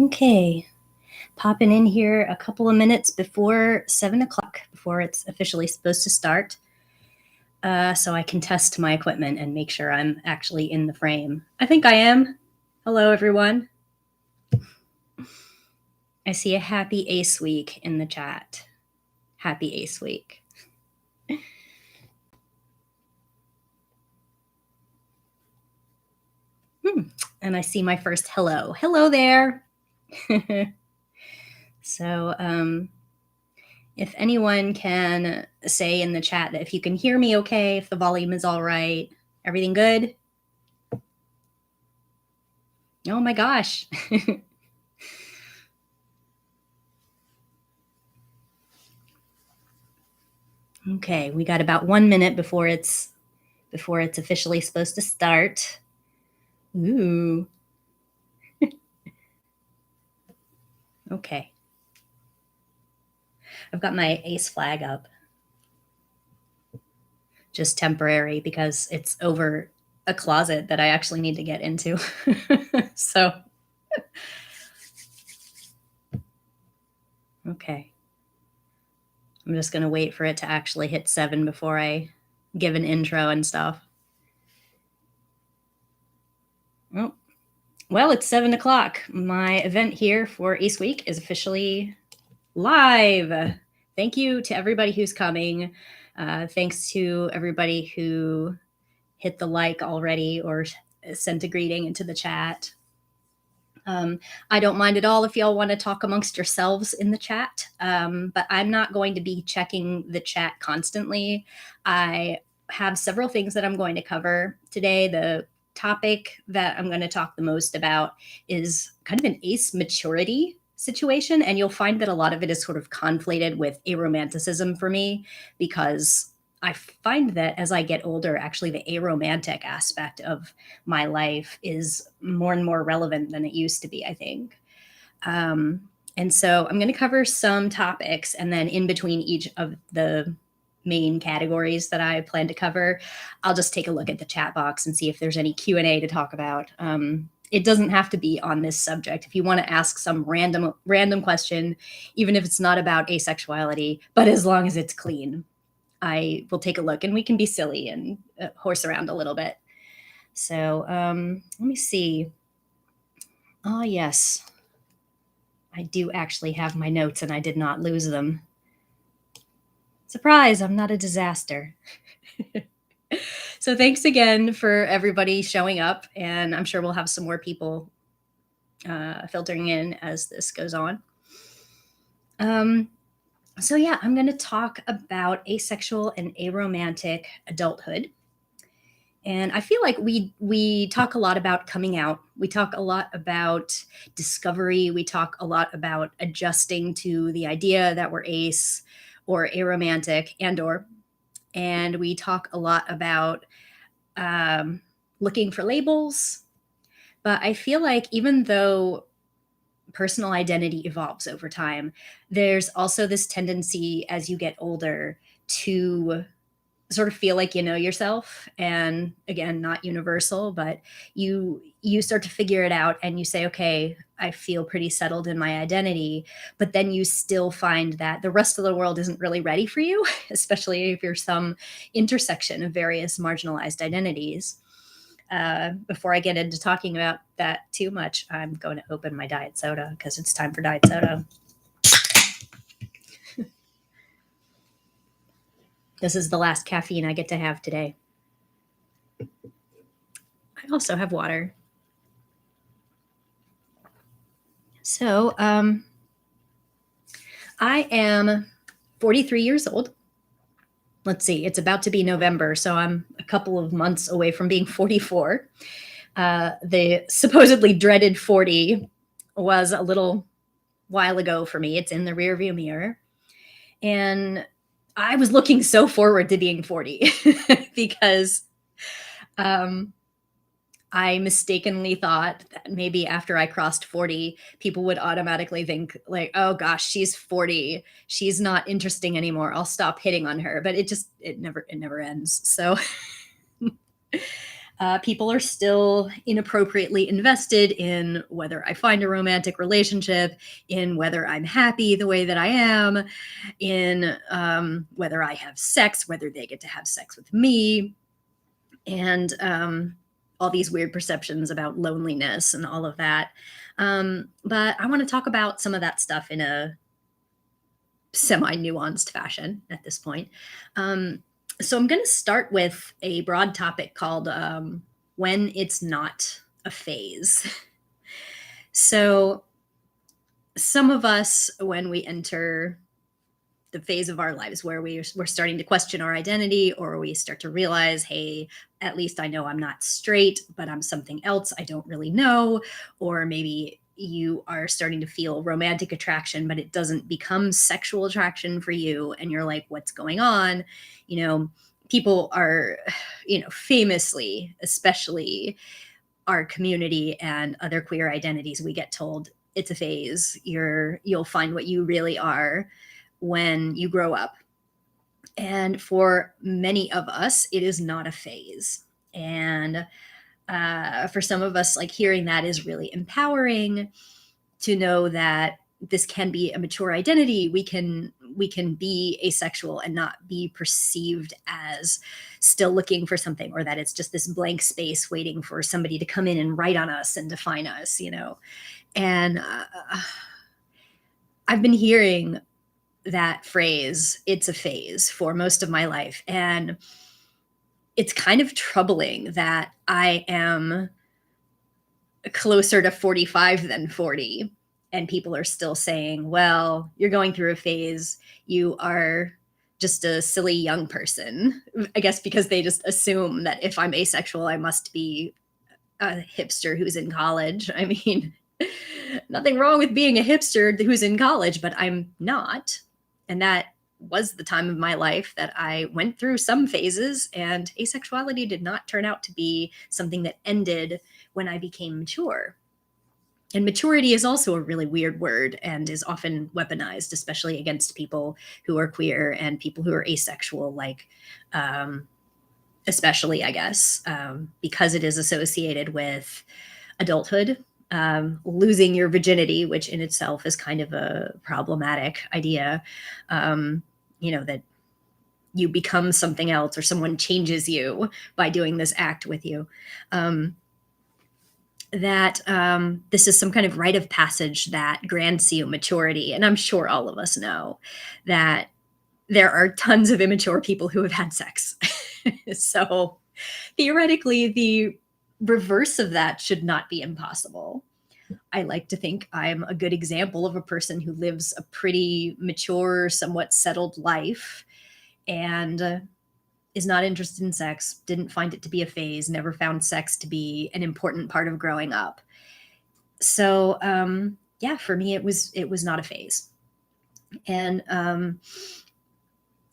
Okay, popping in here a couple of minutes before 7 o'clock, before it's officially supposed to start, so I can test my equipment and make sure I'm actually in the frame. I think I am. Hello, everyone. I see a happy Ace Week in the chat. Happy Ace Week. And I see my first hello. Hello there. So, if anyone can say in the chat that if you can hear me okay, if the volume is all right, everything good? Oh my gosh. Okay, we got about 1 minute before it's officially supposed to start. Ooh. Okay. I've got my ace flag up. Just temporary because it's over a closet that I actually need to get into. So, okay. I'm just going to wait for it to actually hit 7 before I give an intro and stuff. Oh, well, it's 7 o'clock. My event here for Ace Week is officially live. Thank you to everybody who's coming. Thanks to everybody who hit the like already or sent a greeting into the chat. I don't mind at all if y'all want to talk amongst yourselves in the chat, but I'm not going to be checking the chat constantly. I have several things that I'm going to cover today. The topic that I'm going to talk the most about is kind of an ace maturity situation, and you'll find that a lot of it is sort of conflated with aromanticism for me, because I find that as I get older, actually the aromantic aspect of my life is more and more relevant than it used to be, I think. And so I'm going to cover some topics, and then in between each of the main categories that I plan to cover, I'll just take a look at the chat box and see if there's any Q&A to talk about. It doesn't have to be on this subject. If you want to ask some random question, even if it's not about asexuality, but as long as it's clean, I will take a look and we can be silly and horse around a little bit. So let me see. Oh, yes. I do actually have my notes and I did not lose them. Surprise, I'm not a disaster. So thanks again for everybody showing up, and I'm sure we'll have some more people filtering in as this goes on. So yeah, I'm going to talk about asexual and aromantic adulthood. And I feel like we talk a lot about coming out. We talk a lot about discovery. We talk a lot about adjusting to the idea that we're ace or aromantic and we talk a lot about looking for labels. But I feel like even though personal identity evolves over time, there's also this tendency as you get older to sort of feel like you know yourself, and again, not universal, but you start to figure it out and you say, okay, I feel pretty settled in my identity, but then you still find that the rest of the world isn't really ready for you, especially if you're some intersection of various marginalized identities. Before I get into talking about that too much, I'm going to open my diet soda because it's time for diet soda. This is the last caffeine I get to have today. I also have water. So I am 43 years old. Let's see, it's about to be November, so I'm a couple of months away from being 44. The supposedly dreaded 40 was a little while ago for me. It's in the rearview mirror. And I was looking so forward to being 40 because I mistakenly thought that maybe after I crossed 40, people would automatically think like, oh gosh, she's 40. She's not interesting anymore. I'll stop hitting on her. But it never ends. So People are still inappropriately invested in whether I find a romantic relationship, in whether I'm happy the way that I am, in whether I have sex, whether they get to have sex with me, and all these weird perceptions about loneliness and all of that. But I want to talk about some of that stuff in a semi-nuanced fashion at this point. So I'm going to start with a broad topic called when it's not a phase. So some of us, when we enter the phase of our lives where we're starting to question our identity, or we start to realize, hey, at least I know I'm not straight, but I'm something else I don't really know. Or maybe you are starting to feel romantic attraction, but it doesn't become sexual attraction for you. And you're like, what's going on? People are, famously, especially our community and other queer identities, we get told it's a phase. You'll find what you really are when you grow up. And for many of us, it is not a phase. And for some of us, like, hearing that is really empowering, to know that this can be a mature identity. We can be asexual and not be perceived as still looking for something, or that it's just this blank space waiting for somebody to come in and write on us and define us, And I've been hearing that phrase, it's a phase, for most of my life. And it's kind of troubling that I am closer to 45 than 40. And people are still saying, well, you're going through a phase. You are just a silly young person. I guess because they just assume that if I'm asexual, I must be a hipster who's in college. I mean, nothing wrong with being a hipster who's in college, but I'm not. And that was the time of my life that I went through some phases, and asexuality did not turn out to be something that ended when I became mature. And maturity is also a really weird word and is often weaponized, especially against people who are queer and people who are asexual, like, especially, I guess, because it is associated with adulthood, losing your virginity, which in itself is kind of a problematic idea, that you become something else, or someone changes you by doing this act with you. That this is some kind of rite of passage that grants you maturity. And I'm sure all of us know that there are tons of immature people who have had sex. So theoretically, the reverse of that should not be impossible. I like to think I'm a good example of a person who lives a pretty mature, somewhat settled life, and is not interested in sex, didn't find it to be a phase, never found sex to be an important part of growing up. So yeah, for me, it was not a phase. And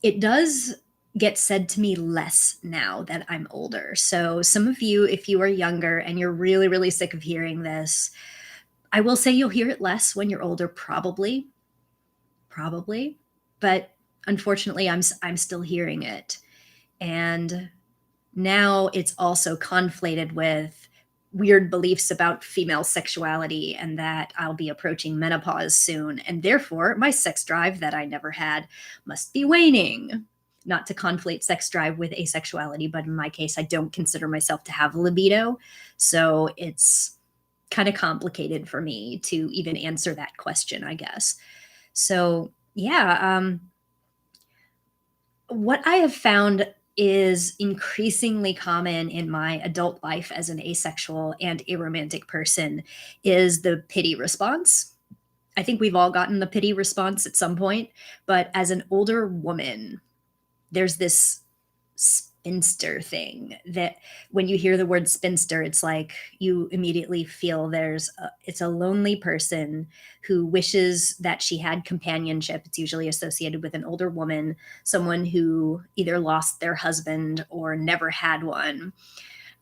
it does get said to me less now that I'm older. So some of you, if you are younger and you're really, really sick of hearing this, I will say you'll hear it less when you're older, probably. But unfortunately, I'm still hearing it. And now it's also conflated with weird beliefs about female sexuality, and that I'll be approaching menopause soon, and therefore my sex drive that I never had must be waning. Not to conflate sex drive with asexuality, but in my case, I don't consider myself to have a libido. So it's kind of complicated for me to even answer that question, I guess. So yeah, what I have found is increasingly common in my adult life as an asexual and aromantic person is the pity response. I think we've all gotten the pity response at some point, but as an older woman, there's this spinster thing that when you hear the word spinster, it's like you immediately feel it's a lonely person who wishes that she had companionship. It's usually associated with an older woman, someone who either lost their husband or never had one.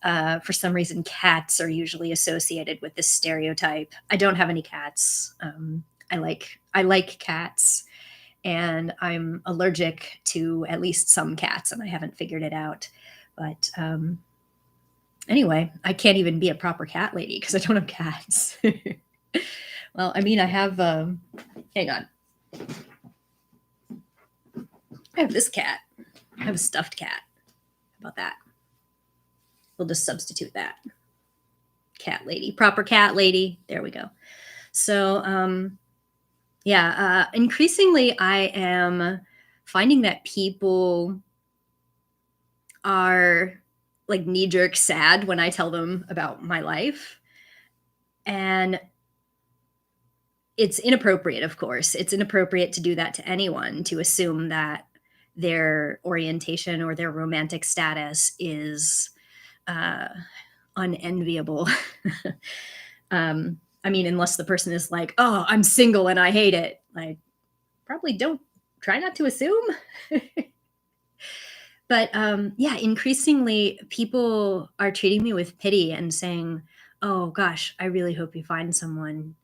For some reason, cats are usually associated with this stereotype. I don't have any cats. I like cats, and I'm allergic to at least some cats, and I haven't figured it out. But Anyway, I can't even be a proper cat lady because I don't have cats. Well, I mean, I have, hang on. I have this cat. I have a stuffed cat. How about that? We'll just substitute that. Cat lady, proper cat lady. There we go. So, yeah, increasingly I am finding that people are like knee-jerk sad when I tell them about my life. And it's inappropriate, of course. It's inappropriate to do that to anyone, to assume that their orientation or their romantic status is uh, unenviable. I mean, unless the person is like, oh, I'm single and I hate it. Like, probably don't try not to assume. But yeah, increasingly people are treating me with pity and saying, oh gosh, I really hope you find someone.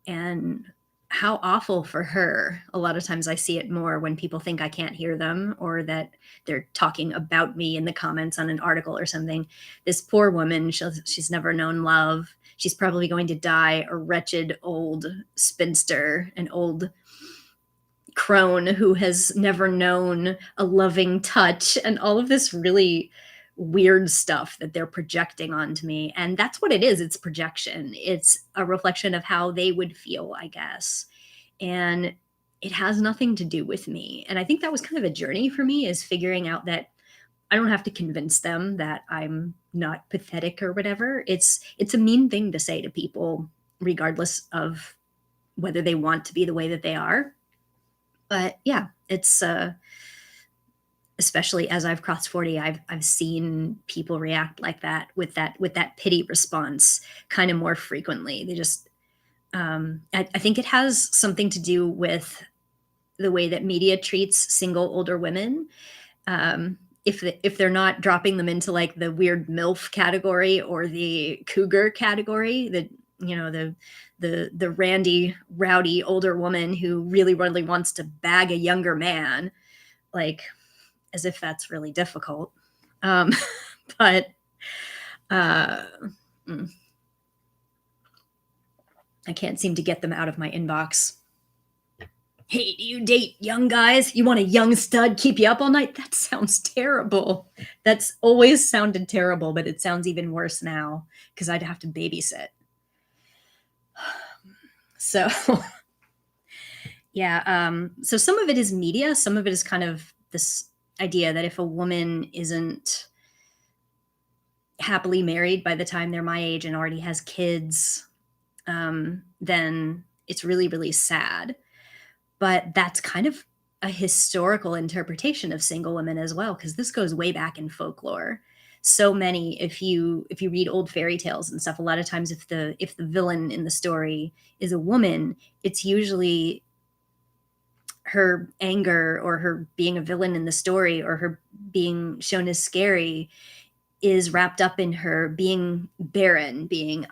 And how awful for her. A lot of times I see it more when people think I can't hear them or that they're talking about me in the comments on an article or something. This poor woman, she's never known love. She's probably going to die a wretched old spinster, an old crone who has never known a loving touch, and all of this really weird stuff that they're projecting onto me. And that's what it is. It's projection. It's a reflection of how they would feel, I guess. And it has nothing to do with me. And I think that was kind of a journey for me, is figuring out that I don't have to convince them that I'm not pathetic or whatever. It's a mean thing to say to people, regardless of whether they want to be the way that they are. But yeah, it's especially as I've crossed 40, I've seen people react like that with that pity response kind of more frequently. They just I think it has something to do with the way that media treats single older women. If they're not dropping them into like the weird MILF category or the cougar category, the randy, rowdy older woman who really, really wants to bag a younger man, like as if that's really difficult. Um, but uh, I can't seem to get them out of my inbox. Hey, do you date young guys? You want a young stud keep you up all night? That sounds terrible. That's always sounded terrible, but it sounds even worse now because I'd have to babysit. So, yeah. So some of it is media. Some of it is kind of this idea that if a woman isn't happily married by the time they're my age and already has kids, then it's really, really sad. But that's kind of a historical interpretation of single women as well, because this goes way back in folklore. So many, if you read old fairy tales and stuff, a lot of times if the villain in the story is a woman, it's usually her anger or her being a villain in the story or her being shown as scary is wrapped up in her being barren, being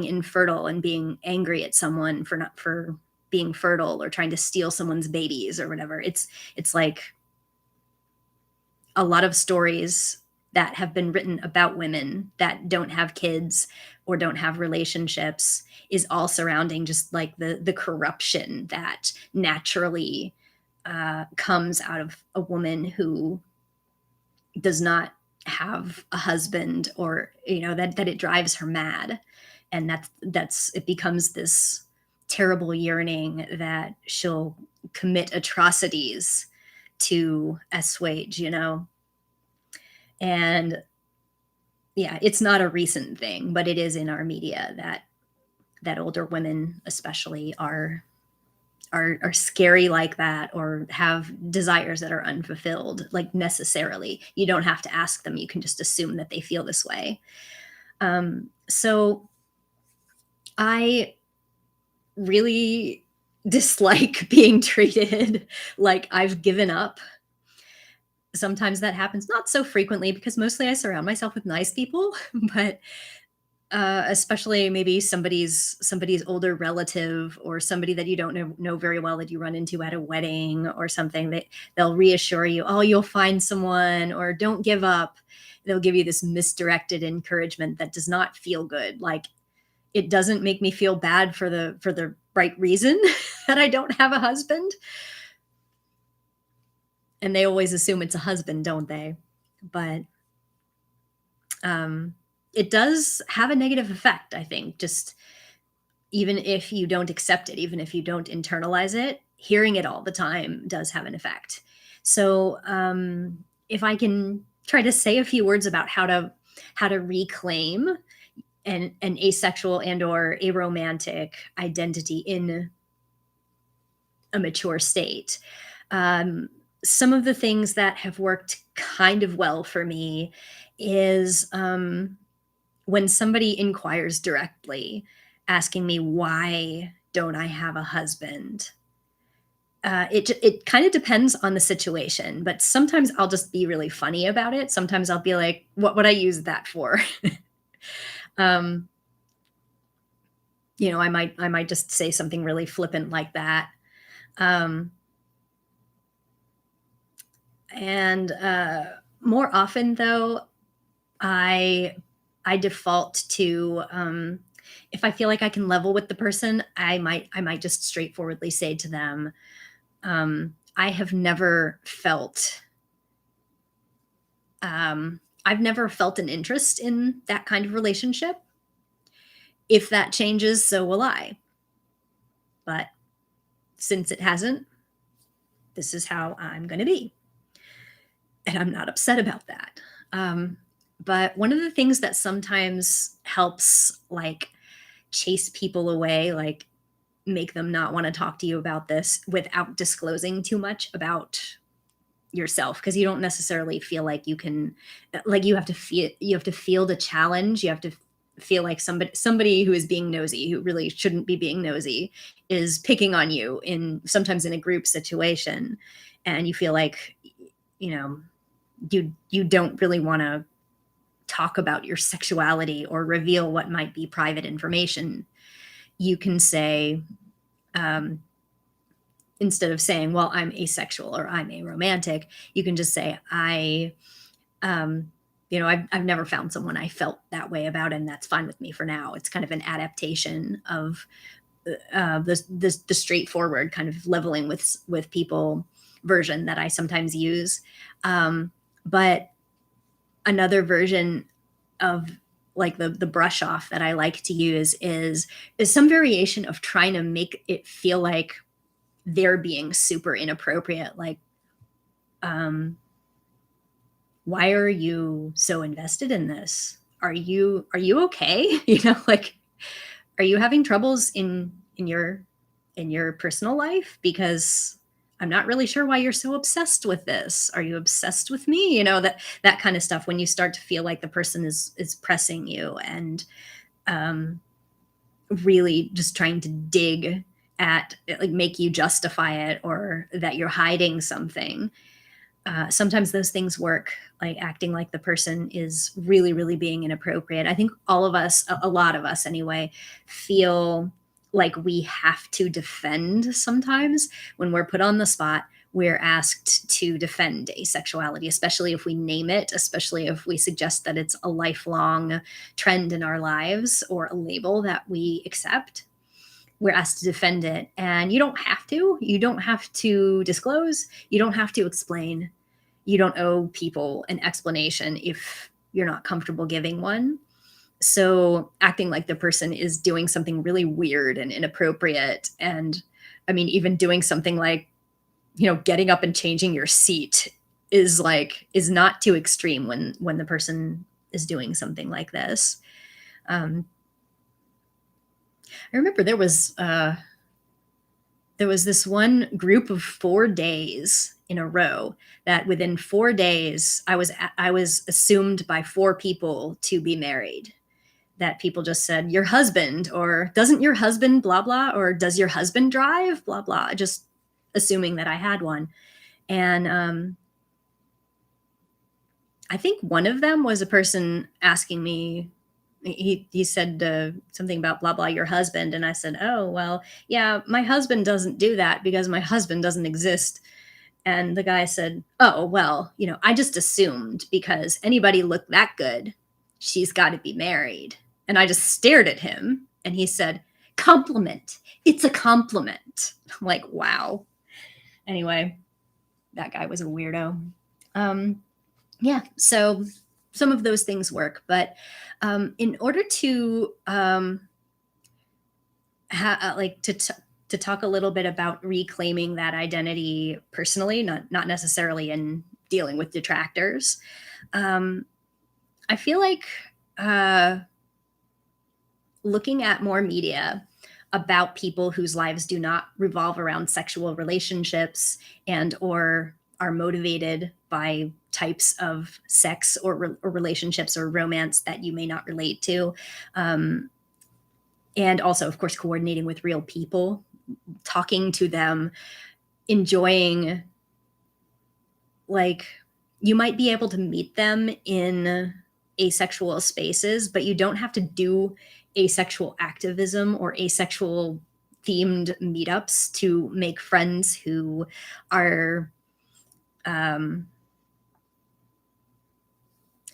infertile, and being angry at someone for being fertile or trying to steal someone's babies or whatever. It's like a lot of stories that have been written about women that don't have kids or don't have relationships is all surrounding just like the corruption that naturally comes out of a woman who does not have a husband, or that it drives her mad, and that's it becomes this terrible yearning that she'll commit atrocities to assuage, and yeah, it's not a recent thing, but it is in our media that older women especially are scary like that, or have desires that are unfulfilled, like necessarily. You don't have to ask them. You can just assume that they feel this way. So I really dislike being treated like I've given up. Sometimes that happens, not so frequently because mostly I surround myself with nice people, but especially maybe somebody's older relative or somebody that you don't know very well that you run into at a wedding or something, that they'll reassure you, oh, you'll find someone, or don't give up. they'll give you this misdirected encouragement that does not feel good. Like, it doesn't make me feel bad for the right reason that I don't have a husband. And they always assume it's a husband, don't they? But it does have a negative effect, I think. Just even if you don't accept it, even if you don't internalize it, hearing it all the time does have an effect. So if I can try to say a few words about how to reclaim an asexual and or aromantic identity in a mature state. Some of the things that have worked kind of well for me is when somebody inquires directly, asking me, why don't I have a husband? It kind of depends on the situation, but sometimes I'll just be really funny about it. Sometimes I'll be like, what would I use that for? um, I might just say something really flippant like that. And more often, though, I default to if I feel like I can level with the person, I might just straightforwardly say to them, I have never felt I've never felt an interest in that kind of relationship. If that changes, so will I. But since it hasn't, this is how I'm going to be. And I'm not upset about that. But one of the things that sometimes helps, like, chase people away, like make them not want to talk to you about this without disclosing too much about yourself, because you don't necessarily feel like you can, like, you have to feel the challenge. You have to feel like somebody who is being nosy, who really shouldn't be being nosy, is picking on you sometimes in a group situation, and you feel like, you don't really want to talk about your sexuality or reveal what might be private information. You can say, instead of saying, well, I'm asexual or I'm aromantic, you can just say, I've never found someone I felt that way about, and that's fine with me for now. It's kind of an adaptation of the straightforward kind of leveling with people version that I sometimes use. But another version of, like, the brush off that I like to use is some variation of trying to make it feel like they're being super inappropriate. Like, why are you so invested in this? Are you okay? Like, are you having troubles in your personal life? Because I'm not really sure why you're so obsessed with this. Are you obsessed with me? That kind of stuff, when you start to feel like the person is pressing you and really just trying to dig at, like, make you justify it, or that you're hiding something. Sometimes those things work, like acting like the person is really, really being inappropriate. I think all of us, a lot of us anyway, feel like we have to defend sometimes. When we're put on the spot, we're asked to defend asexuality, especially if we name it, especially if we suggest that it's a lifelong trend in our lives or a label that we accept. We're asked to defend it. And you don't have to. You don't have to disclose. You don't have to explain. You don't owe people an explanation if you're not comfortable giving one. So acting like the person is doing something really weird and inappropriate, and I mean, even doing something like, getting up and changing your seat is not too extreme when the person is doing something like this. I remember there was this one group of 4 days in a row that within 4 days I was assumed by 4 people to be married. That people just said, your husband, or doesn't your husband blah blah, or does your husband drive blah blah, just assuming that I had one. And I think one of them was a person asking me, he said something about blah blah, your husband, and I said, oh well, yeah, my husband doesn't do that because my husband doesn't exist. And the guy said, "Oh, well, I just assumed because anybody looked that good, she's got to be married." And I just stared at him and he said, "Compliment. It's a compliment." I'm like, wow. Anyway, that guy was a weirdo. Yeah, so some of those things work, but in order to to talk a little bit about reclaiming that identity personally, not necessarily in dealing with detractors, I feel like looking at more media about people whose lives do not revolve around sexual relationships and or are motivated by types of sex or relationships or romance that you may not relate to, and also of course coordinating with real people, talking to them, enjoying, like, you might be able to meet them in asexual spaces, but you don't have to do asexual activism or asexual themed meetups to make friends who are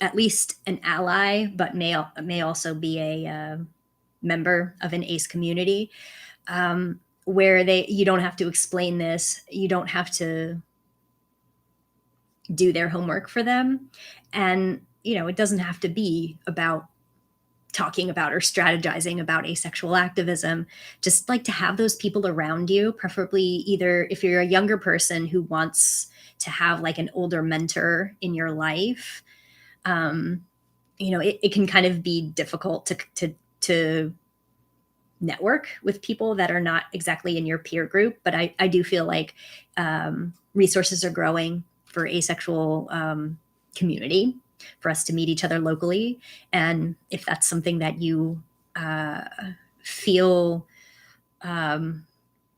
at least an ally, but may also be a member of an ace community, where you don't have to explain this, you don't have to do their homework for them, and it doesn't have to be about talking about or strategizing about asexual activism. Just like to have those people around you, preferably either if you're a younger person who wants to have like an older mentor in your life. It can kind of be difficult to network with people that are not exactly in your peer group, but I do feel like resources are growing for asexual community, for us to meet each other locally. And if that's something that you feel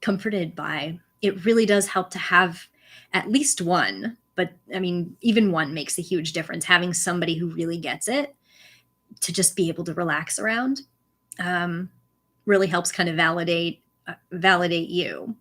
comforted by, it really does help to have at least one. But I mean, even one makes a huge difference. Having somebody who really gets it to just be able to relax around really helps kind of validate you.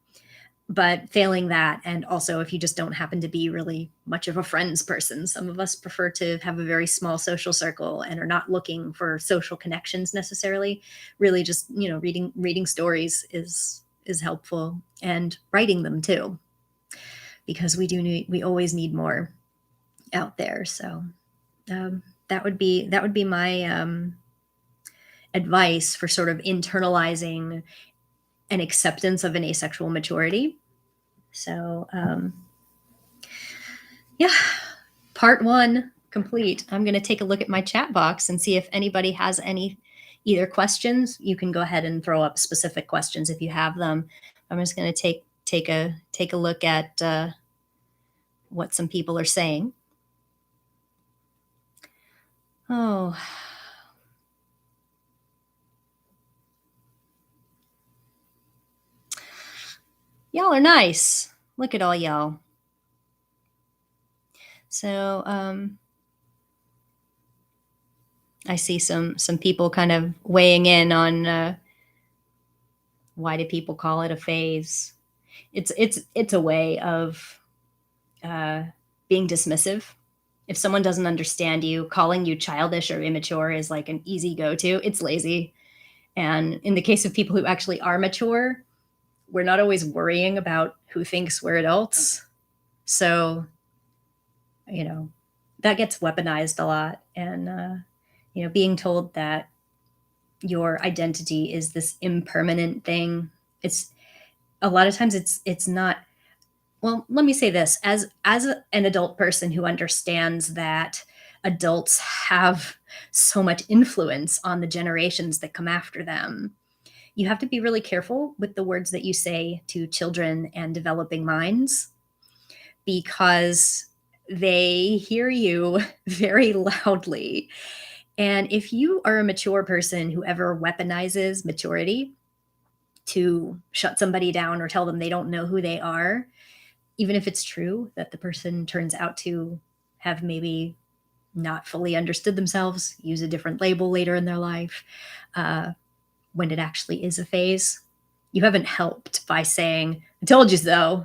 But failing that, and also if you just don't happen to be really much of a friends person, some of us prefer to have a very small social circle and are not looking for social connections necessarily. Really, just reading stories is helpful, and writing them too, because we always need more out there. So that would be my advice for sort of internalizing an acceptance of an asexual maturity. So yeah, part 1 complete. I'm going to take a look at my chat box and see if anybody has any either questions. You can go ahead and throw up specific questions if you have them. I'm just going to take a look at what some people are saying. Oh, y'all are nice. Look at all y'all. So I see some people kind of weighing in on why do people call it a phase. It's a way of being dismissive. If someone doesn't understand you, calling you childish or immature is like an easy go-to. It's lazy. And in the case of people who actually are mature, we're not always worrying about who thinks we're adults. So, that gets weaponized a lot. And, being told that your identity is this impermanent thing, it's a lot of times it's not. Well, let me say this, as an adult person who understands that adults have so much influence on the generations that come after them, you have to be really careful with the words that you say to children and developing minds, because they hear you very loudly. And if you are a mature person who ever weaponizes maturity to shut somebody down or tell them they don't know who they are, even if it's true that the person turns out to have maybe not fully understood themselves, use a different label later in their life, when it actually is a phase, you haven't helped by saying, "I told you so."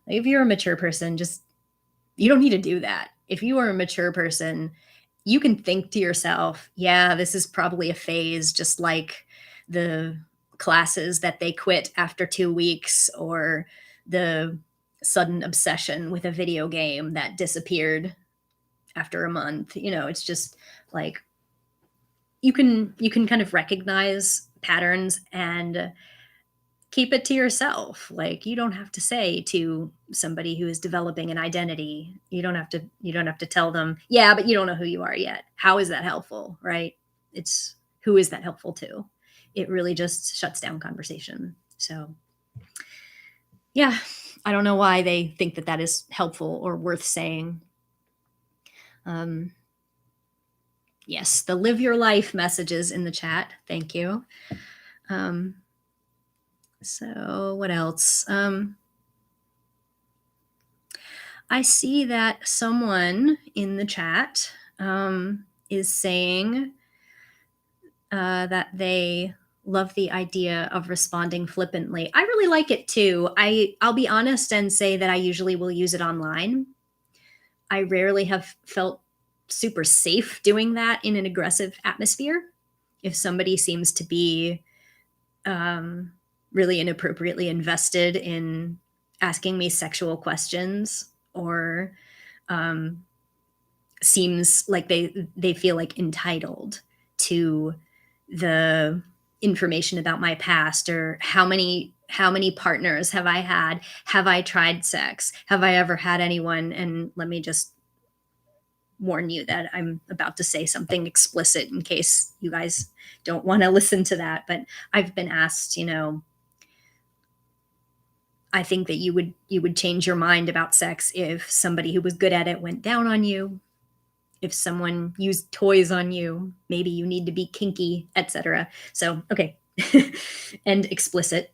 Like, if you're a mature person, you don't need to do that. If you are a mature person, you can think to yourself, yeah, this is probably a phase, just like the classes that they quit after 2 weeks, or the sudden obsession with a video game that disappeared after a month. It's just like, you can kind of recognize patterns and keep it to yourself. Like, you don't have to say to somebody who is developing an identity, you don't have to tell them, yeah, but you don't know who you are yet. How is that helpful, right? It's, who is that helpful to? It really just shuts down conversation. So yeah, I don't know why they think that that is helpful or worth saying. Yes, the live your life messages in the chat. Thank you. So what else? I see that someone in the chat is saying that they love the idea of responding flippantly. I really like it too. I'll be honest and say that I usually will use it online. I rarely have felt super safe doing that in an aggressive atmosphere. If somebody seems to be really inappropriately invested in asking me sexual questions, or seems like they feel like entitled to the information about my past, or how many partners have I had, have I tried sex, have I ever had anyone. And let me just warn you that I'm about to say something explicit in case you guys don't want to listen to that. But I've been asked, I think that you would change your mind about sex if somebody who was good at it went down on you, if someone used toys on you, maybe you need to be kinky, etc. So, okay. And explicit.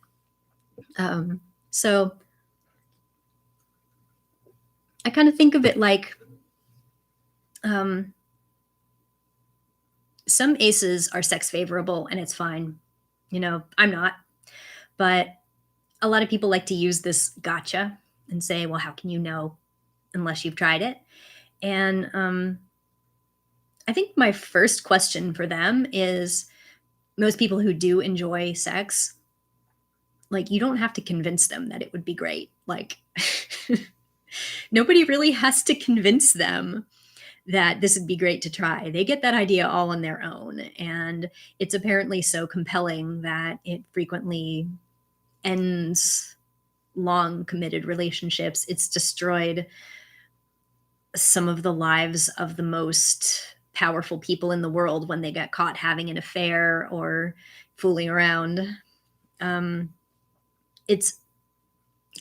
So I kind of think of it like, some aces are sex favorable and it's fine. I'm not. But a lot of people like to use this gotcha and say, well, how can you know unless you've tried it? And I think my first question for them is, most people who do enjoy sex, like, you don't have to convince them that it would be great. Like, nobody really has to convince them that this would be great to try. They get that idea all on their own. And it's apparently so compelling that it frequently ends long committed relationships. It's destroyed some of the lives of the most powerful people in the world when they get caught having an affair or fooling around. It's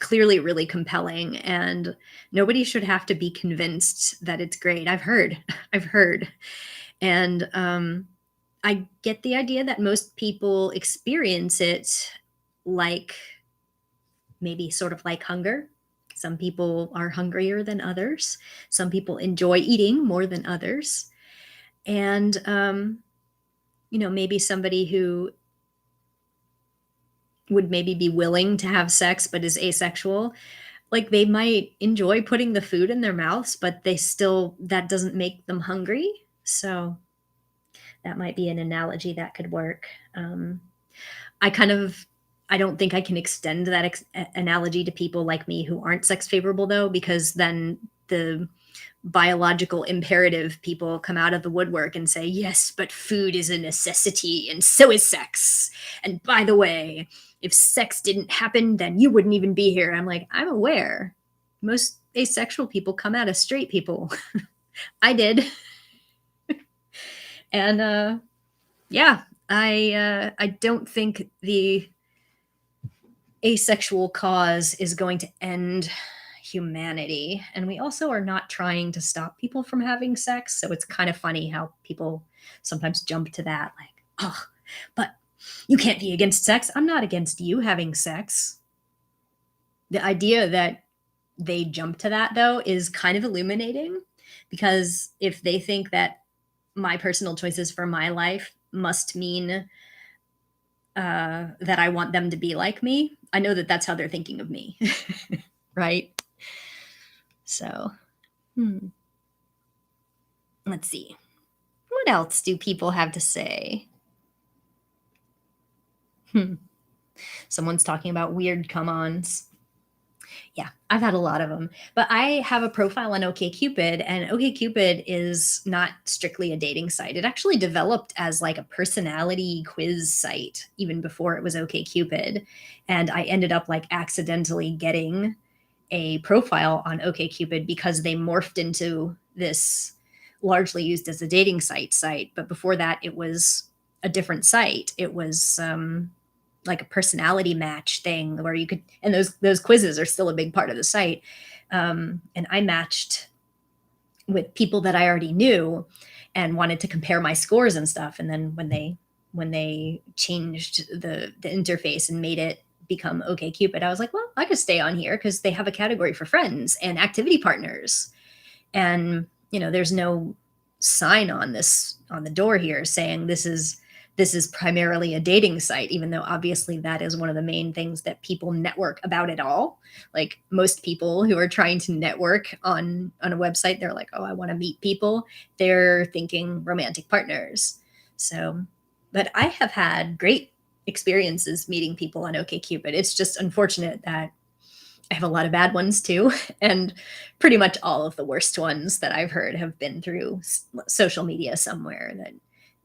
clearly really compelling, and nobody should have to be convinced that it's great. I've heard. And I get the idea that most people experience it like, maybe sort of like hunger. Some people are hungrier than others. Some people enjoy eating more than others. And, maybe somebody who would maybe be willing to have sex but is asexual, like, they might enjoy putting the food in their mouths, but that doesn't make them hungry. So that might be an analogy that could work. I don't think I can extend that analogy to people like me who aren't sex favorable, though, because then the biological imperative people come out of the woodwork and say, yes, but food is a necessity and so is sex. And by the way, if sex didn't happen, then you wouldn't even be here. I'm like, I'm aware. Most asexual people come out as straight people. I did. And yeah, I don't think the asexual cause is going to end humanity. And we also are not trying to stop people from having sex. So it's kind of funny how people sometimes jump to that, like, oh, but you can't be against sex. I'm not against you having sex. The idea that they jump to that, though, is kind of illuminating, because if they think that my personal choices for my life must mean that I want them to be like me, I know that that's how they're thinking of me. Right? So, let's see. What else do people have to say? Someone's talking about weird come-ons. Yeah, I've had a lot of them. But I have a profile on OkCupid, and OkCupid is not strictly a dating site. It actually developed as like a personality quiz site even before it was OkCupid. And I ended up like accidentally getting a profile on OkCupid because they morphed into this largely used as a dating site. But before that, it was a different site. It was like a personality match thing where you could, and those quizzes are still a big part of the site. And I matched with people that I already knew and wanted to compare my scores and stuff. And then when they changed the interface and made it become OkCupid, I was like, well, I could stay on here because they have a category for friends and activity partners. And there's no sign on the door here saying this is primarily a dating site, even though obviously that is one of the main things that people network about it all. Like most people who are trying to network on a website, they're like, oh, I want to meet people. They're thinking romantic partners. So, but I have had great experiences meeting people on OkCupid. It's just unfortunate that I have a lot of bad ones too. And pretty much all of the worst ones that I've heard have been through social media somewhere,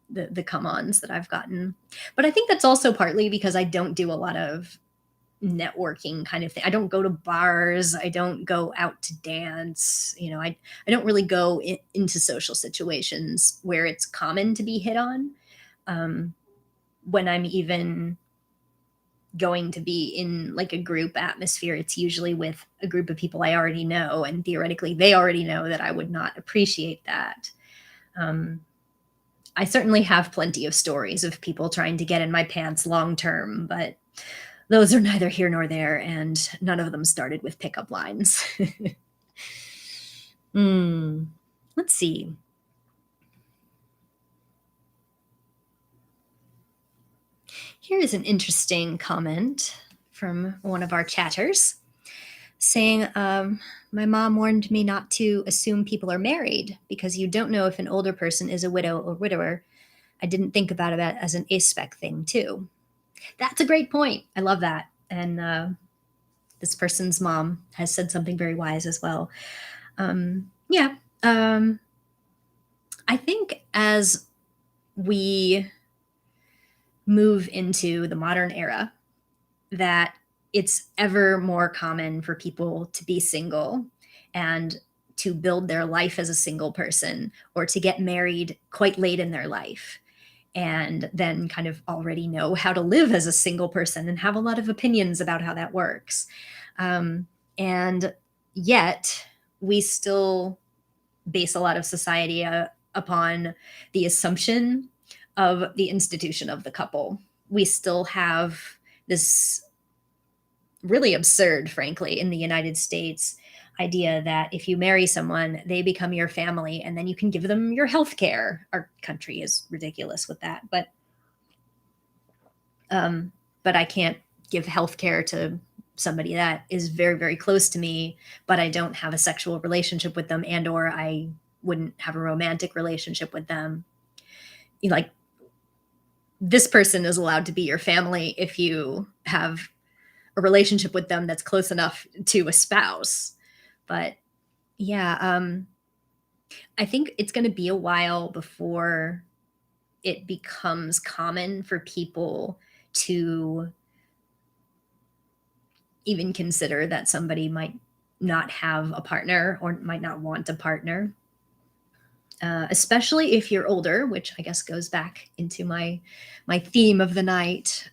that the come-ons that I've gotten. But I think that's also partly because I don't do a lot of networking kind of thing. I don't go to bars. I don't go out to dance. I don't really go into social situations where it's common to be hit on. When I'm even going to be in like a group atmosphere, it's usually with a group of people I already know, and theoretically they already know that I would not appreciate that. I certainly have plenty of stories of people trying to get in my pants long term, but those are neither here nor there, and none of them started with pickup lines. Let's see. Here is an interesting comment from one of our chatters saying, my mom warned me not to assume people are married because you don't know if an older person is a widow or widower. I didn't think about it as an aspec thing too. That's a great point. I love that. And this person's mom has said something very wise as well. Yeah. I think as we move into the modern era, that it's ever more common for people to be single and to build their life as a single person, or to get married quite late in their life and then kind of already know how to live as a single person and have a lot of opinions about how that works. And yet we still base a lot of society upon the assumption of the institution of the couple. We still have this really absurd, frankly, in the United States idea that if you marry someone, they become your family and then you can give them your health care. Our country is ridiculous with that, but I can't give health care to somebody that is very, very close to me, but I don't have a sexual relationship with them, and or I wouldn't have a romantic relationship with them. Like, this person is allowed to be your family if you have a relationship with them that's close enough to a spouse. But yeah, I think it's going to be a while before it becomes common for people to even consider that somebody might not have a partner or might not want a partner. Especially if you're older, which I guess goes back into my theme of the night.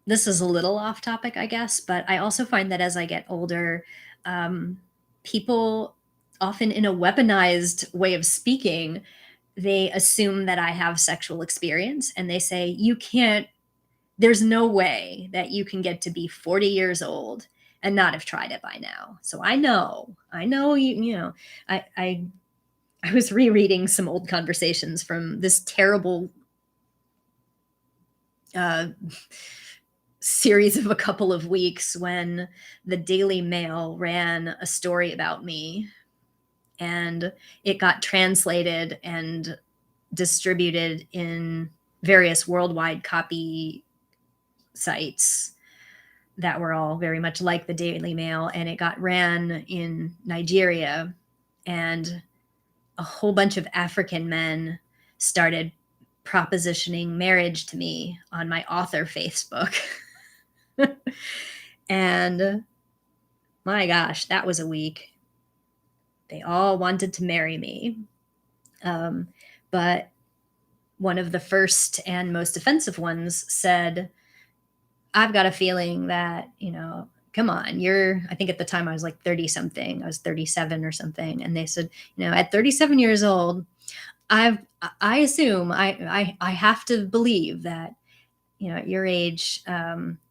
This is a little off topic, I guess, but I also find that as I get older, people often in a weaponized way of speaking, they assume that I have sexual experience, and they say, you can't, there's no way that you can get to be 40 years old and not have tried it by now. So I know, I was rereading some old conversations from this terrible series of a couple of weeks when the Daily Mail ran a story about me, and it got translated and distributed in various worldwide copy sites that were all very much like the Daily Mail, and it got ran in Nigeria, and a whole bunch of African men started propositioning marriage to me on my author Facebook. And my gosh, that was a week. They all wanted to marry me. But one of the first and most offensive ones said, I've got a feeling that, come on, I think at the time I was like 30 something, I was 37 or something. And they said, at 37 years old, I assume I have to believe that, at your age,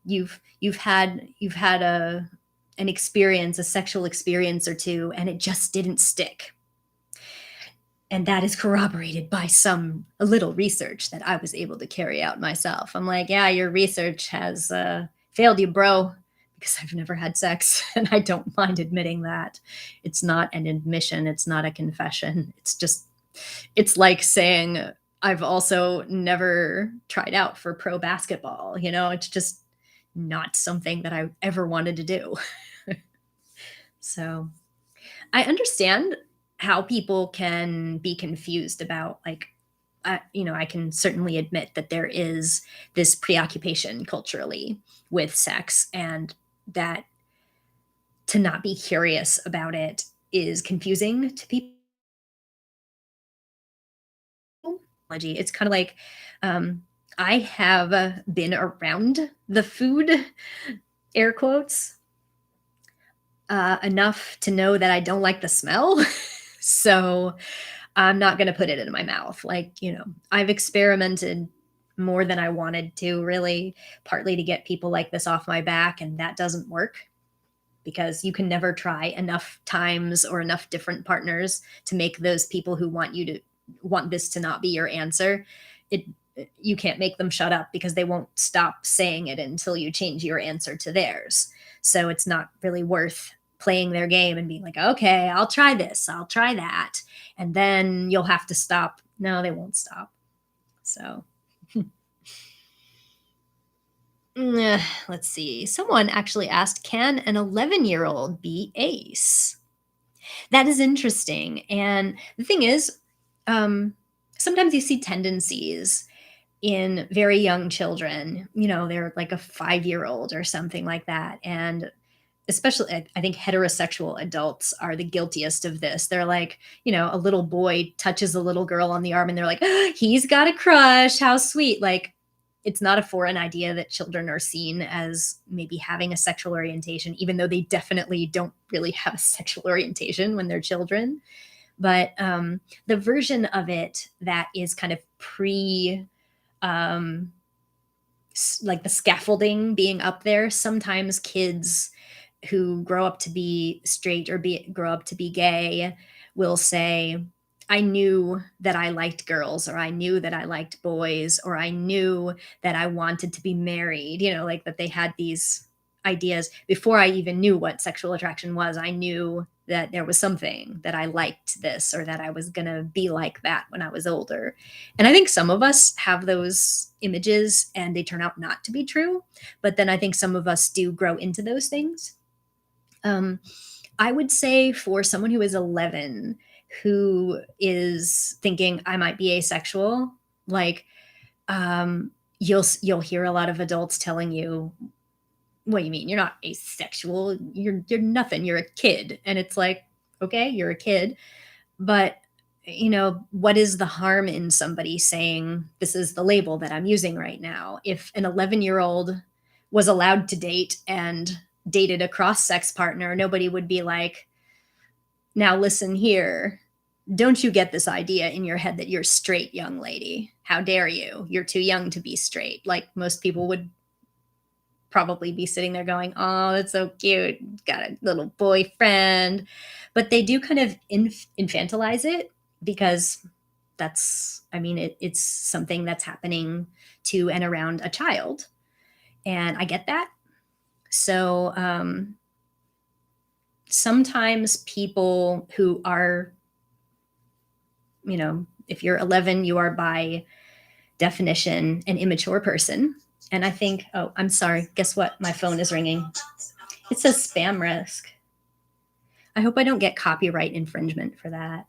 you've had an experience, a sexual experience or two, and it just didn't stick. And that is corroborated by a little research that I was able to carry out myself. I'm like, yeah, your research has failed you, bro, because I've never had sex. And I don't mind admitting that. It's not an admission. It's not a confession. It's like saying I've also never tried out for pro basketball. It's just not something that I ever wanted to do. So I understand how people can be confused about, like, I can certainly admit that there is this preoccupation culturally with sex, and that to not be curious about it is confusing to people. It's kind of like, I have been around the food, air quotes, enough to know that I don't like the smell. So I'm not going to put it in my mouth. Like, I've experimented more than I wanted to, really, partly to get people like this off my back. And that doesn't work, because you can never try enough times or enough different partners to make those people who want this to not be your answer. You can't make them shut up, because they won't stop saying it until you change your answer to theirs. So it's not really worth playing their game and being like, okay, I'll try this, I'll try that. And then you'll have to stop. No, they won't stop. So let's see. Someone actually asked, can an 11-year-old be ace? That is interesting. And the thing is, sometimes you see tendencies in very young children. They're like a 5-year-old or something like that. And especially, I think heterosexual adults are the guiltiest of this. They're like, a little boy touches a little girl on the arm and they're like, he's got a crush, how sweet. Like, it's not a foreign idea that children are seen as maybe having a sexual orientation, even though they definitely don't really have a sexual orientation when they're children. But the version of it that is kind of like the scaffolding being up there, sometimes kids who grow up to be straight or grow up to be gay will say, I knew that I liked girls, or I knew that I liked boys, or I knew that I wanted to be married, like that they had these ideas before I even knew what sexual attraction was. I knew that there was something that I liked this, or that I was going to be like that when I was older. And I think some of us have those images and they turn out not to be true. But then I think some of us do grow into those things. I would say for someone who is 11 who is thinking I might be asexual, like, you'll hear a lot of adults telling you, what do you mean? You're not asexual. You're nothing. You're a kid. And it's like, okay, you're a kid, but what is the harm in somebody saying this is the label that I'm using right now? If an 11-year-old was allowed to date and dated a cross-sex partner, nobody would be like, now listen here, don't you get this idea in your head that you're straight, young lady? How dare you? You're too young to be straight. Like, most people would probably be sitting there going, oh, that's so cute, got a little boyfriend. But they do kind of infantilize it, because it's something that's happening to and around a child. And I get that. So sometimes people who are, if you're 11, you are by definition an immature person. And I think, oh, I'm sorry. Guess what? My phone is ringing. It says spam risk. I hope I don't get copyright infringement for that,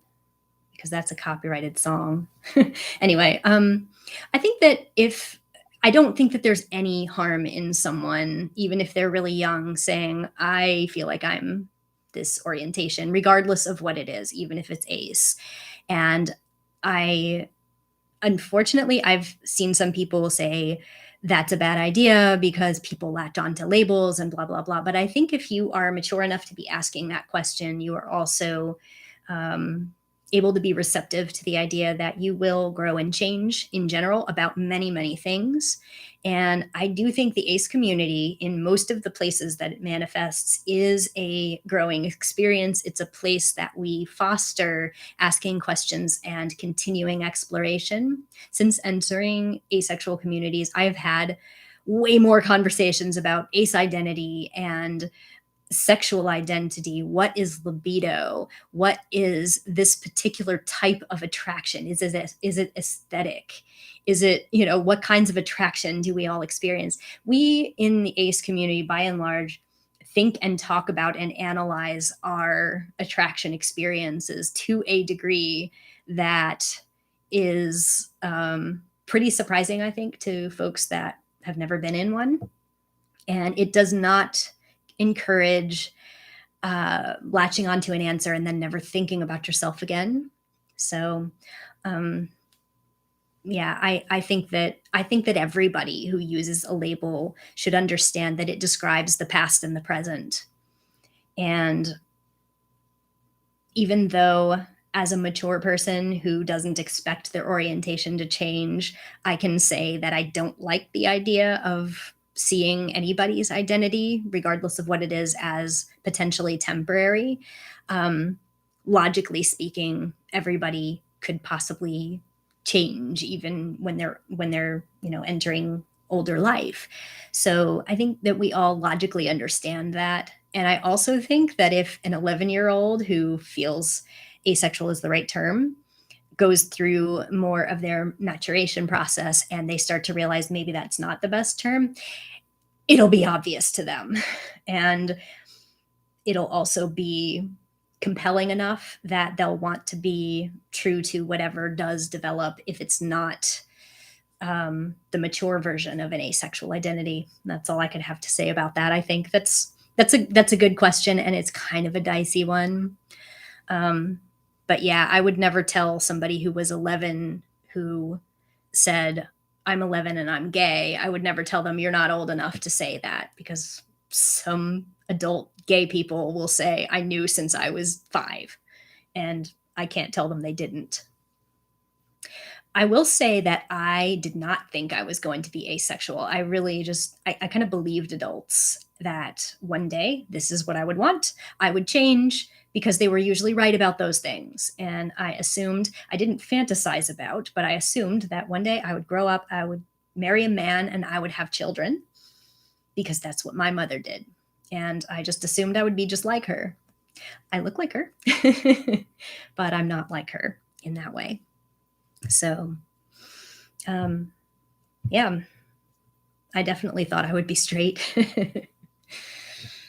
because that's a copyrighted song. Anyway, I think that I don't think that there's any harm in someone, even if they're really young, saying, I feel like I'm this orientation, regardless of what it is, even if it's ACE. And unfortunately, I've seen some people say that's a bad idea because people latch onto labels and blah, blah, blah. But I think if you are mature enough to be asking that question, you are also able to be receptive to the idea that you will grow and change in general about many, many things. And I do think the ACE community, in most of the places that it manifests, is a growing experience. It's a place that we foster asking questions and continuing exploration. Since entering asexual communities, I've had way more conversations about ace identity and sexual identity. What is libido? What is this particular type of attraction? Is it aesthetic? Is it, what kinds of attraction do we all experience? We in the ACE community, by and large, think and talk about and analyze our attraction experiences to a degree that is pretty surprising, I think, to folks that have never been in one. And it does not encourage latching onto an answer and then never thinking about yourself again. So, yeah, I think that everybody who uses a label should understand that it describes the past and the present. And even though, as a mature person who doesn't expect their orientation to change, I can say that I don't like the idea of seeing anybody's identity, regardless of what it is, as potentially temporary. Logically speaking, everybody could possibly change even when they're entering older life. So I think that we all logically understand that. And I also think that if an 11-year-old who feels asexual is the right term goes through more of their maturation process and they start to realize maybe that's not the best term, it'll be obvious to them. And it'll also be compelling enough that they'll want to be true to whatever does develop, if it's not the mature version of an asexual identity. That's all I could have to say about that. I think that's a good question, and it's kind of a dicey one. But yeah, I would never tell somebody who was 11 who said, I'm 11 and I'm gay. I would never tell them you're not old enough to say that, because some adult gay people will say, I knew since I was 5, and I can't tell them they didn't. I will say that I did not think I was going to be asexual. I really I kind of believed adults that one day this is what I would want. I would change, because they were usually right about those things. And I assumed, I didn't fantasize about, but I assumed that one day I would grow up, I would marry a man, and I would have children, because that's what my mother did. And I just assumed I would be just like her. I look like her, but I'm not like her in that way. So, yeah, I definitely thought I would be straight.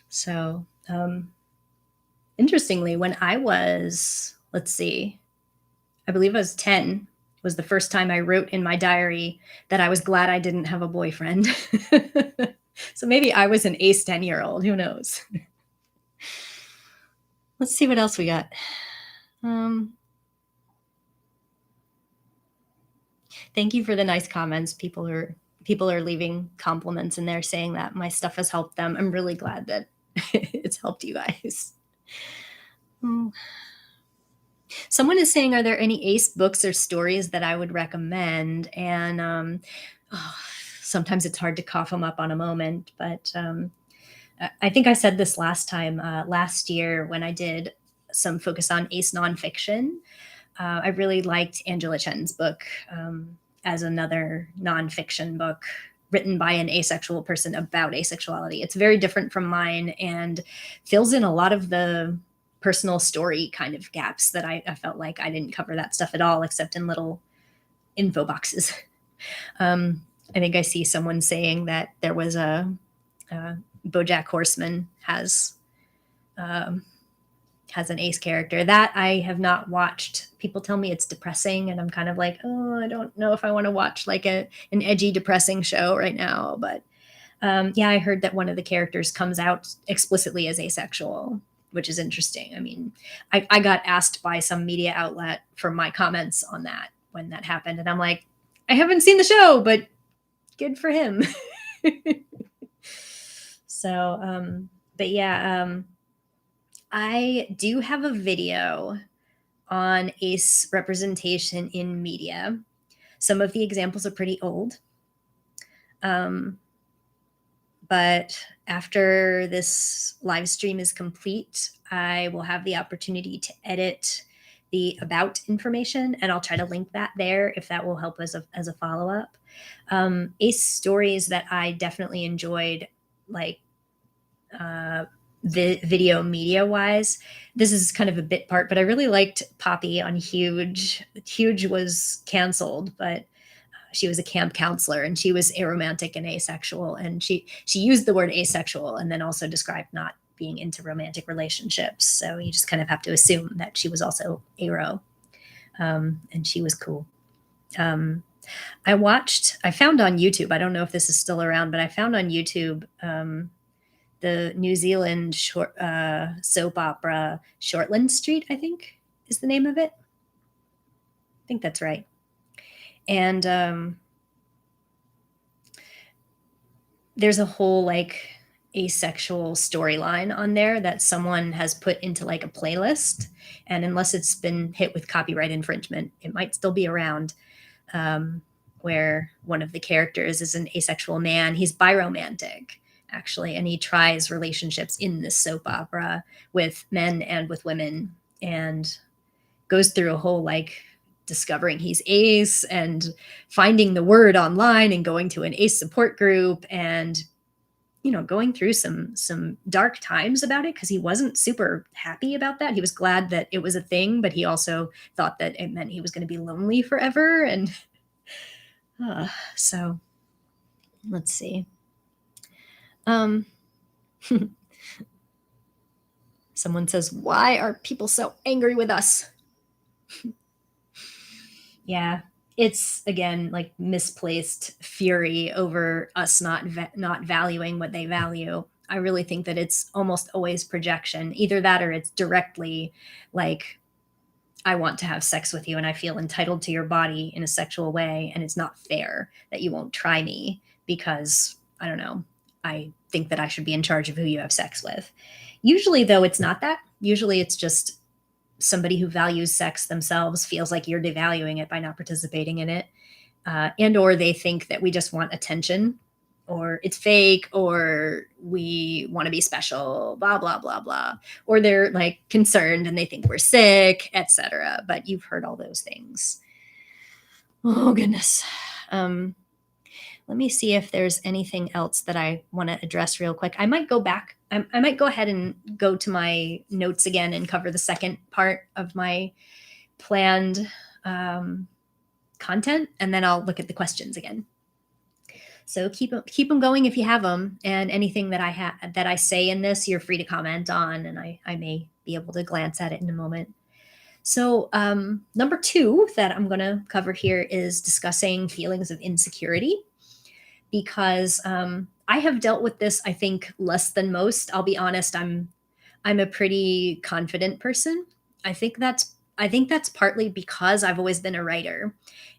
So, interestingly, when I was, let's see, I believe I was 10, was the first time I wrote in my diary that I was glad I didn't have a boyfriend. So maybe I was an ace 10-year-old, who knows? Let's see what else we got. Thank you for the nice comments. People are leaving compliments in there saying that my stuff has helped them. I'm really glad that it's helped you guys. Someone is saying, are there any ACE books or stories that I would recommend? And sometimes it's hard to cough them up on a moment, but I think I said this last time, last year when I did some focus on ACE nonfiction. I really liked Angela Chen's book as another nonfiction book. written by an asexual person about asexuality. It's very different from mine and fills in a lot of the personal story kind of gaps that I felt like I didn't cover that stuff at all, except in little info boxes. I think I see someone saying that there was a BoJack Horseman has an ace character that I have not watched. People tell me it's depressing, and I'm kind of like, oh, I don't know if I want to watch like an edgy, depressing show right now. But yeah, I heard that one of the characters comes out explicitly as asexual, which is interesting. I mean, I got asked by some media outlet for my comments on that when that happened, and I'm like, I haven't seen the show, but good for him. So, but yeah, I do have a video on ace representation in media. Some of the examples are pretty old. But after this live stream is complete, I will have the opportunity to edit the about information, and I'll try to link that there if that will help as a follow-up. Ace stories that I definitely enjoyed, like the video media wise. This is kind of a bit part, but I really liked Poppy on Huge. Huge was canceled, but she was a camp counselor and she was aromantic and asexual, and she used the word asexual and then also described not being into romantic relationships. So you just kind of have to assume that she was also aro, and she was cool. I found on YouTube, I don't know if this is still around, but I found on YouTube the New Zealand soap opera Shortland Street, I think is the name of it. I think that's right. And there's a whole like asexual storyline on there that someone has put into like a playlist. And unless it's been hit with copyright infringement, it might still be around, where one of the characters is an asexual man. He's biromantic, actually, and he tries relationships in this soap opera with men and with women, and goes through a whole like discovering he's ace and finding the word online and going to an ace support group, and going through some dark times about it, because he wasn't super happy about that. He was glad that it was a thing, but he also thought that it meant he was going to be lonely forever. And so let's see. Someone says, why are people so angry with us? Yeah, it's again like misplaced fury over us not valuing what they value. I really think that it's almost always projection. Either that or it's directly like, I want to have sex with you and I feel entitled to your body in a sexual way, and it's not fair that you won't try me because, I don't know, I think that I should be in charge of who you have sex with. Usually, though, it's not that. Usually it's just somebody who values sex themselves feels like you're devaluing it by not participating in it, and or they think that we just want attention, or it's fake, or we want to be special, blah blah blah blah, or they're like concerned and they think we're sick, etc. But you've heard all those things. Oh goodness. Let me see if there's anything else that I want to address real quick. I might go back. I might go ahead and go to my notes again and cover the second part of my planned content, and then I'll look at the questions again. So keep them going if you have them, and anything that I say in this, you're free to comment on, and I may be able to glance at it in a moment. So number 2 that I'm going to cover here is discussing feelings of insecurity, because I have dealt with this, I think, less than most. I'll be honest, I'm a pretty confident person. I think that's partly because I've always been a writer.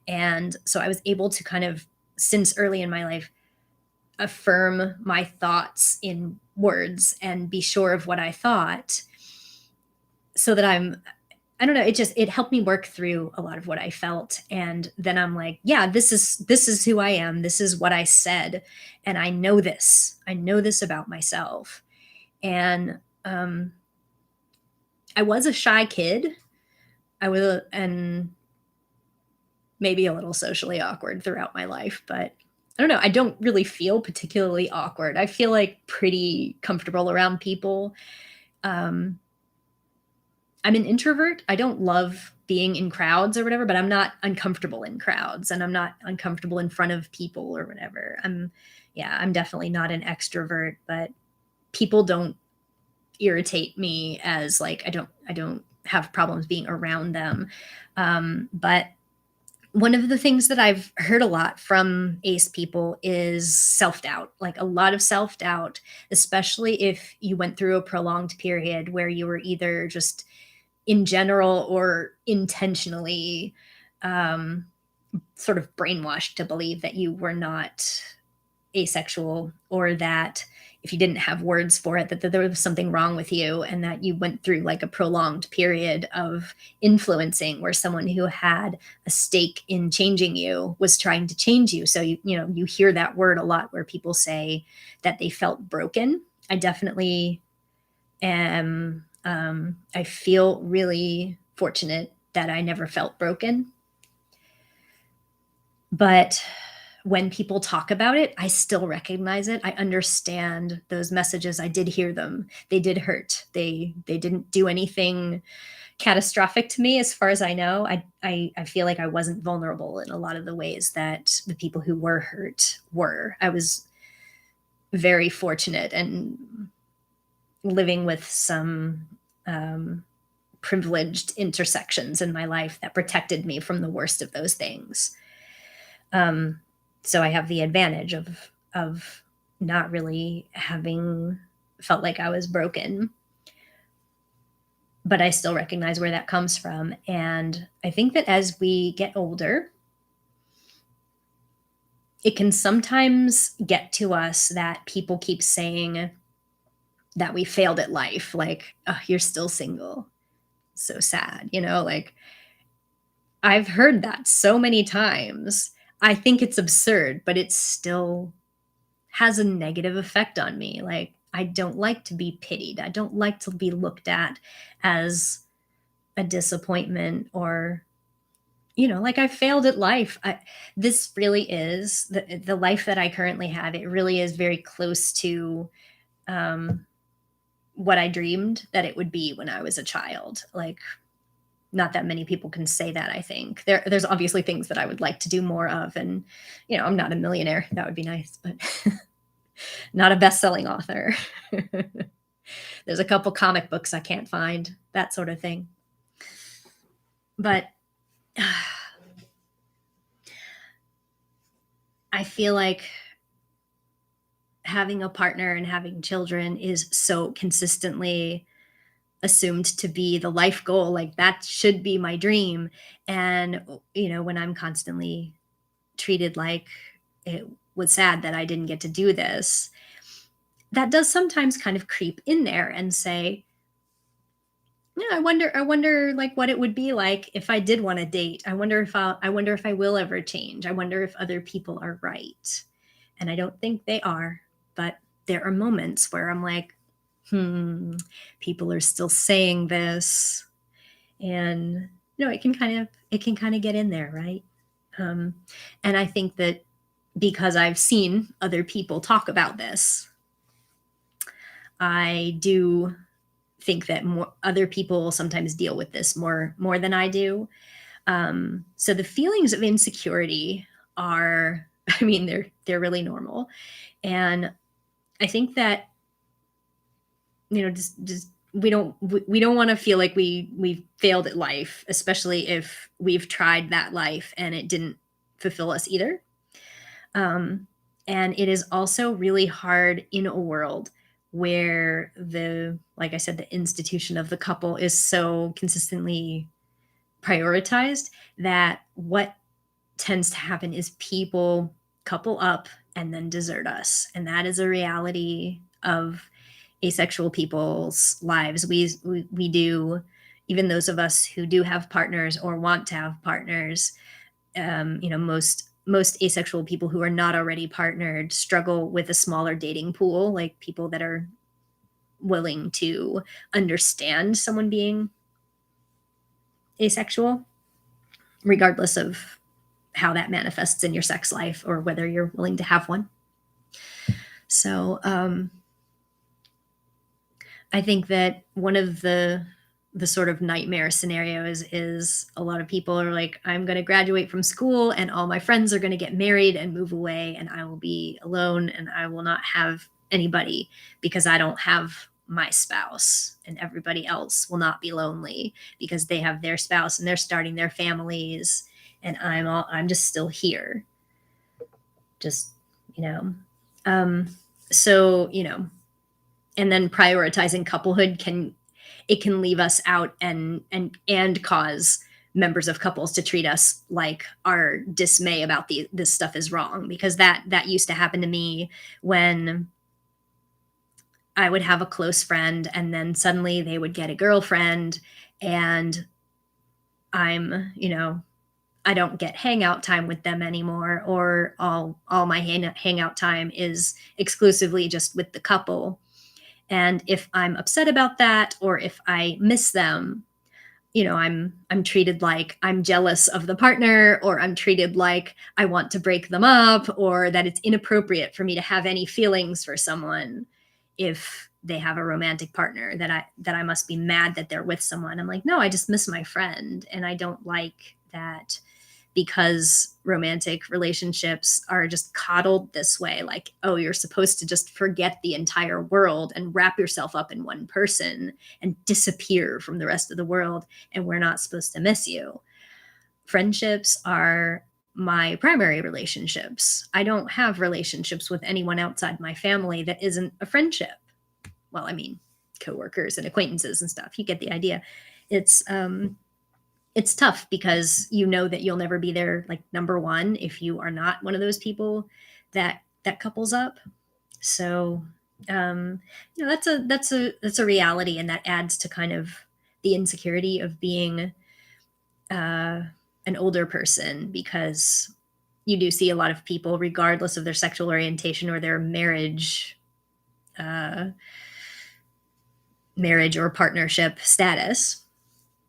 And so I was able to kind of, since early in my life, affirm my thoughts in words and be sure of what I thought, so that I don't know, it helped me work through a lot of what I felt. And then I'm like, yeah, this is who I am. This is what I said. And I know this about myself. And I was a shy kid. And maybe a little socially awkward throughout my life, but I don't know, I don't really feel particularly awkward. I feel like pretty comfortable around people. I'm an introvert. I don't love being in crowds or whatever, but I'm not uncomfortable in crowds, and I'm not uncomfortable in front of people or whatever. I'm definitely not an extrovert, but people don't irritate me as like I don't have problems being around them. But one of the things that I've heard a lot from ACE people is self-doubt, like a lot of self-doubt, especially if you went through a prolonged period where you were either just in general or intentionally um, sort of brainwashed to believe that you were not asexual, or that if you didn't have words for it, that there was something wrong with you, and that you went through like a prolonged period of influencing where someone who had a stake in changing you was trying to change you. So you hear that word a lot where people say that they felt broken. I definitely am. I feel really fortunate that I never felt broken. But when people talk about it, I still recognize it. I understand those messages. I did hear them. They did hurt. They didn't do anything catastrophic to me as far as I know. I feel like I wasn't vulnerable in a lot of the ways that the people who were hurt were. I was very fortunate and living with some privileged intersections in my life that protected me from the worst of those things. So I have the advantage of not really having felt like I was broken. But I still recognize where that comes from. And I think that as we get older, it can sometimes get to us that people keep saying that we failed at life. Like, oh, you're still single. So sad. Like I've heard that so many times. I think it's absurd, but it still has a negative effect on me. Like, I don't like to be pitied. I don't like to be looked at as a disappointment, or like I failed at life. This really is the life that I currently have. It really is very close to what I dreamed that it would be when I was a child. Like, not that many people can say that. I think there's obviously things that I would like to do more of, and I'm not a millionaire. That would be nice, but not a best-selling author. There's a couple comic books I can't find, that sort of thing. But I feel like having a partner and having children is so consistently assumed to be the life goal. Like, that should be my dream. And, when I'm constantly treated like it was sad that I didn't get to do this, that does sometimes kind of creep in there and say, I wonder like what it would be like if I did want to date. I wonder if I will ever change. I wonder if other people are right. And I don't think they are, but there are moments where I'm like, people are still saying this. And it can kind of get in there, right? And I think that because I've seen other people talk about this, I do think that more other people sometimes deal with this more than I do. So the feelings of insecurity are, I mean, they're really normal. And I think that, just we don't want to feel like we failed at life, especially if we've tried that life and it didn't fulfill us either. And it is also really hard in a world where like I said, the institution of the couple is so consistently prioritized, that what tends to happen is people couple up and then desert us. And that is a reality of asexual people's lives. We do, even those of us who do have partners or want to have partners, most asexual people who are not already partnered struggle with a smaller dating pool, like people that are willing to understand someone being asexual, regardless of how that manifests in your sex life or whether you're willing to have one. So I think that one of the sort of nightmare scenarios is a lot of people are like, I'm going to graduate from school and all my friends are going to get married and move away and I will be alone and I will not have anybody because I don't have my spouse, and everybody else will not be lonely because they have their spouse and they're starting their families and I'm just still here. Just, so, and then prioritizing couplehood can leave us out and cause members of couples to treat us like our dismay about this stuff is wrong, because that used to happen to me when I would have a close friend and then suddenly they would get a girlfriend and I don't get hangout time with them anymore, or all my hangout time is exclusively just with the couple. And if I'm upset about that, or if I miss them, I'm treated like I'm jealous of the partner, or I'm treated like I want to break them up, or that it's inappropriate for me to have any feelings for someone if they have a romantic partner, that I must be mad that they're with someone. I'm like, no, I just miss my friend. And I don't like that, because romantic relationships are just coddled this way. Like, oh, you're supposed to just forget the entire world and wrap yourself up in one person and disappear from the rest of the world. And we're not supposed to miss you. Friendships are my primary relationships. I don't have relationships with anyone outside my family that isn't a friendship. Well, I mean, coworkers and acquaintances and stuff. You get the idea. It's tough because you know that you'll never be there, like, number one, if you are not one of those people that couples up. So that's a reality, and that adds to kind of the insecurity of being an older person, because you do see a lot of people, regardless of their sexual orientation or their marriage or partnership status,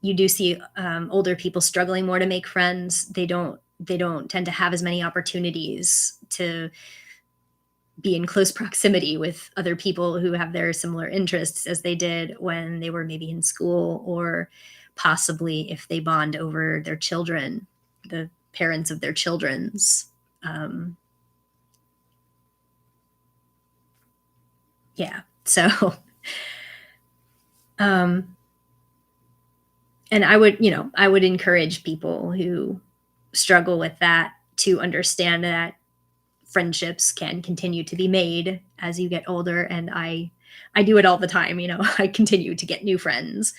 you do see older people struggling more to make friends. They don't tend to have as many opportunities to be in close proximity with other people who have their similar interests as they did when they were maybe in school, or possibly if they bond over their children, the parents of their children's. Yeah. So, and I would encourage people who struggle with that to understand that friendships can continue to be made as you get older. And I do it all the time. I continue to get new friends,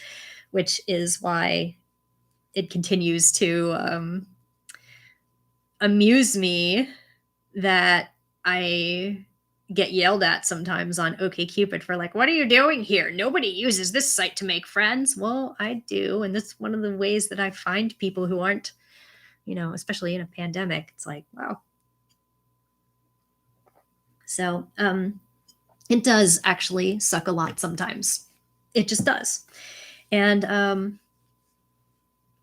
which is why it continues to amuse me that I get yelled at sometimes on OkCupid for, like, what are you doing here? Nobody uses this site to make friends. Well, I do. And that's one of the ways that I find people who aren't, especially in a pandemic. It's like, wow. So it does actually suck a lot sometimes. It just does. And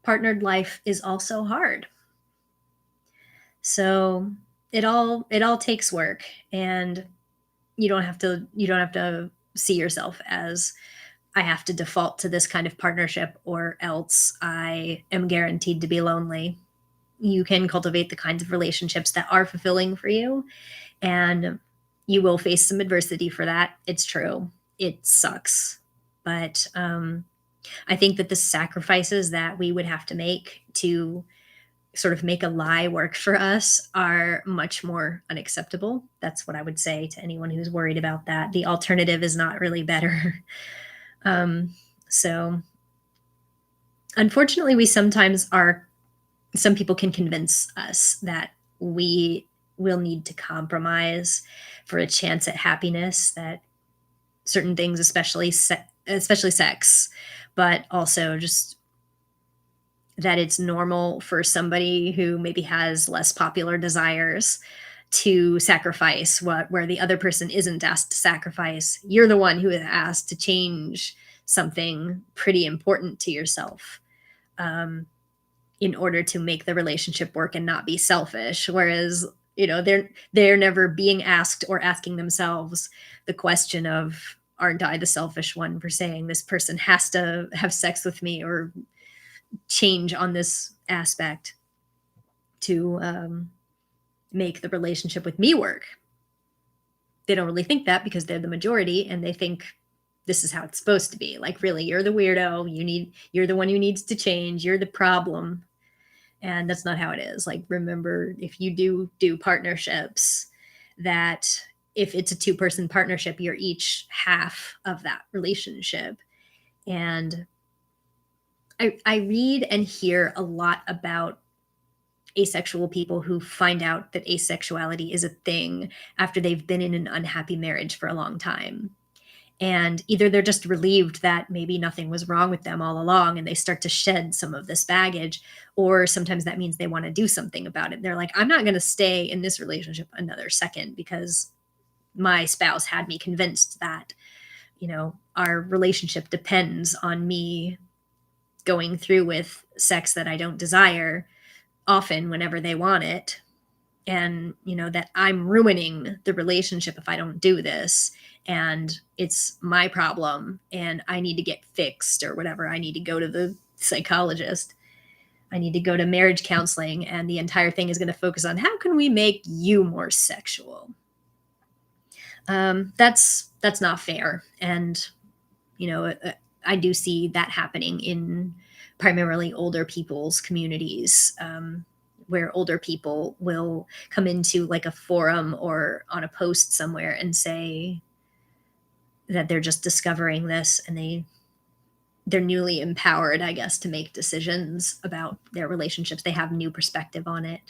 partnered life is also hard. So it all takes work, and you don't have to see yourself as, I have to default to this kind of partnership or else I am guaranteed to be lonely. You can cultivate the kinds of relationships that are fulfilling for you, and you will face some adversity for that. It's true. It sucks. But I think that the sacrifices that we would have to make to sort of make a lie work for us are much more unacceptable. That's what I would say to anyone who's worried about that. The alternative is not really better. So unfortunately, some people can convince us that we will need to compromise for a chance at happiness, that certain things, especially sex, but also just that it's normal for somebody who maybe has less popular desires to sacrifice where the other person isn't asked to sacrifice. You're the one who is asked to change something pretty important to yourself. in order to make the relationship work and not be selfish. Whereas, they're never being asked or asking themselves the question of, aren't I the selfish one for saying this person has to have sex with me or change on this aspect to make the relationship with me work? They don't really think that because they're the majority and they think this is how it's supposed to be. Like, really, you're the weirdo. You're the one who needs to change. You're the problem. And that's not how it is. Like, remember, if you do partnerships, that if it's a 2-person partnership, you're each half of that relationship. And I read and hear a lot about asexual people who find out that asexuality is a thing after they've been in an unhappy marriage for a long time. And either they're just relieved that maybe nothing was wrong with them all along and they start to shed some of this baggage, or sometimes that means they want to do something about it. They're like, I'm not going to stay in this relationship another second because my spouse had me convinced that, our relationship depends on me going through with sex that I don't desire often whenever they want it. And, that I'm ruining the relationship if I don't do this. And it's my problem and I need to get fixed or whatever. I need to go to the psychologist. I need to go to marriage counseling. And the entire thing is going to focus on how can we make you more sexual? That's not fair. And, I do see that happening in primarily older people's communities, where older people will come into like a forum or on a post somewhere and say that they're just discovering this and they're newly empowered, I guess, to make decisions about their relationships. They have new perspective on it.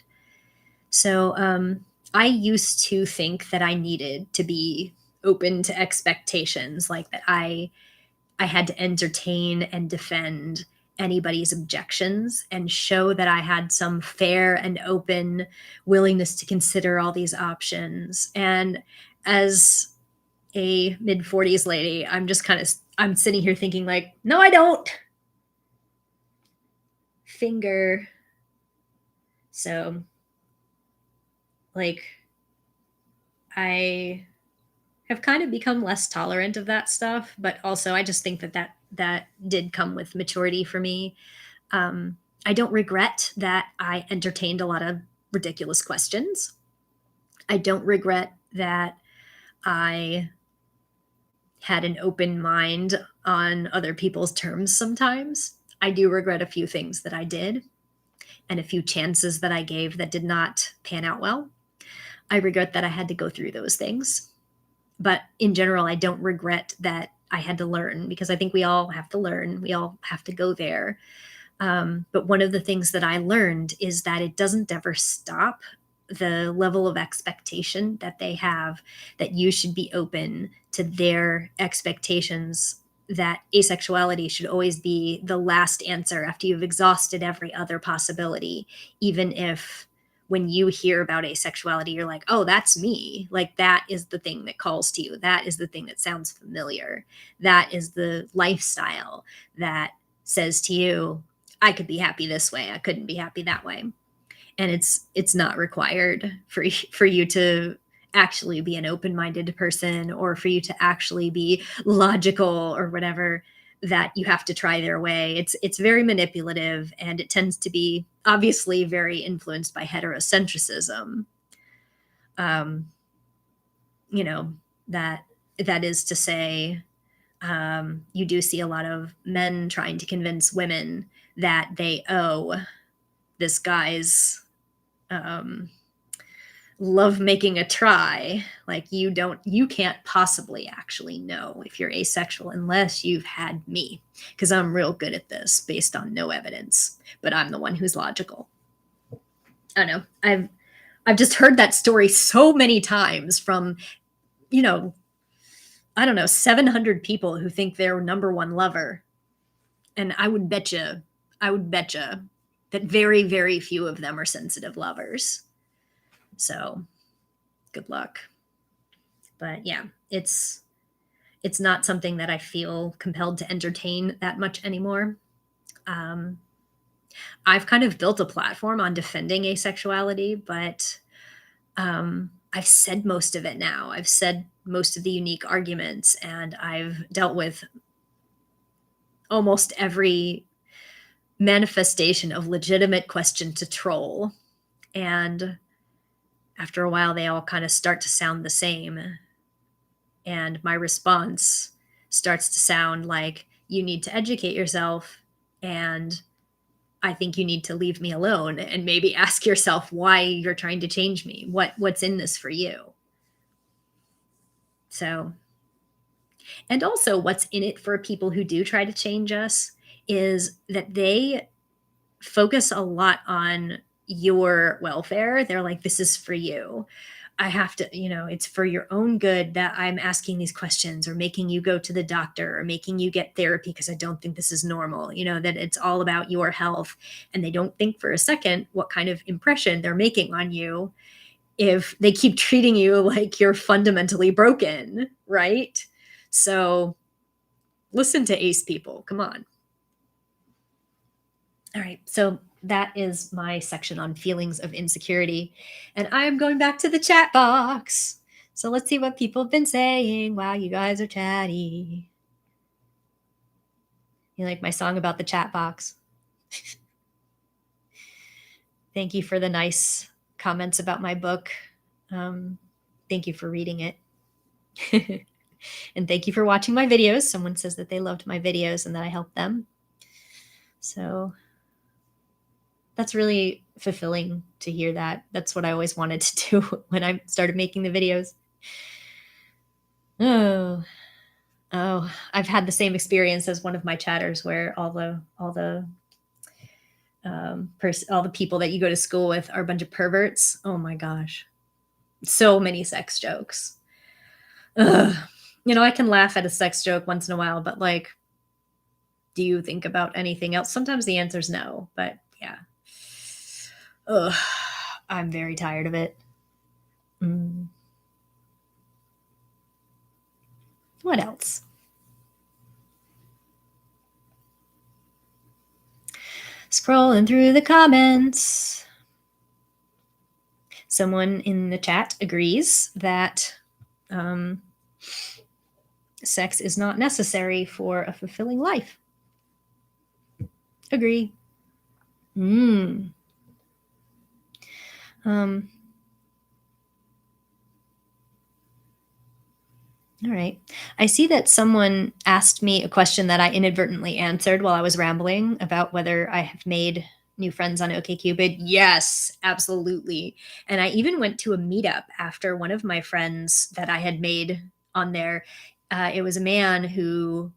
So I used to think that I needed to be open to expectations, like that I had to entertain and defend anybody's objections and show that I had some fair and open willingness to consider all these options. And as a mid-40s lady, I'm sitting here thinking like, no, I don't. Finger. So, like, I have kind of become less tolerant of that stuff, but also I just think that did come with maturity for me. I don't regret that I entertained a lot of ridiculous questions. I don't regret that I had an open mind on other people's terms sometimes. I do regret a few things that I did and a few chances that I gave that did not pan out well. I regret that I had to go through those things. But in general, I don't regret that I had to learn, because I think we all have to learn. We all have to go there. But one of the things that I learned is that it doesn't ever stop. The level of expectation that they have, that you should be open to their expectations, that asexuality should always be the last answer after you've exhausted every other possibility, even if when you hear about asexuality, you're like, oh, that's me. Like, that is the thing that calls to you. That is the thing that sounds familiar. That is the lifestyle that says to you, I could be happy this way. I couldn't be happy that way. And it's not required for you to actually be an open-minded person, or for you to actually be logical or whatever, that you have to try their way. It's very manipulative, and it tends to be obviously very influenced by heterocentrism. That is to say, you do see a lot of men trying to convince women that they owe this guy's love making a try. Like, you can't possibly actually know if you're asexual unless you've had me, because I'm real good at this based on no evidence, but I'm the one who's logical. I don't know. I've just heard that story so many times from, I don't know, 700 people who think they're number one lover. And I would bet you that very, very few of them are sensitive lovers. So good luck. But yeah, it's not something that I feel compelled to entertain that much anymore. I've kind of built a platform on defending asexuality, but I've said most of it now. I've said most of the unique arguments, and I've dealt with almost every manifestation of legitimate question to troll. And after a while, they all kind of start to sound the same. And my response starts to sound like, you need to educate yourself, and I think you need to leave me alone and maybe ask yourself why you're trying to change me. What's in this for you? So, and also what's in it for people who do try to change us is that they focus a lot on your welfare. They're like, this is for you. I have to, it's for your own good that I'm asking these questions, or making you go to the doctor, or making you get therapy because I don't think this is normal, that it's all about your health. And they don't think for a second what kind of impression they're making on you if they keep treating you like you're fundamentally broken, right? So listen to ace people. Come on. All right. So that is my section on feelings of insecurity. And I'm going back to the chat box. So let's see what people have been saying. Wow, you guys are chatty. You like my song about the chat box? Thank you for the nice comments about my book. Thank you for reading it. And thank you for watching my videos. Someone says that they loved my videos and that I helped them. So that's really fulfilling to hear that. That's what I always wanted to do when I started making the videos. Oh, I've had the same experience as one of my chatters, where all the people that you go to school with are a bunch of perverts. Oh my gosh. So many sex jokes. Ugh. I can laugh at a sex joke once in a while, but like, do you think about anything else? Sometimes the answer is no, but yeah. Ugh. I'm very tired of it. What else? Scrolling through the comments. Someone in the chat agrees that sex is not necessary for a fulfilling life. Agree. All right. I see that someone asked me a question that I inadvertently answered while I was rambling about whether I have made new friends on OkCupid. Yes, absolutely. And I even went to a meetup after one of my friends that I had made on there. It was a man who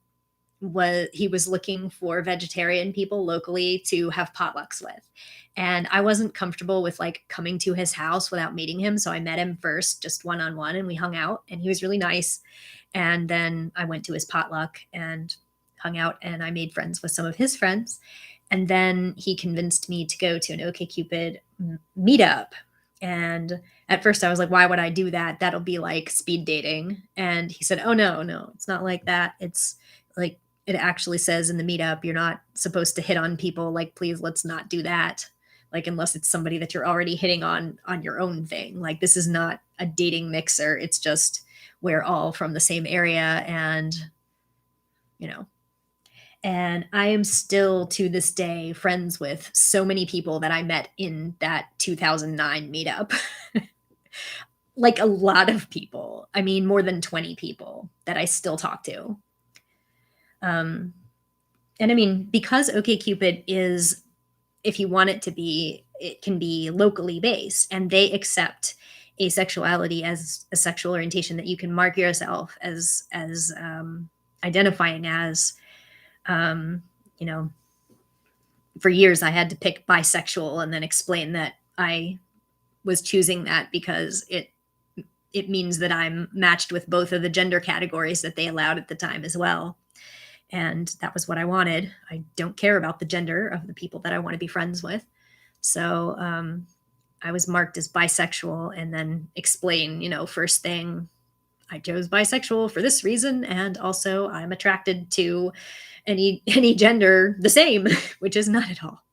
was looking for vegetarian people locally to have potlucks with. And I wasn't comfortable with like coming to his house without meeting him. So I met him first, just one-on-one, and we hung out, and he was really nice. And then I went to his potluck and hung out, and I made friends with some of his friends. And then he convinced me to go to an OkCupid meetup. And at first I was like, why would I do that? That'll be like speed dating. And he said, oh, no, it's not like that. It's like, it actually says in the meetup, you're not supposed to hit on people. Like, please, let's not do that. Like, unless it's somebody that you're already hitting on your own thing. Like, this is not a dating mixer. It's just, we're all from the same area, and, and I am still to this day friends with so many people that I met in that 2009 meetup. Like, a lot of people. I mean, more than 20 people that I still talk to. And I mean, because OkCupid is, if you want it to be, it can be locally based, and they accept asexuality as a sexual orientation that you can mark yourself as identifying as. For years I had to pick bisexual and then explain that I was choosing that because it means that I'm matched with both of the gender categories that they allowed at the time as well. And that was what I wanted. I don't care about the gender of the people that I want to be friends with. So I was marked as bisexual, and then explain, first thing, I chose bisexual for this reason. And also I'm attracted to any gender the same, which is not at all.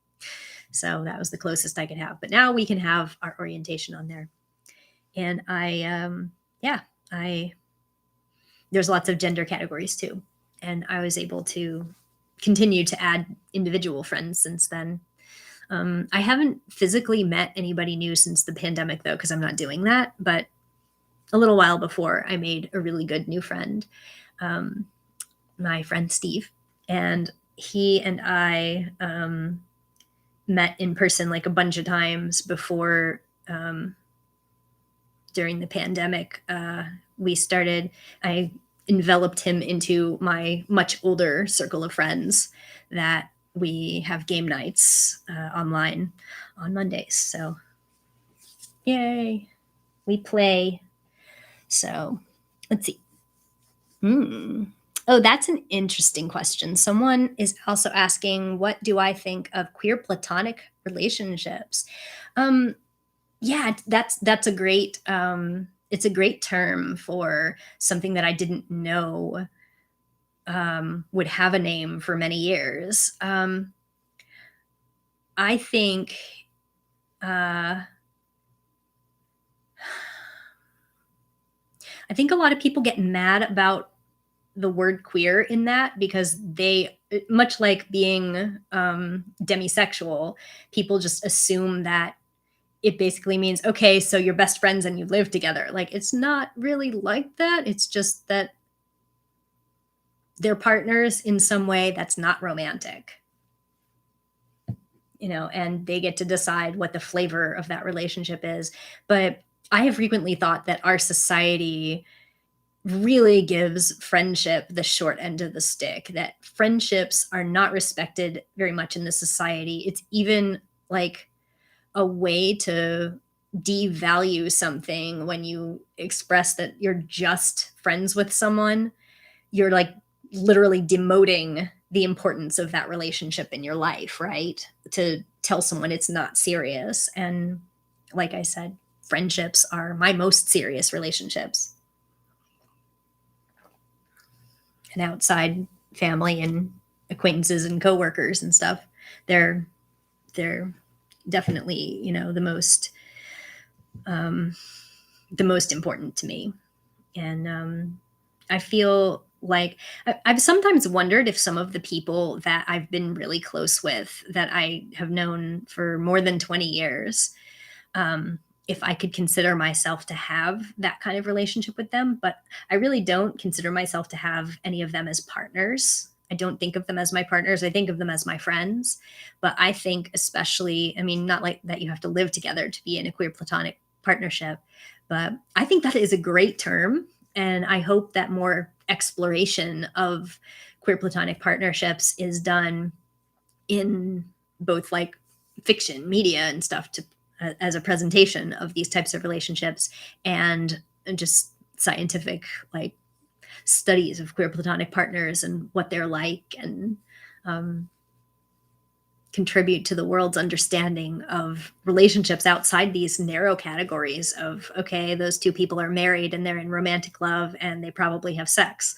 So that was the closest I could have. But now we can have our orientation on there. And there's lots of gender categories too. And I was able to continue to add individual friends since then. I haven't physically met anybody new since the pandemic, though, because I'm not doing that. But a little while before, I made a really good new friend, my friend Steve. And he and I met in person like a bunch of times before. During the pandemic, I enveloped him into my much older circle of friends that we have game nights online on Mondays. So, yay, we play. So, let's see. Oh, that's an interesting question. Someone is also asking, what do I think of queer platonic relationships? Yeah, that's a great it's a great term for something that I didn't know would have a name for many years. I think I think a lot of people get mad about the word queer in that because they, much like being demisexual, people just assume that it basically means, okay, so you're best friends and you live together. Like, it's not really like that. It's just that they're partners in some way that's not romantic, and they get to decide what the flavor of that relationship is. But I have frequently thought that our society really gives friendship the short end of the stick, that friendships are not respected very much in this society. It's even like a way to devalue something when you express that you're just friends with someone. You're like literally demoting the importance of that relationship in your life, right? To tell someone it's not serious. And like I said, friendships are my most serious relationships. And outside family and acquaintances and coworkers and stuff, they're definitely, the most important to me. And I feel like I've sometimes wondered if some of the people that I've been really close with, that I have known for more than 20 years, if I could consider myself to have that kind of relationship with them. But I really don't consider myself to have any of them as partners. I don't think of them as my partners. I think of them as my friends. But I think, especially, I mean, not like that you have to live together to be in a queer platonic partnership, but I think that is a great term. And I hope that more exploration of queer platonic partnerships is done in both like fiction, media, and stuff to as a presentation of these types of relationships, and just scientific like studies of queer platonic partners and what they're like, and contribute to the world's understanding of relationships outside these narrow categories of, okay, those two people are married and they're in romantic love and they probably have sex.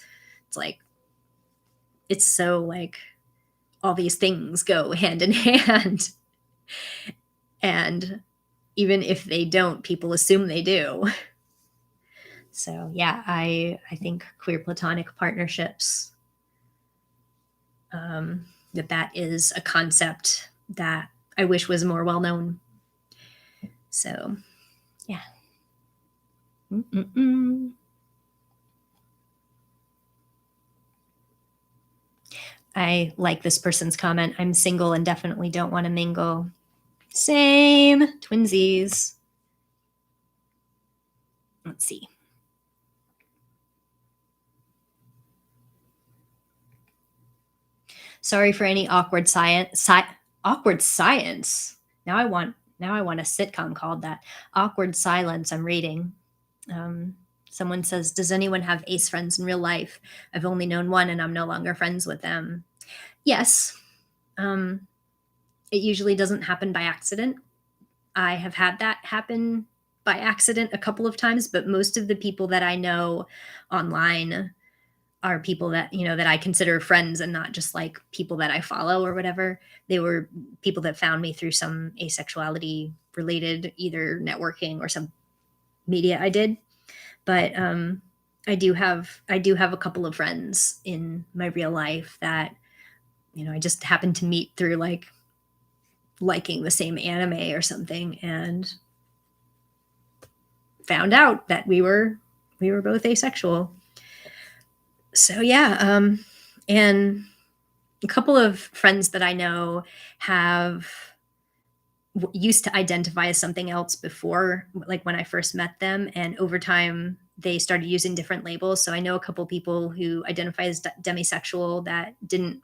It's like, it's so like all these things go hand in hand. And even if they don't, people assume they do. So yeah, I think queer platonic partnerships, that is a concept that I wish was more well known. So yeah. Mm-mm-mm. I like this person's comment. I'm single and definitely don't want to mingle. Same. Twinsies. Let's see. Sorry for any awkward science. Awkward science. Now I want a sitcom called that. Awkward silence. I'm reading. Someone says, does anyone have ace friends in real life? I've only known one and I'm no longer friends with them. Yes. It usually doesn't happen by accident. I have had that happen by accident a couple of times, but most of the people that I know online are people that, that I consider friends and not just like people that I follow or whatever. They were people that found me through some asexuality related either networking or some media I did. But I do have a couple of friends in my real life that, I just happened to meet through like liking the same anime or something, and found out that we were both asexual. So yeah, and a couple of friends that I know have used to identify as something else before, like when I first met them, and over time they started using different labels. So I know a couple people who identify as demisexual that didn't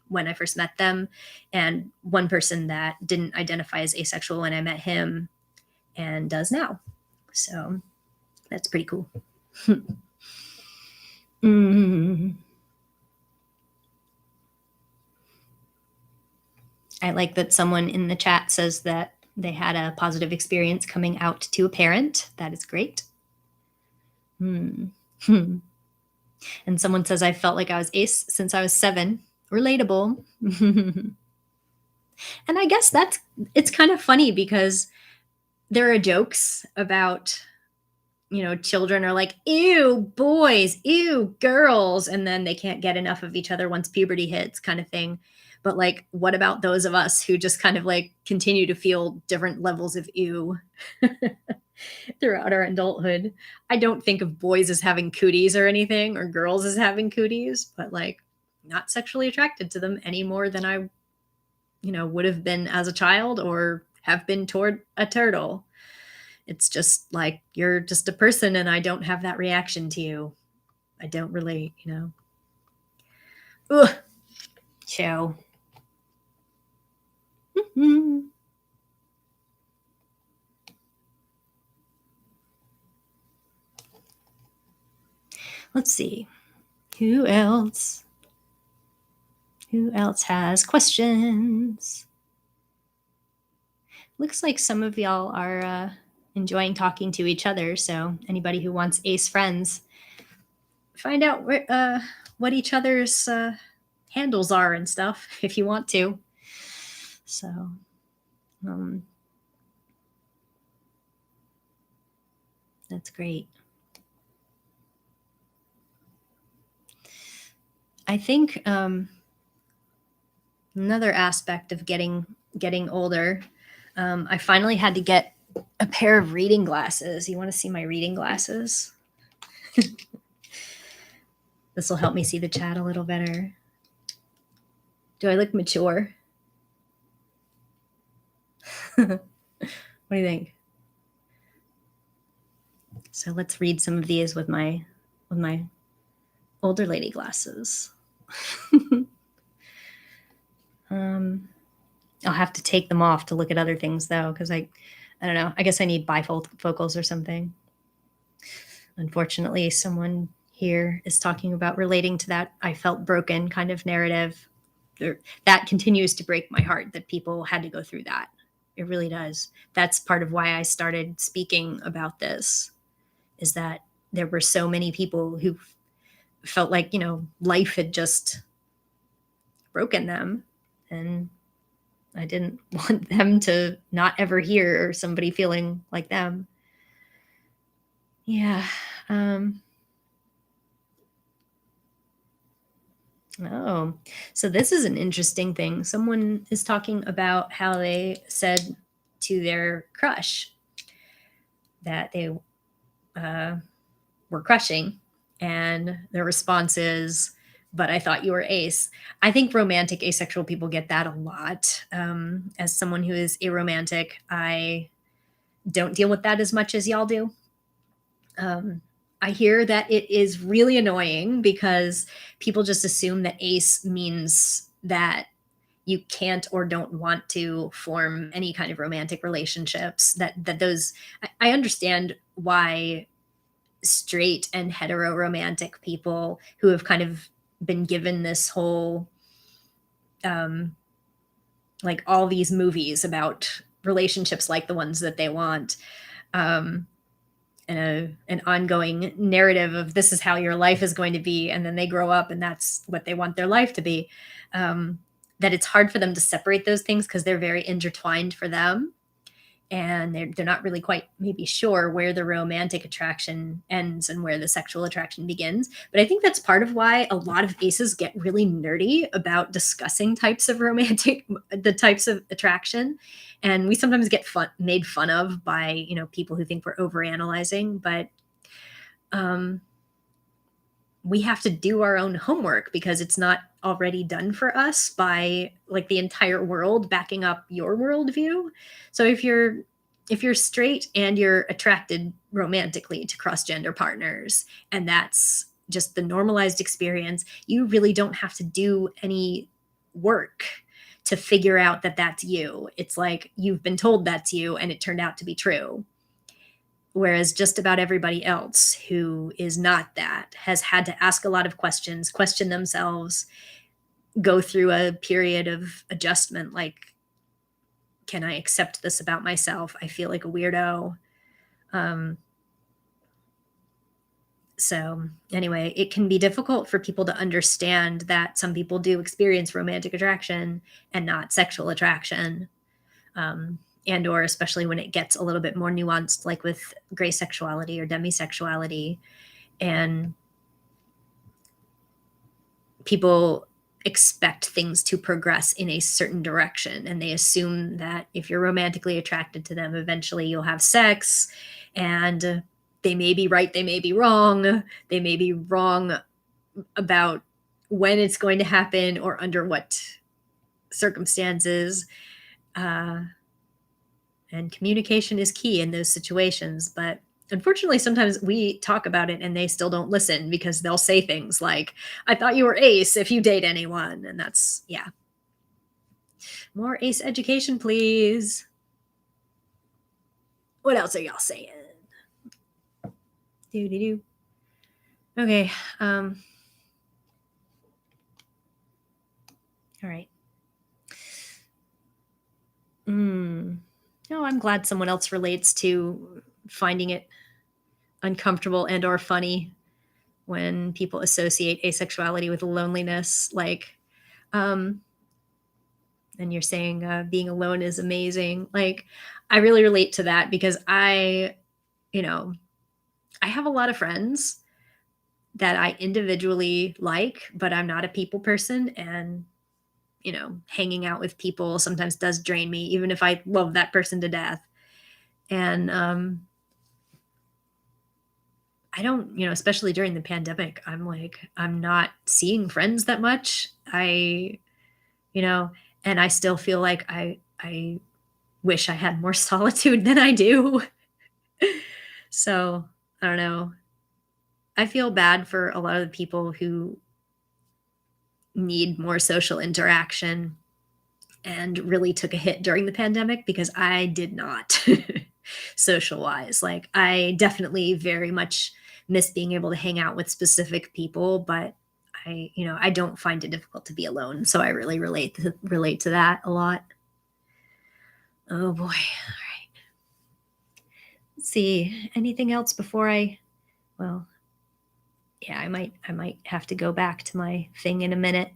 when I first met them, and one person that didn't identify as asexual when I met him and does now. So that's pretty cool. Mm. I like that someone in the chat says that they had a positive experience coming out to a parent. That is great. And someone says, I felt like I was ace since I was 7. Relatable. And I guess it's kind of funny because there are jokes about, children are like, ew, boys, ew, girls, and then they can't get enough of each other once puberty hits, kind of thing. But like, what about those of us who just kind of like continue to feel different levels of ew throughout our adulthood? I don't think of boys as having cooties or anything, or girls as having cooties, but like, not sexually attracted to them any more than I, would have been as a child or have been toward a turtle. It's just like, you're just a person and I don't have that reaction to you. I don't really, Ugh. So. Let's see. Who else has questions? Looks like some of y'all are enjoying talking to each other. So anybody who wants ace friends, find out what each other's handles are and stuff if you want to. So that's great. I think another aspect of getting older, I finally had to get a pair of reading glasses. You want to see my reading glasses? This will help me see the chat a little better. Do I look mature? What do you think? So let's read some of these with my older lady glasses. I'll have to take them off to look at other things though, because I don't know. I guess I need bifocals or something. Unfortunately, someone here is talking about relating to that I felt broken kind of narrative. That continues to break my heart that people had to go through that. It really does. That's part of why I started speaking about this, is that there were so many people who felt like, life had just broken them, and I didn't want them to not ever hear somebody feeling like them. Yeah. Oh, so this is an interesting thing. Someone is talking about how they said to their crush that they were crushing, and their response is, but I thought you were ace. I think romantic asexual people get that a lot. As someone who is aromantic, I don't deal with that as much as y'all do. I hear that it is really annoying because people just assume that ace means that you can't or don't want to form any kind of romantic relationships. That those, I understand why straight and hetero romantic people who have kind of been given this whole like all these movies about relationships like the ones that they want, an ongoing narrative of this is how your life is going to be, and then they grow up and that's what they want their life to be, that it's hard for them to separate those things because they're very intertwined for them, and they're not really quite maybe sure where the romantic attraction ends and where the sexual attraction begins. But I think that's part of why a lot of aces get really nerdy about discussing types of the types of attraction. And we sometimes get made fun of by, people who think we're overanalyzing, but we have to do our own homework because it's not already done for us by like the entire world backing up your worldview. So if you're straight and you're attracted romantically to cross-gender partners, and that's just the normalized experience, you really don't have to do any work to figure out that that's you. It's like you've been told that's you and it turned out to be true. Whereas just about everybody else who is not that has had to ask a lot of questions, question themselves, go through a period of adjustment. Like, can I accept this about myself? I feel like a weirdo. So anyway, it can be difficult for people to understand that some people do experience romantic attraction and not sexual attraction. And or especially when it gets a little bit more nuanced, like with gray sexuality or demisexuality, and people expect things to progress in a certain direction, and they assume that if you're romantically attracted to them, eventually you'll have sex, and they may be right, they may be wrong, they may be wrong about when it's going to happen or under what circumstances. And communication is key in those situations. But unfortunately, sometimes we talk about it and they still don't listen because they'll say things like, I thought you were ace if you date anyone. And that's, yeah. More ace education, please. What else are y'all saying? Do. Okay. All right. No, I'm glad someone else relates to finding it uncomfortable and or funny when people associate asexuality with loneliness. Like, and you're saying being alone is amazing. Like, I really relate to that because I have a lot of friends that I individually like, but I'm not a people person. And, hanging out with people sometimes does drain me, even if I love that person to death. And I don't, especially during the pandemic, I'm not seeing friends that much. And I still feel like I wish I had more solitude than I do. So I don't know. I feel bad for a lot of the people who need more social interaction and really took a hit during the pandemic because I did not social wise. Like, I definitely very much miss being able to hang out with specific people, but I don't find it difficult to be alone. So I really relate to that a lot. Oh boy. All right. Let's see. Anything else before I might have to go back to my thing in a minute.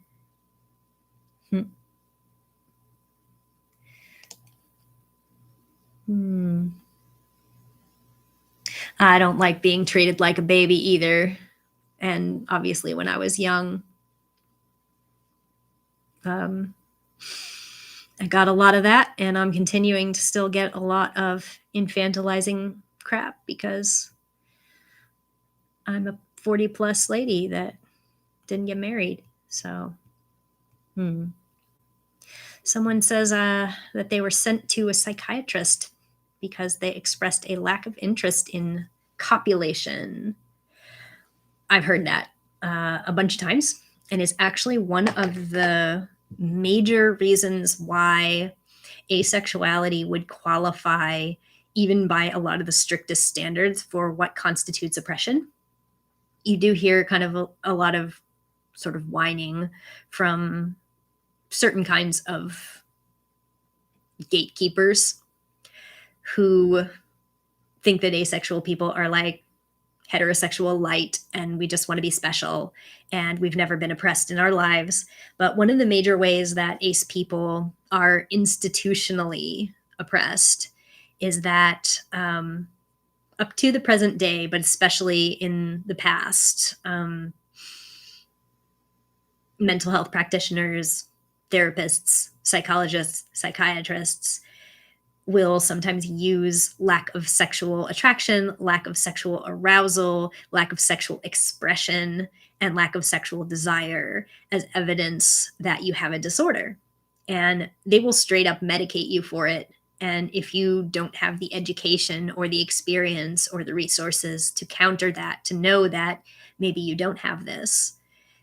I don't like being treated like a baby either. And obviously when I was young, I got a lot of that, and I'm continuing to still get a lot of infantilizing crap because I'm a 40 plus lady that didn't get married. So, someone says that they were sent to a psychiatrist because they expressed a lack of interest in copulation. I've heard that a bunch of times, and it's actually one of the major reasons why asexuality would qualify even by a lot of the strictest standards for what constitutes oppression. You do hear kind of a lot of sort of whining from certain kinds of gatekeepers who think that asexual people are like heterosexual light and we just want to be special and we've never been oppressed in our lives. But one of the major ways that ace people are institutionally oppressed is that up to the present day, but especially in the past, mental health practitioners, therapists, psychologists, psychiatrists will sometimes use lack of sexual attraction, lack of sexual arousal, lack of sexual expression, and lack of sexual desire as evidence that you have a disorder. And they will straight up medicate you for it. And if you don't have the education or the experience or the resources to counter that, to know that maybe you don't have this,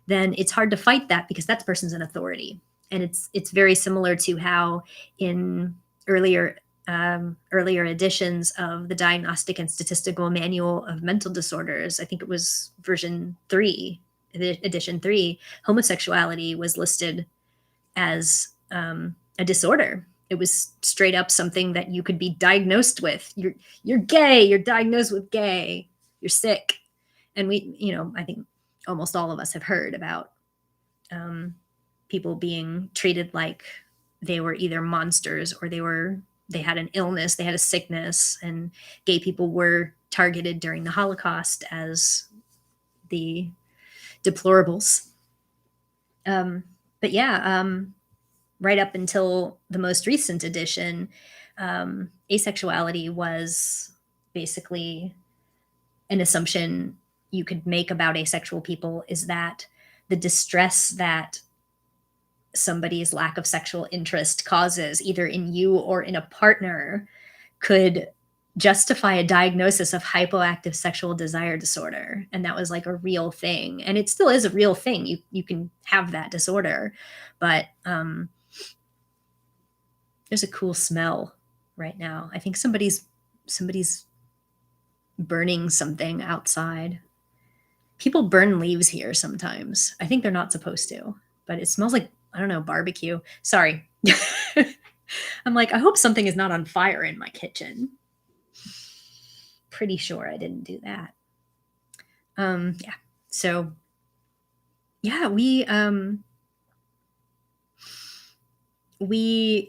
then it's hard to fight that because that person's an authority. And it's very similar to how in earlier editions of the Diagnostic and Statistical Manual of Mental Disorders, I think it was edition 3, homosexuality was listed as a disorder. It was straight up something that you could be diagnosed with. You're gay, you're diagnosed with gay, you're sick. And I think almost all of us have heard about people being treated like they were either monsters or they had an illness, they had a sickness, and gay people were targeted during the Holocaust as the deplorables. But yeah, right up until the most recent edition, asexuality was basically an assumption you could make about asexual people is that the distress that somebody's lack of sexual interest causes either in you or in a partner could justify a diagnosis of hypoactive sexual desire disorder. And that was like a real thing. And it still is a real thing. You can have that disorder, but there's a cool smell right now. I think somebody's burning something outside. People burn leaves here sometimes. I think they're not supposed to, but it smells like, I don't know, barbecue. Sorry. I'm like, I hope something is not on fire in my kitchen. Pretty sure I didn't do that. Yeah. So yeah, we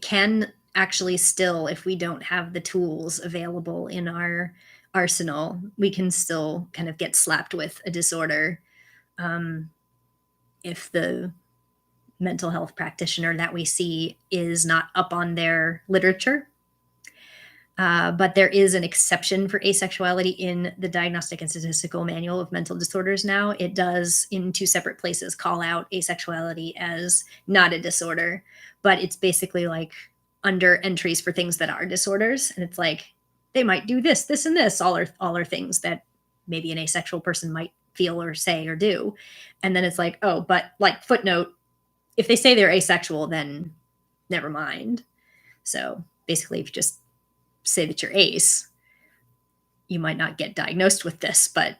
can actually still, if we don't have the tools available in our arsenal, we can still kind of get slapped with a disorder if the mental health practitioner that we see is not up on their literature. But there is an exception for asexuality in the Diagnostic and Statistical Manual of Mental Disorders now. It does, in 2 separate places, call out asexuality as not a disorder, but it's basically like under entries for things that are disorders. And it's like, they might do this, this, and this, all are things that maybe an asexual person might feel or say or do. And then it's like, oh, but like footnote, if they say they're asexual, then never mind. So basically, if you just say that you're ace, you might not get diagnosed with this, but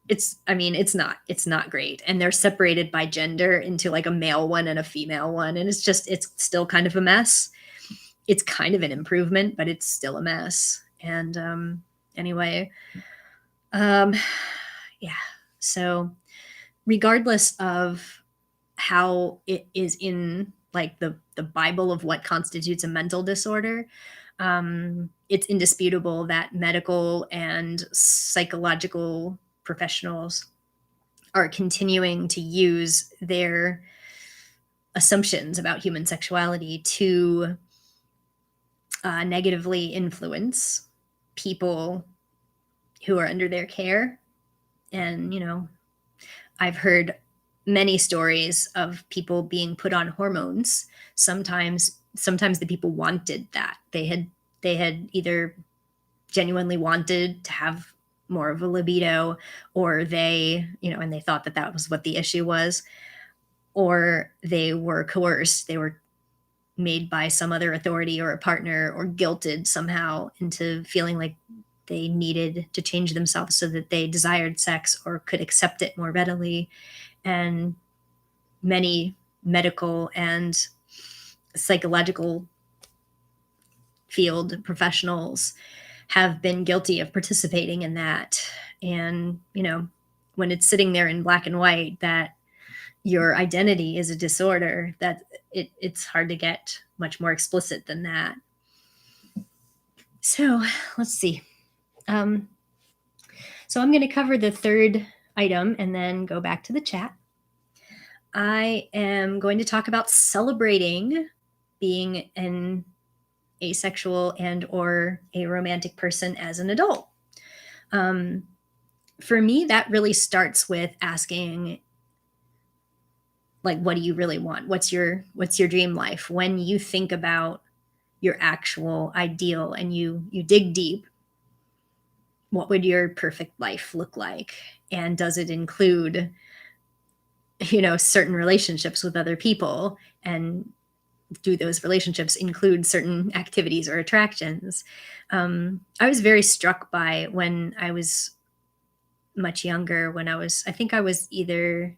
it's not great. And they're separated by gender into like a male one and a female one. And it's still kind of a mess. It's kind of an improvement, but it's still a mess. And anyway, yeah. So regardless of how it is in like the Bible of what constitutes a mental disorder, it's indisputable that medical and psychological professionals are continuing to use their assumptions about human sexuality to negatively influence people who are under their care. And, I've heard many stories of people being put on hormones. Sometimes the people wanted that. They had either genuinely wanted to have more of a libido, or they, and they thought that was what the issue was, or they were coerced. They were made by some other authority or a partner or guilted somehow into feeling like they needed to change themselves so that they desired sex or could accept it more readily. And many medical and psychological field professionals have been guilty of participating in that. And, you know, when it's sitting there in black and white that your identity is a disorder, that it's hard to get much more explicit than that. So let's see. So I'm going to cover the third item and then go back to the chat. I am going to talk about celebrating being an asexual and or aromantic person as an adult. For me, that really starts with asking, like, what do you really want? What's your dream life? When you think about your actual ideal and you dig deep, what would your perfect life look like? And does it include, you know, certain relationships with other people? And do those relationships include certain activities or attractions? I was very struck by, when I was much younger, I think I was either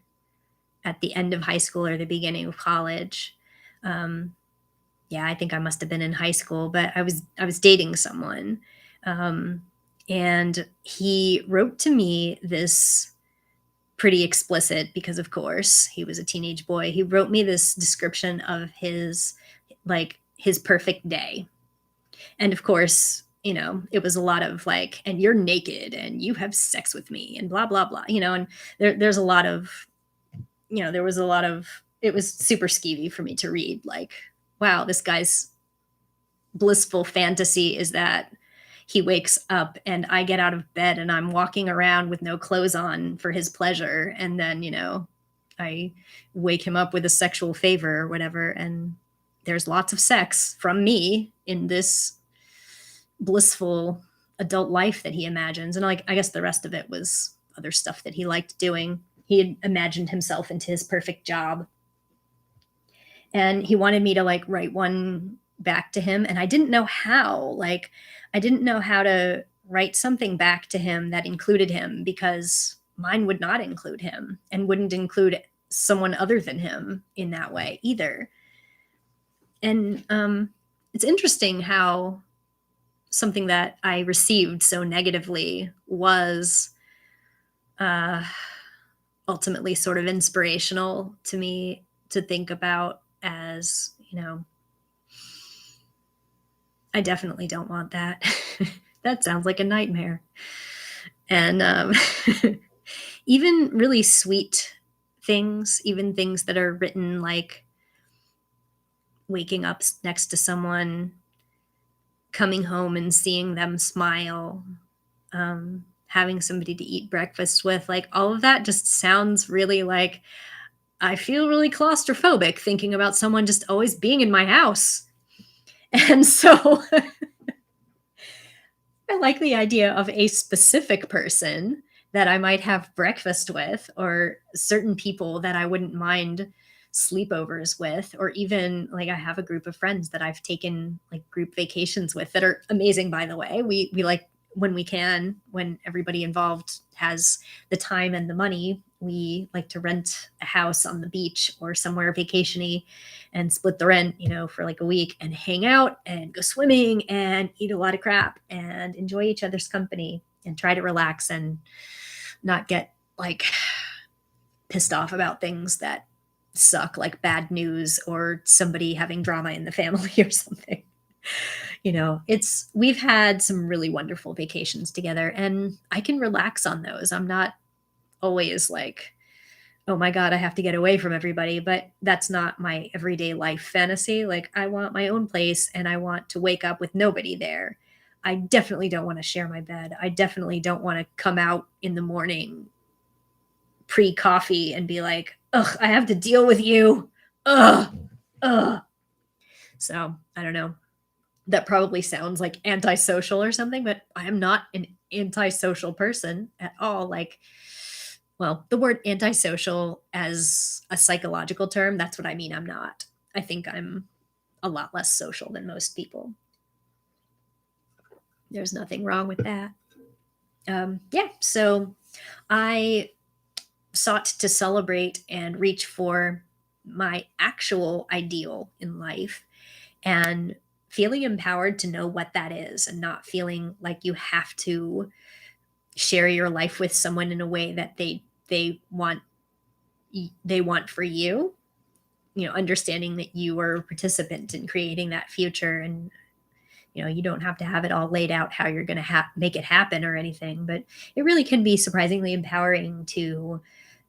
at the end of high school or the beginning of college. Yeah, I think I must have been in high school, but I was dating someone. And he wrote to me this pretty explicit, because of course he was a teenage boy. He wrote me this description of his perfect day. And of course, you know, it was a lot of like, and you're naked and you have sex with me and blah, blah, blah, you know, and there's a lot of, you know, it was super skeevy for me to read. Like, wow, this guy's blissful fantasy is that he wakes up and I get out of bed and I'm walking around with no clothes on for his pleasure. And then, you know, I wake him up with a sexual favor or whatever. And there's lots of sex from me in this blissful adult life that he imagines. And like, I guess the rest of it was other stuff that he liked doing. He had imagined himself into his perfect job. And he wanted me to like write one back to him. And I didn't know how. Like, I didn't know how to write something back to him that included him, because mine would not include him and wouldn't include someone other than him in that way either. And it's interesting how something that I received so negatively was ultimately sort of inspirational to me to think about as, you know, I definitely don't want that. That sounds like a nightmare. And even really sweet things, even things that are written like waking up next to someone, coming home and seeing them smile, having somebody to eat breakfast with, like all of that just sounds really like, I feel really claustrophobic thinking about someone just always being in my house. And so I like the idea of a specific person that I might have breakfast with, or certain people that I wouldn't mind sleepovers with, or even like I have a group of friends that I've taken like group vacations with that are amazing, by the way. We like, when we can, when everybody involved has the time and the money, we like to rent a house on the beach or somewhere vacationy and split the rent, you know, for like a week and hang out and go swimming and eat a lot of crap and enjoy each other's company and try to relax and not get like pissed off about things that suck, like bad news or somebody having drama in the family or something. You know, we've had some really wonderful vacations together and I can relax on those. I'm not always like, oh my God, I have to get away from everybody, but that's not my everyday life fantasy. Like, I want my own place and I want to wake up with nobody there. I definitely don't want to share my bed. I definitely don't want to come out in the morning pre-coffee and be like, ugh, I have to deal with you. Ugh, ugh. So I don't know. That probably sounds like antisocial or something, but I am not an antisocial person at all. Like, well, the word antisocial as a psychological term, that's what I mean. I'm not. I think I'm a lot less social than most people. There's nothing wrong with that. Yeah, so I sought to celebrate and reach for my actual ideal in life. And feeling empowered to know what that is and not feeling like you have to share your life with someone in a way that they want for you, understanding that you are a participant in creating that future, and you don't have to have it all laid out how you're going to make it happen or anything, but it really can be surprisingly empowering to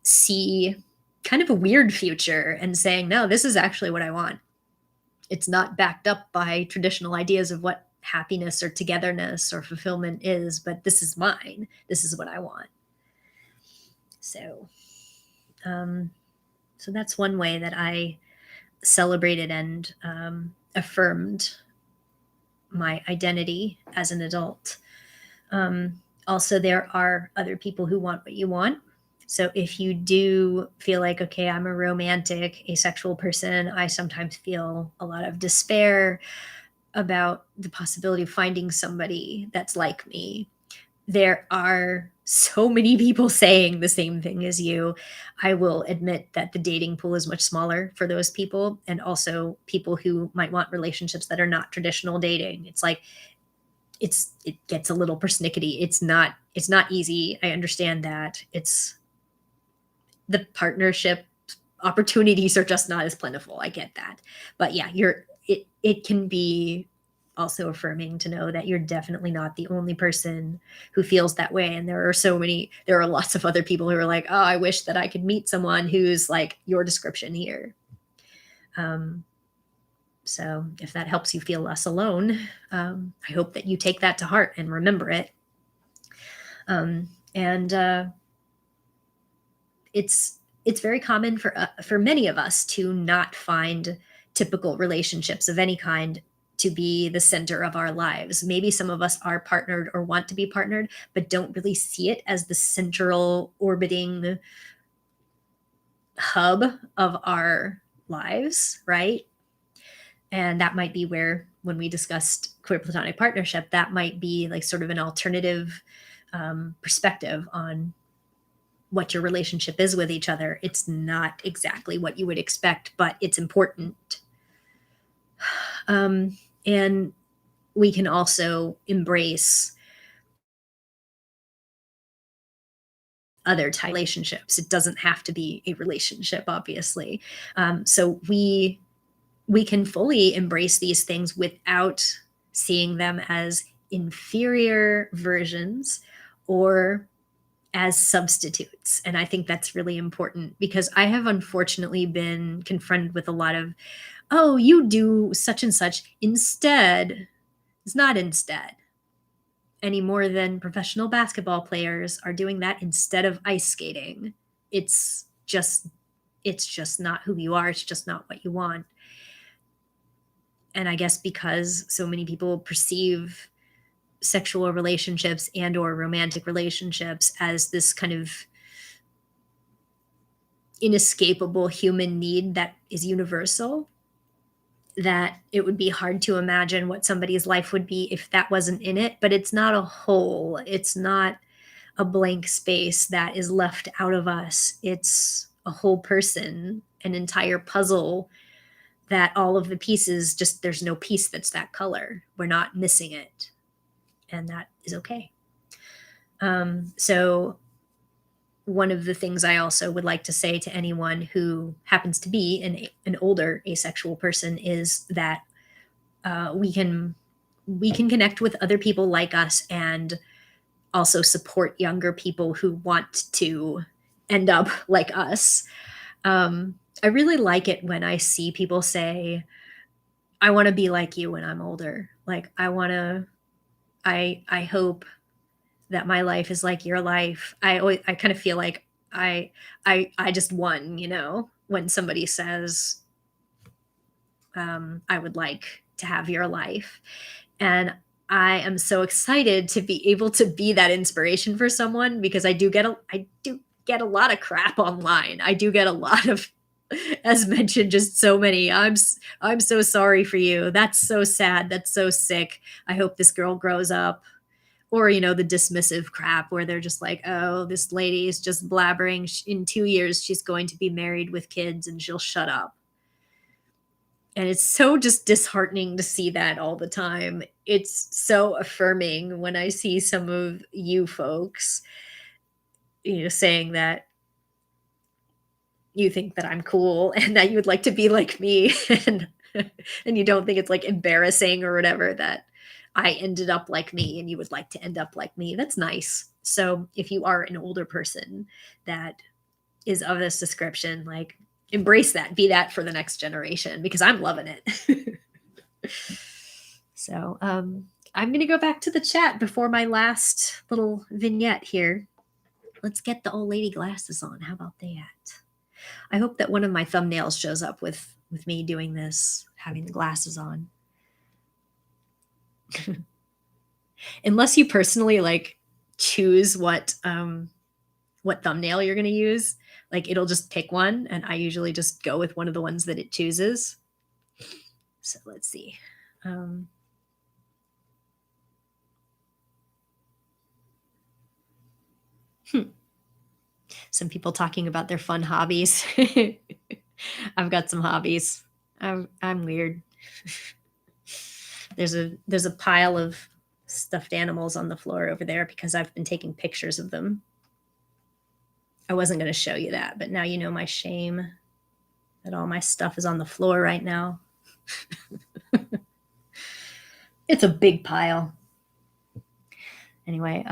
see kind of a weird future and saying, no, this is actually what I want. It's not backed up by traditional ideas of what happiness or togetherness or fulfillment is, but this is mine. This is what I want. So, so that's one way that I celebrated and affirmed my identity as an adult. Also, there are other people who want what you want. So if you do feel like, okay, I'm a romantic, asexual person, I sometimes feel a lot of despair about the possibility of finding somebody that's like me. There are so many people saying the same thing as you. I will admit that the dating pool is much smaller for those people, and also people who might want relationships that are not traditional dating. It's like it gets a little persnickety. It's not easy. I understand that. It's the partnership opportunities are just not as plentiful. I get that. But yeah, it can be also affirming to know that you're definitely not the only person who feels that way. And there are lots of other people who are like, oh, I wish that I could meet someone who's like your description here. So if that helps you feel less alone, I hope that you take that to heart and remember it. It's very common for many of us to not find typical relationships of any kind to be the center of our lives. Maybe some of us are partnered or want to be partnered, but don't really see it as the central orbiting hub of our lives, right? And that might be where, when we discussed queer platonic partnership, that might be like sort of an alternative perspective on what your relationship is with each other. It's not exactly what you would expect, but it's important. And we can also embrace other type relationships. It doesn't have to be a relationship, obviously. So we can fully embrace these things without seeing them as inferior versions or as substitutes. And I think that's really important, because I have unfortunately been confronted with a lot of, oh, you do such and such instead. It's not instead, any more than professional basketball players are doing that instead of ice skating. It's just not who you are. It's just not what you want. And I guess because so many people perceive sexual relationships and or romantic relationships as this kind of inescapable human need that is universal, that it would be hard to imagine what somebody's life would be if that wasn't in it. But it's not a whole. It's not a blank space that is left out of us. It's a whole person, an entire puzzle that all of the pieces, just there's no piece that's that color. We're not missing it. And that is okay. So one of the things I also would like to say to anyone who happens to be an older asexual person is that we can connect with other people like us and also support younger people who want to end up like us. I really like it when I see people say, I want to be like you when I'm older. Like I hope that my life is like your life. I kind of feel like I just won, when somebody says, I would like to have your life. And I am so excited to be able to be that inspiration for someone, because I do get a lot of crap online. I do get a lot of, as mentioned, just so many, I'm so sorry for you. That's so sad. That's so sick. I hope this girl grows up. Or, the dismissive crap where they're just like, oh, this lady is just blabbering. In 2 years, she's going to be married with kids and she'll shut up. And it's so just disheartening to see that all the time. It's so affirming when I see some of you folks, saying that you think that I'm cool and that you would like to be like me, and you don't think it's like embarrassing or whatever that I ended up like me and you would like to end up like me. That's nice. So if you are an older person that is of this description, like embrace that, be that for the next generation, because I'm loving it. So I'm going to go back to the chat before my last little vignette here. Let's get the old lady glasses on. How about that? I hope that one of my thumbnails shows up with me doing this, having the glasses on. Unless you personally like choose what thumbnail you're going to use, like it'll just pick one, and I usually just go with one of the ones that it chooses. So let's see. Some people talking about their fun hobbies. I've got some hobbies. I'm weird. There's a pile of stuffed animals on the floor over there because I've been taking pictures of them. I wasn't going to show you that, but now you know my shame that all my stuff is on the floor right now. It's a big pile. Anyway,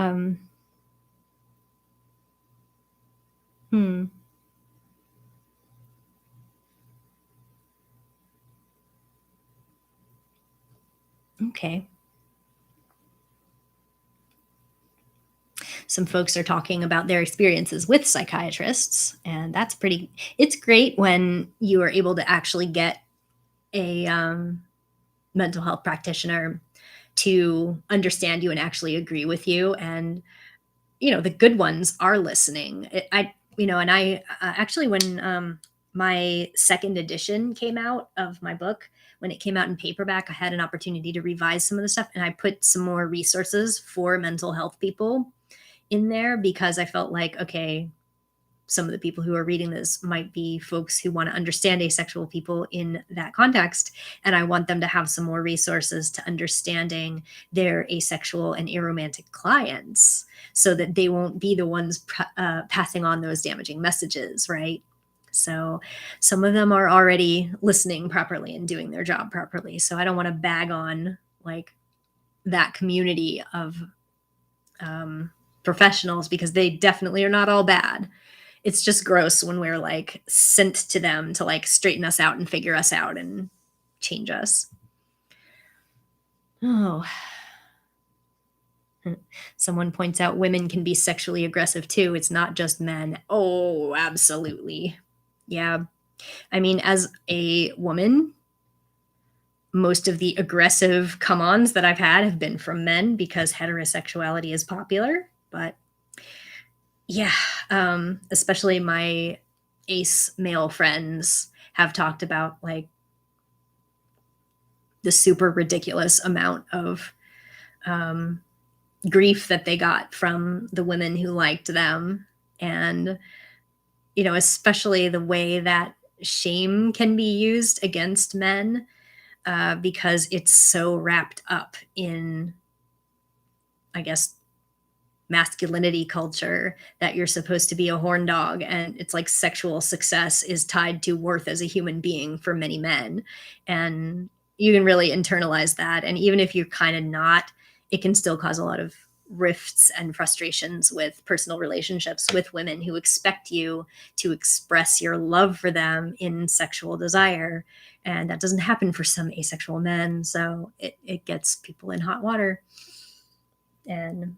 Okay. Some folks are talking about their experiences with psychiatrists, and it's great when you are able to actually get a mental health practitioner to understand you and actually agree with you. And, the good ones are listening. Actually, when my second edition came out of my book, when it came out in paperback, I had an opportunity to revise some of the stuff, and I put some more resources for mental health people in there because I felt like, okay, some of the people who are reading this might be folks who want to understand asexual people in that context. And I want them to have some more resources to understanding their asexual and aromantic clients so that they won't be the ones passing on those damaging messages, right? So some of them are already listening properly and doing their job properly. So I don't want to bag on like that community of professionals because they definitely are not all bad. It's just gross when we're like sent to them to like straighten us out and figure us out and change us. Oh. Someone points out women can be sexually aggressive too. It's not just men. Oh, absolutely. Yeah. I mean, as a woman, most of the aggressive come-ons that I've had have been from men because heterosexuality is popular. But yeah, especially my ace male friends have talked about like the super ridiculous amount of grief that they got from the women who liked them. And, especially the way that shame can be used against men because it's so wrapped up in, I guess, masculinity culture that you're supposed to be a horn dog, and it's like sexual success is tied to worth as a human being for many men, and you can really internalize that. And even if you're kind of not, it can still cause a lot of rifts and frustrations with personal relationships with women who expect you to express your love for them in sexual desire, and that doesn't happen for some asexual men. So it gets people in hot water. And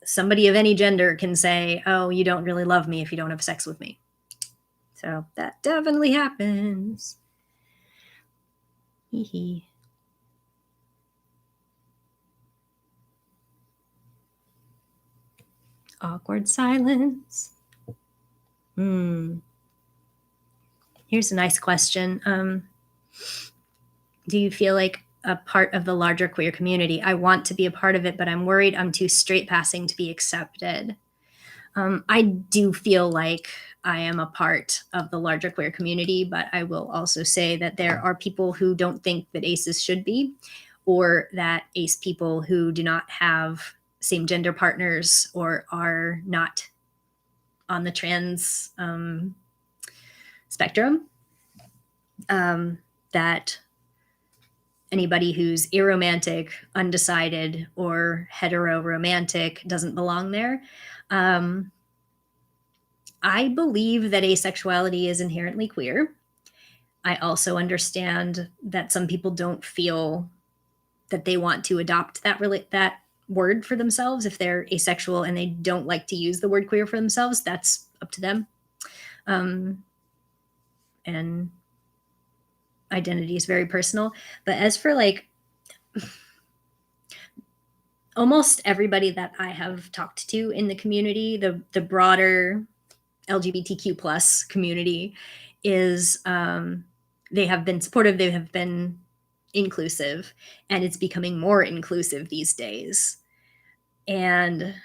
somebody of any gender can say, oh, you don't really love me if you don't have sex with me. So that definitely happens. Hee hee. Awkward silence. Here's a nice question. Do you feel like a part of the larger queer community? I want to be a part of it, but I'm worried I'm too straight passing to be accepted. I do feel like I am a part of the larger queer community, but I will also say that there are people who don't think that aces should be, or that ace people who do not have same gender partners or are not on the trans spectrum, that anybody who's aromantic, undecided, or heteroromantic doesn't belong there. I believe that asexuality is inherently queer. I also understand that some people don't feel that they want to adopt that word for themselves. If they're asexual and they don't like to use the word queer for themselves, that's up to them. And identity is very personal. But as for like almost everybody that I have talked to in the community, the broader LGBTQ plus community is they have been supportive, they have been inclusive, and it's becoming more inclusive these days. And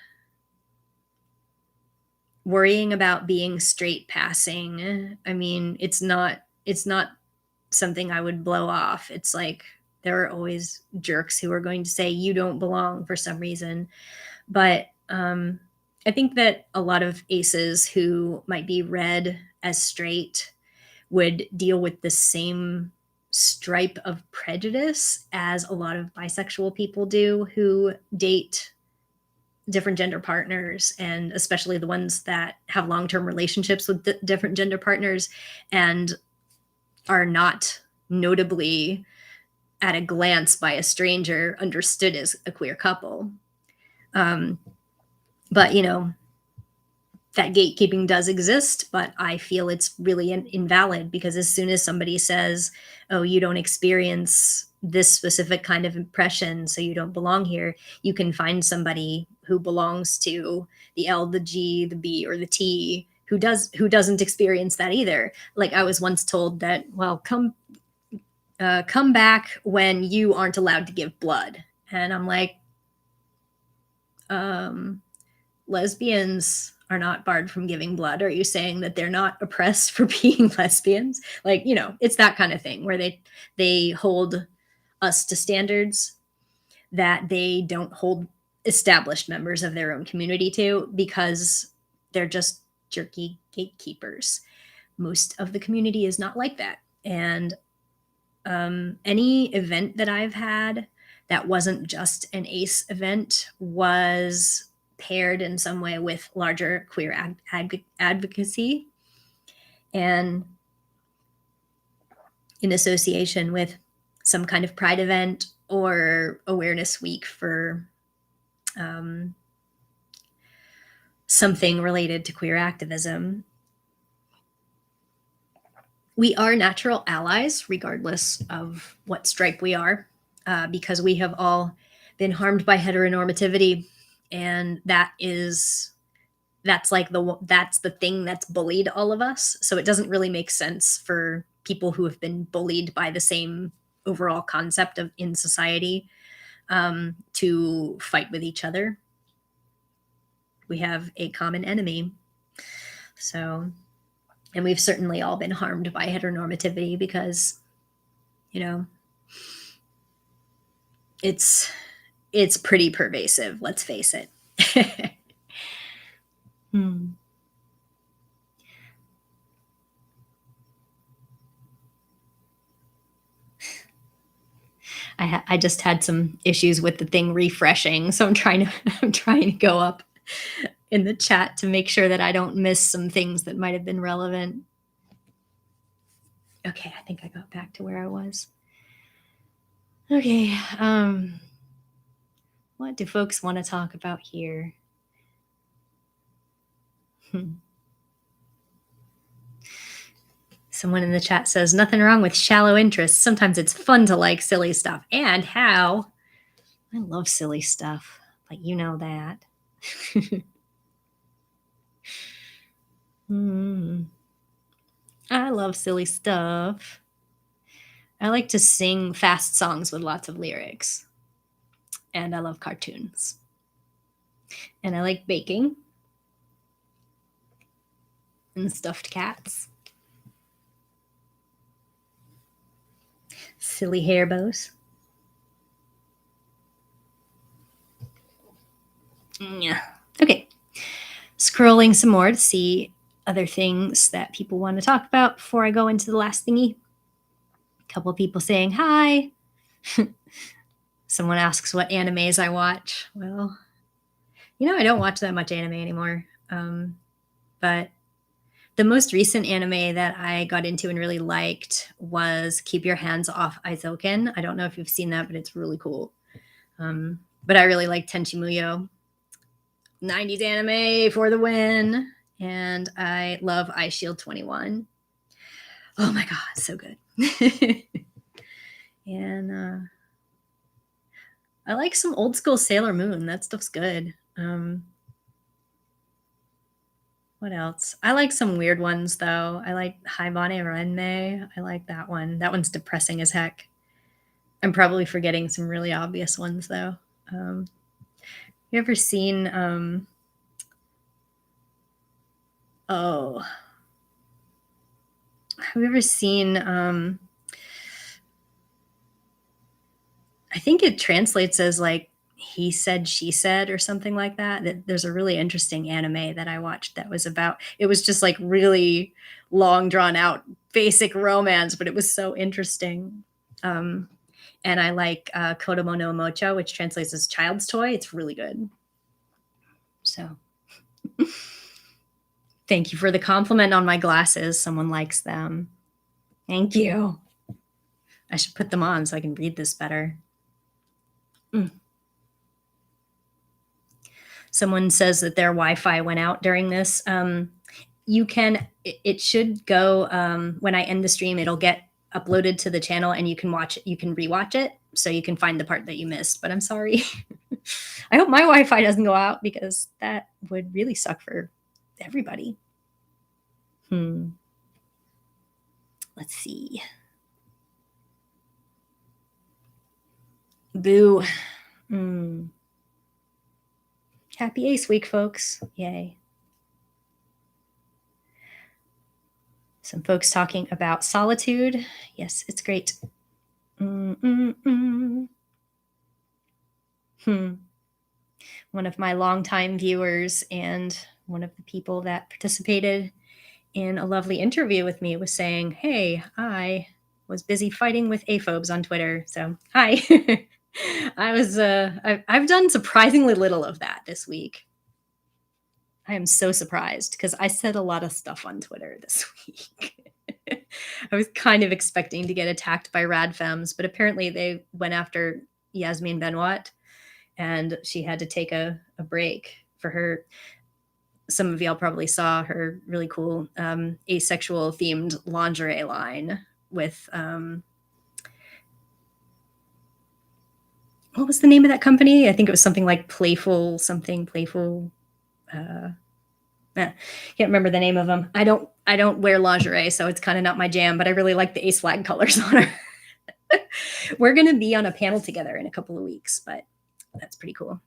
worrying about being straight passing, I mean, it's not something I would blow off. It's like there are always jerks who are going to say you don't belong for some reason. But I think that a lot of aces who might be read as straight would deal with the same stripe of prejudice as a lot of bisexual people do who date different gender partners, and especially the ones that have long-term relationships with different gender partners and are not notably at a glance by a stranger understood as a queer couple. But you know, that gatekeeping does exist, but I feel it's really invalid, because as soon as somebody says, oh, you don't experience this specific kind of impression, so you don't belong here, you can find somebody who belongs to the L, the G, the B, or the T who doesn't experience that either. Like I was once told that, well, come back when you aren't allowed to give blood. And I'm like, lesbians are not barred from giving blood. Are you saying that they're not oppressed for being lesbians? Like, you know, it's that kind of thing where they hold us to standards that they don't hold established members of their own community to, because they're just jerky gatekeepers. Most of the community is not like that. And any event that I've had that wasn't just an ACE event was paired in some way with larger queer advocacy, and in association with some kind of pride event or awareness week for something related to queer activism. We are natural allies, regardless of what stripe we are, because we have all been harmed by heteronormativity, and that's the thing that's bullied all of us. So it doesn't really make sense for people who have been bullied by the same overall concept of in society to fight with each other. We have a common enemy. So, and we've certainly all been harmed by heteronormativity, because, you know, it's pretty pervasive, let's face it. I just had some issues with the thing refreshing, so I'm trying to go up in the chat to make sure that I don't miss some things that might have been relevant. Okay, I think I got back to where I was. Okay, what do folks want to talk about here? Someone in the chat says, nothing wrong with shallow interests. Sometimes it's fun to like silly stuff. And how? I love silly stuff, but you know that. I love silly stuff. I like to sing fast songs with lots of lyrics. And I love cartoons. And I like baking. and stuffed cats. Silly hair bows. Yeah. Okay. Scrolling some more to see other things that people want to talk about before I go into the last thingy. A couple people saying hi. Someone asks what animes I watch. Well, I don't watch that much anime anymore. But the most recent anime that I got into and really liked was Keep Your Hands Off Aizoken. I don't know if you've seen that, but it's really cool. But I really like Tenchi Muyo. 90s anime for the win. And I love Eye Shield 21. Oh my God, so good. And I like some old school Sailor Moon. That stuff's good. What else? I like some weird ones, though. I like Haibane Renmei. I like that one. That one's depressing as heck. I'm probably forgetting some really obvious ones, though. You ever seen... have you ever seen... I think it translates as like He Said, She Said or something like that. There's a really interesting anime that I watched that was about, it was just like really long drawn out basic romance, but it was so interesting. And I like Kodomo no Mocha, which translates as child's toy. It's really good. So thank you for the compliment on my glasses. Someone likes them. Thank you. I should put them on so I can read this better. Someone says that their Wi-Fi went out during this. It should go, when I end the stream, it'll get uploaded to the channel and you can rewatch it. So you can find the part that you missed, but I'm sorry. I hope my Wi-Fi doesn't go out because that would really suck for everybody. Let's see. Boo. Happy Ace Week, folks. Yay. Some folks talking about solitude. Yes, it's great. One of my longtime viewers and one of the people that participated in a lovely interview with me was saying, hey, I was busy fighting with aphobes on Twitter. So hi. I've done surprisingly little of that this week. I am so surprised because I said a lot of stuff on Twitter this week. I was kind of expecting to get attacked by radfems, but apparently they went after Yasmin Benoit and she had to take a break for her. Some of y'all probably saw her really cool asexual themed lingerie line with what was the name of that company? I think it was something like Playful. Can't remember the name of them. I don't wear lingerie, so it's kind of not my jam, but I really like the ace flag colors on her. We're going to be on a panel together in a couple of weeks, but that's pretty cool.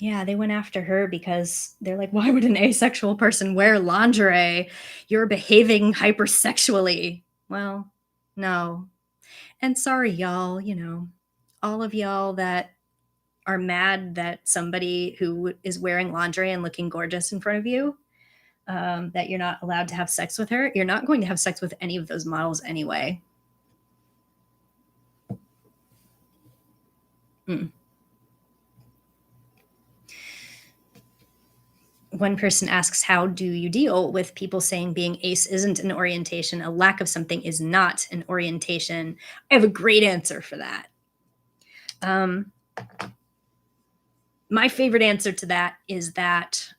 Yeah, they went after her because they're like, why would an asexual person wear lingerie? You're behaving hypersexually. Well, no. And sorry, y'all, all of y'all that are mad that somebody who is wearing lingerie and looking gorgeous in front of you, that you're not allowed to have sex with her. You're not going to have sex with any of those models anyway. One person asks, how do you deal with people saying being ace isn't an orientation, a lack of something is not an orientation? I have a great answer for that. My favorite answer to that is that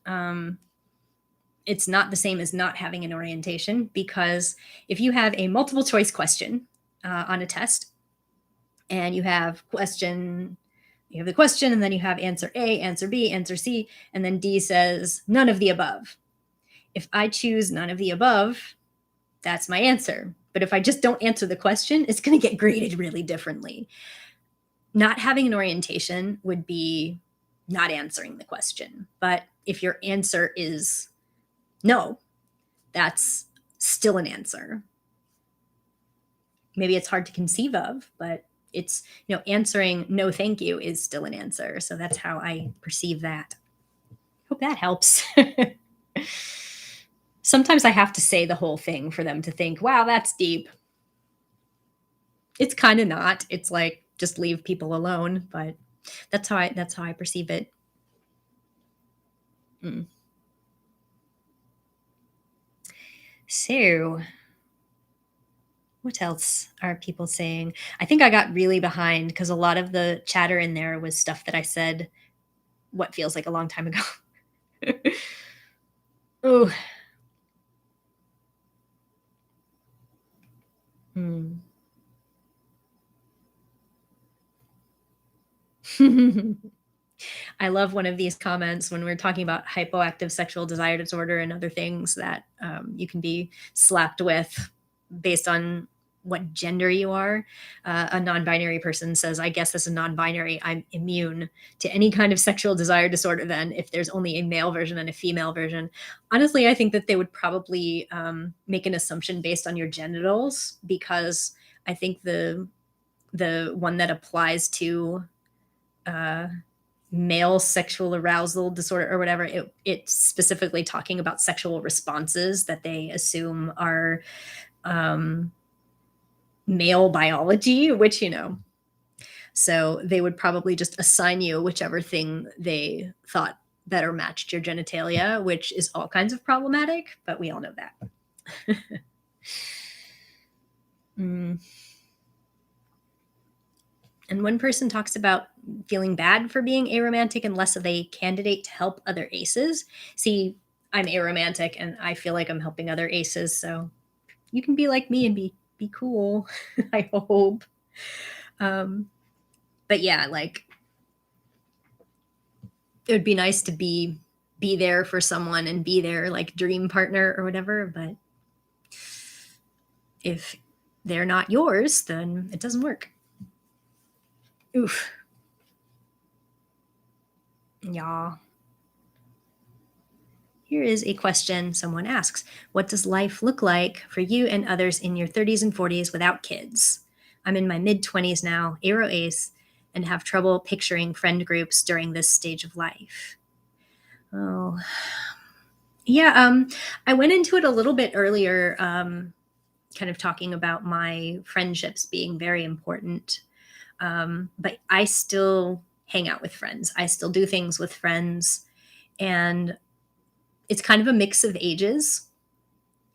it's not the same as not having an orientation, because if you have a multiple choice question on a test and you have the question and then you have answer A, answer B, answer C, and then D says none of the above. If I choose none of the above, that's my answer. But if I just don't answer the question, it's going to get graded really differently. Not having an orientation would be not answering the question. But if your answer is no, that's still an answer. Maybe it's hard to conceive of, but it's, answering no thank you is still an answer. So that's how I perceive that. Hope that helps. Sometimes I have to say the whole thing for them to think, wow, that's deep. It's kind of not. It's like, just leave people alone, but that's how I perceive it. So what else are people saying? I think I got really behind because a lot of the chatter in there was stuff that I said what feels like a long time ago. Oh. I love one of these comments when we're talking about hypoactive sexual desire disorder and other things that you can be slapped with based on what gender you are. A non-binary person says, I guess as a non-binary, I'm immune to any kind of sexual desire disorder then if there's only a male version and a female version. Honestly, I think that they would probably make an assumption based on your genitals, because I think the one that applies to male sexual arousal disorder or whatever, it's specifically talking about sexual responses that they assume are male biology, which, so they would probably just assign you whichever thing they thought better matched your genitalia, which is all kinds of problematic, but we all know that. And one person talks about feeling bad for being aromantic and less of a candidate to help other aces. See, I'm aromantic and I feel like I'm helping other aces, so you can be like me and be cool. I hope. But yeah, like, it would be nice to be there for someone and be their like dream partner or whatever, but if they're not yours, then it doesn't work. Oof. Yeah. Here is a question someone asks. What does life look like for you and others in your 30s and 40s without kids? I'm in my mid-20s now, Aero Ace, and have trouble picturing friend groups during this stage of life. Oh, yeah. I went into it a little bit earlier, kind of talking about my friendships being very important. But I still hang out with friends. I still do things with friends, and it's kind of a mix of ages.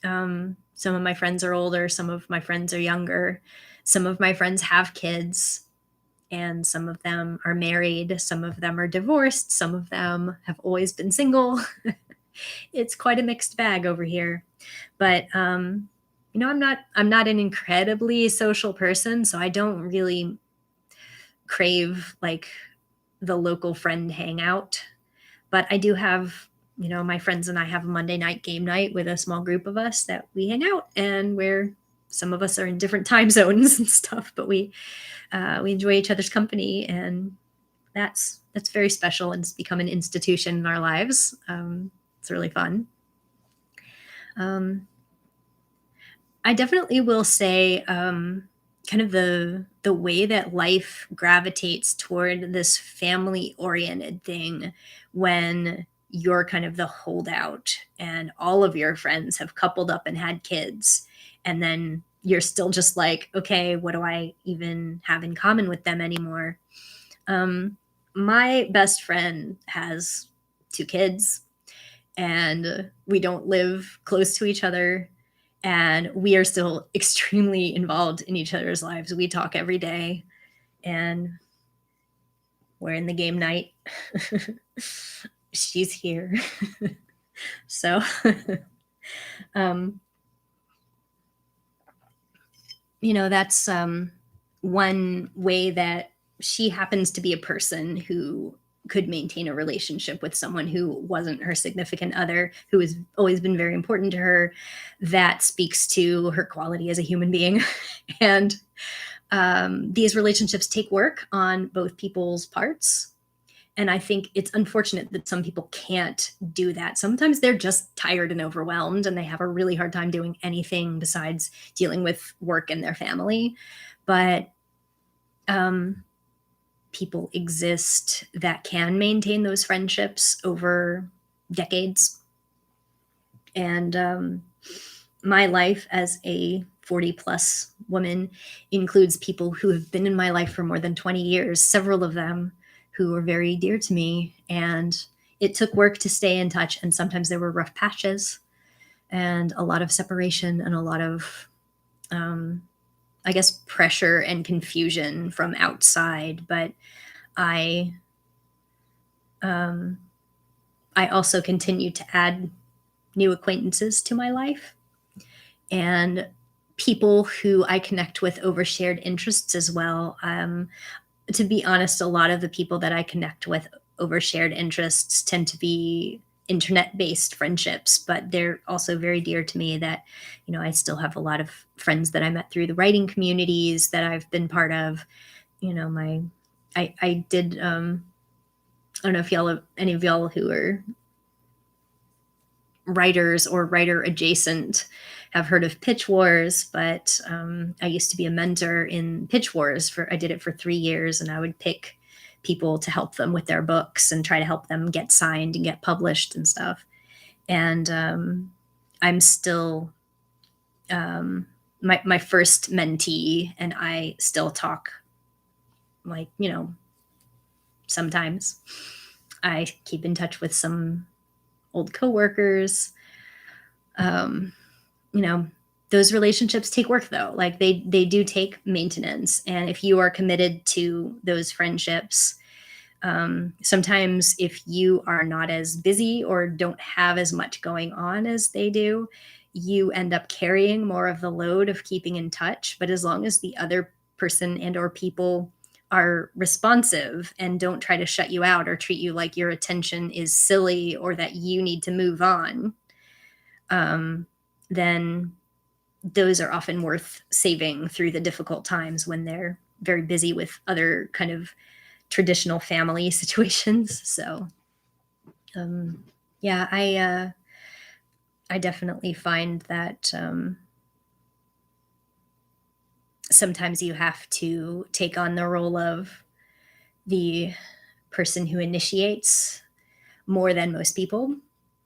Some of my friends are older, some of my friends are younger, some of my friends have kids, and some of them are married, some of them are divorced, some of them have always been single. It's quite a mixed bag over here. But I'm not an incredibly social person, so I don't really crave like the local friend hangout. But I do have, my friends and I have a Monday night game night with a small group of us that we hang out, and where some of us are in different time zones and stuff, but we enjoy each other's company, and that's very special, and it's become an institution in our lives. It's really fun. I definitely will say kind of the way that life gravitates toward this family-oriented thing when you're kind of the holdout and all of your friends have coupled up and had kids, and then you're still just like, okay, what do I even have in common with them anymore? My best friend has 2 kids, and we don't live close to each other, and we are still extremely involved in each other's lives. We talk every day, and we're in the game night. She's here. So that's one way that she happens to be a person who could maintain a relationship with someone who wasn't her significant other, who has always been very important to her. That speaks to her quality as a human being. And these relationships take work on both people's parts. And I think it's unfortunate that some people can't do that. Sometimes they're just tired and overwhelmed and they have a really hard time doing anything besides dealing with work and their family. But people exist that can maintain those friendships over decades. And my life as a 40 plus woman includes people who have been in my life for more than 20 years, several of them who are very dear to me. And it took work to stay in touch. And sometimes there were rough patches and a lot of separation and a lot of, I guess, pressure and confusion from outside. But I also continue to add new acquaintances to my life and people who I connect with over shared interests as well. To be honest, a lot of the people that I connect with over shared interests tend to be internet-based friendships, but they're also very dear to me that, I still have a lot of friends that I met through the writing communities that I've been part of. I did, I don't know if any of y'all who are writers or writer adjacent have heard of Pitch Wars, but I used to be a mentor in Pitch Wars. I did it for 3 years, and I would pick people to help them with their books and try to help them get signed and get published and stuff. And I'm still my first mentee, and I still talk, like, sometimes. I keep in touch with some old coworkers. Those relationships take work, though. Like, they do take maintenance. And if you are committed to those friendships, sometimes if you are not as busy or don't have as much going on as they do, you end up carrying more of the load of keeping in touch. But as long as the other person and or people are responsive and don't try to shut you out or treat you like your attention is silly or that you need to move on, then those are often worth saving through the difficult times when they're very busy with other kind of traditional family situations. So, yeah, I definitely find that sometimes you have to take on the role of the person who initiates more than most people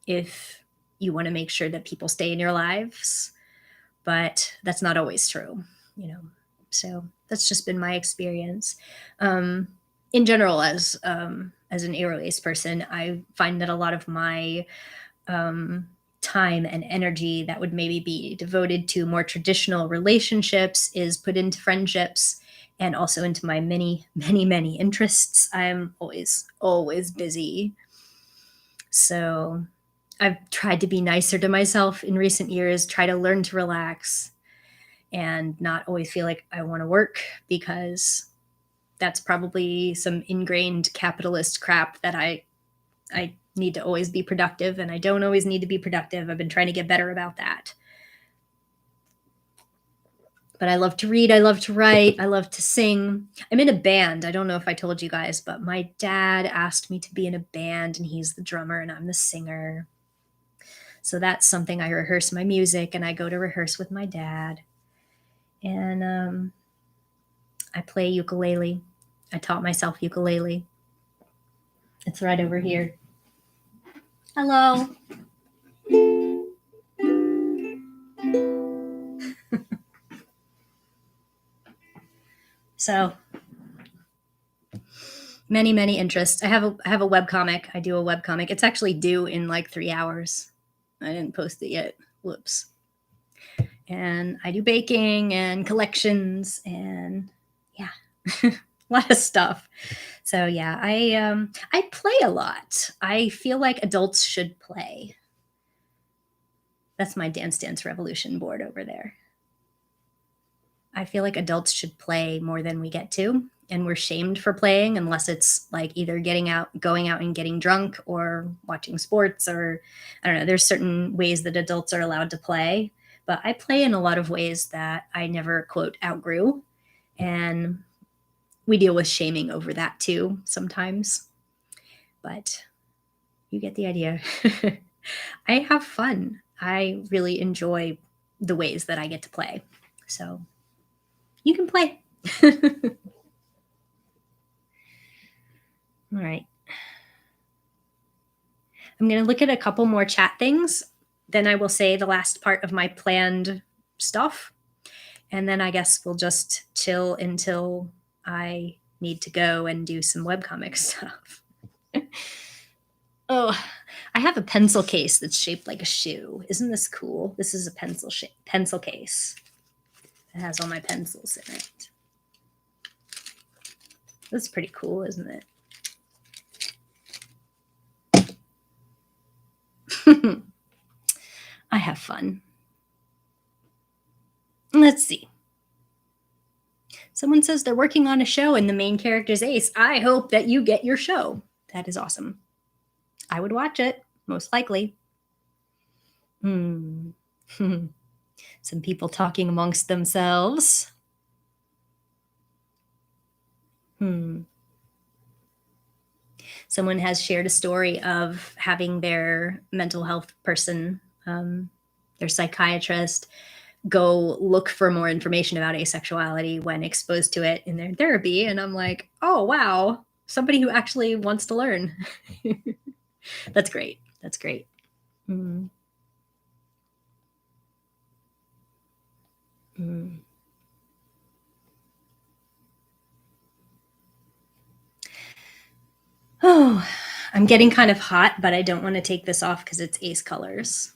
if you want to make sure that people stay in your lives. But that's not always true, So that's just been my experience. In general, as an aro-ace person, I find that a lot of my time and energy that would maybe be devoted to more traditional relationships is put into friendships and also into my many, many, many interests. I'm always busy. So I've tried to be nicer to myself in recent years, try to learn to relax and not always feel like I want to work, because that's probably some ingrained capitalist crap that I need to always be productive, and I don't always need to be productive. I've been trying to get better about that. But I love to read, I love to write, I love to sing. I'm in a band. I don't know if I told you guys, but my dad asked me to be in a band, and he's the drummer and I'm the singer. So that's something I rehearse my music, and I go to rehearse with my dad. And I play ukulele. I taught myself ukulele. It's right over here. Hello. So many, many interests. I have a webcomic. I do a webcomic. It's actually due in like 3 hours. I didn't post it yet. Whoops. And I do baking and collections and yeah, a lot of stuff. So yeah, I play a lot. I feel like adults should play. That's my Dance Dance Revolution board over there. I feel like adults should play more than we get to, and we're shamed for playing unless it's like either going out and getting drunk or watching sports, or I don't know. There's certain ways that adults are allowed to play, but I play in a lot of ways that I never, quote, outgrew, and we deal with shaming over that too sometimes. but you get the idea. I have fun. I really enjoy the ways that I get to play. So you can play. All right. I'm going to look at a couple more chat things. Then I will say the last part of my planned stuff. And then I guess we'll just chill until I need to go and do some webcomic stuff. Oh, I have a pencil case that's shaped like a shoe. Isn't this cool? This is a pencil case. It has all my pencils in it. That's pretty cool, isn't it? I have fun. Let's see. Someone says they're working on a show and the main character is Ace. I hope that you get your show. That is awesome. I would watch it, most likely. Some people talking amongst themselves. Someone has shared a story of having their mental health person, their psychiatrist, go look for more information about asexuality when exposed to it in their therapy. And I'm like, oh, wow, somebody who actually wants to learn. That's great. That's great. Oh, I'm getting kind of hot, but I don't want to take this off because it's Ace colors.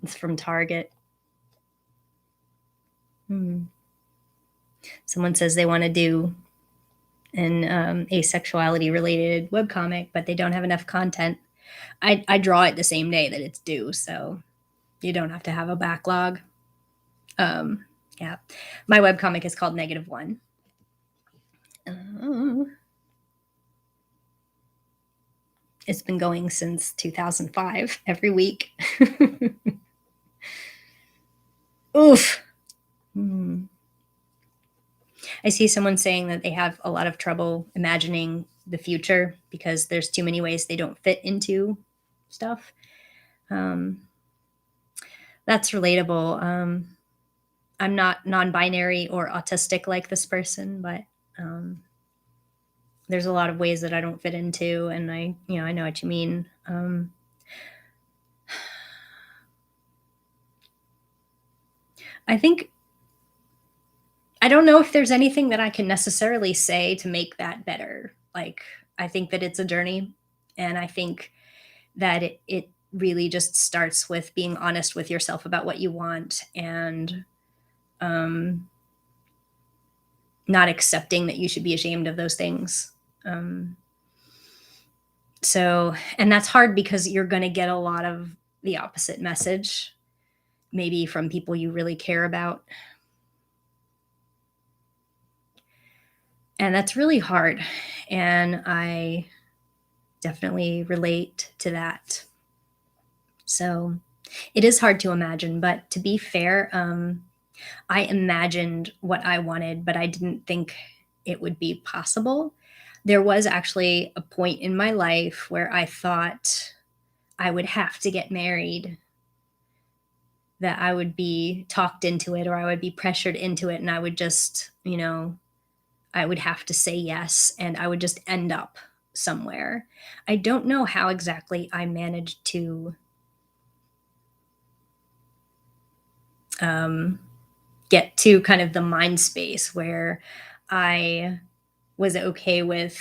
It's from Target. Someone says they want to do an asexuality related webcomic, but they don't have enough content. I draw it the same day that it's due, so you don't have to have a backlog. Yeah, my webcomic is called -1. It's been going since 2005, every week. Oof. I see someone saying that they have a lot of trouble imagining the future because there's too many ways they don't fit into stuff. That's relatable. I'm not non-binary or autistic like this person, but there's a lot of ways that I don't fit into, and I know what you mean. I think I don't know if there's anything that I can necessarily say to make that better. Like, I think that it's a journey, and I think that it really just starts with being honest with yourself about what you want and not accepting that you should be ashamed of those things. So, and that's hard because you're going to get a lot of the opposite message, maybe from people you really care about. And that's really hard. And I definitely relate to that. So it is hard to imagine, but to be fair, I imagined what I wanted, but I didn't think it would be possible. There was actually a point in my life where I thought I would have to get married, that I would be talked into it or I would be pressured into it, and I would just, I would have to say yes, and I would just end up somewhere. I don't know how exactly I managed to get to kind of the mind space where I was okay with,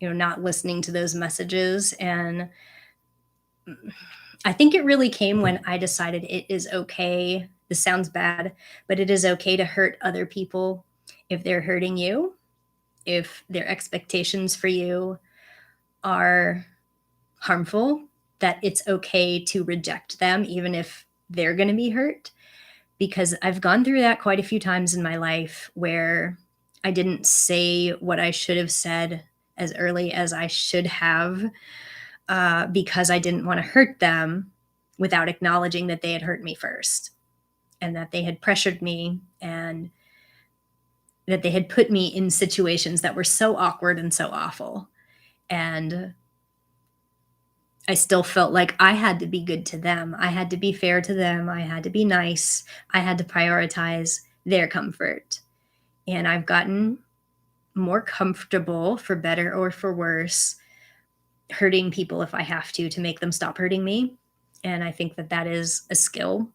not listening to those messages. And I think it really came when I decided it is okay. This sounds bad, but it is okay to hurt other people if they're hurting you, if their expectations for you are harmful, that it's okay to reject them, even if they're going to be hurt. Because I've gone through that quite a few times in my life where I didn't say what I should have said as early as I should have, because I didn't want to hurt them without acknowledging that they had hurt me first and that they had pressured me and that they had put me in situations that were so awkward and so awful. And I still felt like I had to be good to them. I had to be fair to them. I had to be nice. I had to prioritize their comfort. And I've gotten more comfortable, for better or for worse, hurting people if I have to make them stop hurting me. And I think that that is a skill.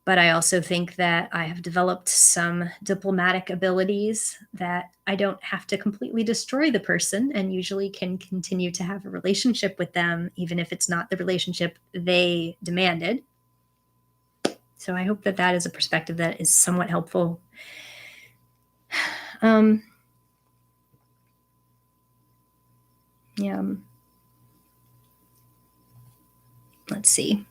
But I also think that I have developed some diplomatic abilities that I don't have to completely destroy the person, and usually can continue to have a relationship with them, even if it's not the relationship they demanded. So I hope that that is a perspective that is somewhat helpful. Yeah. Let's see.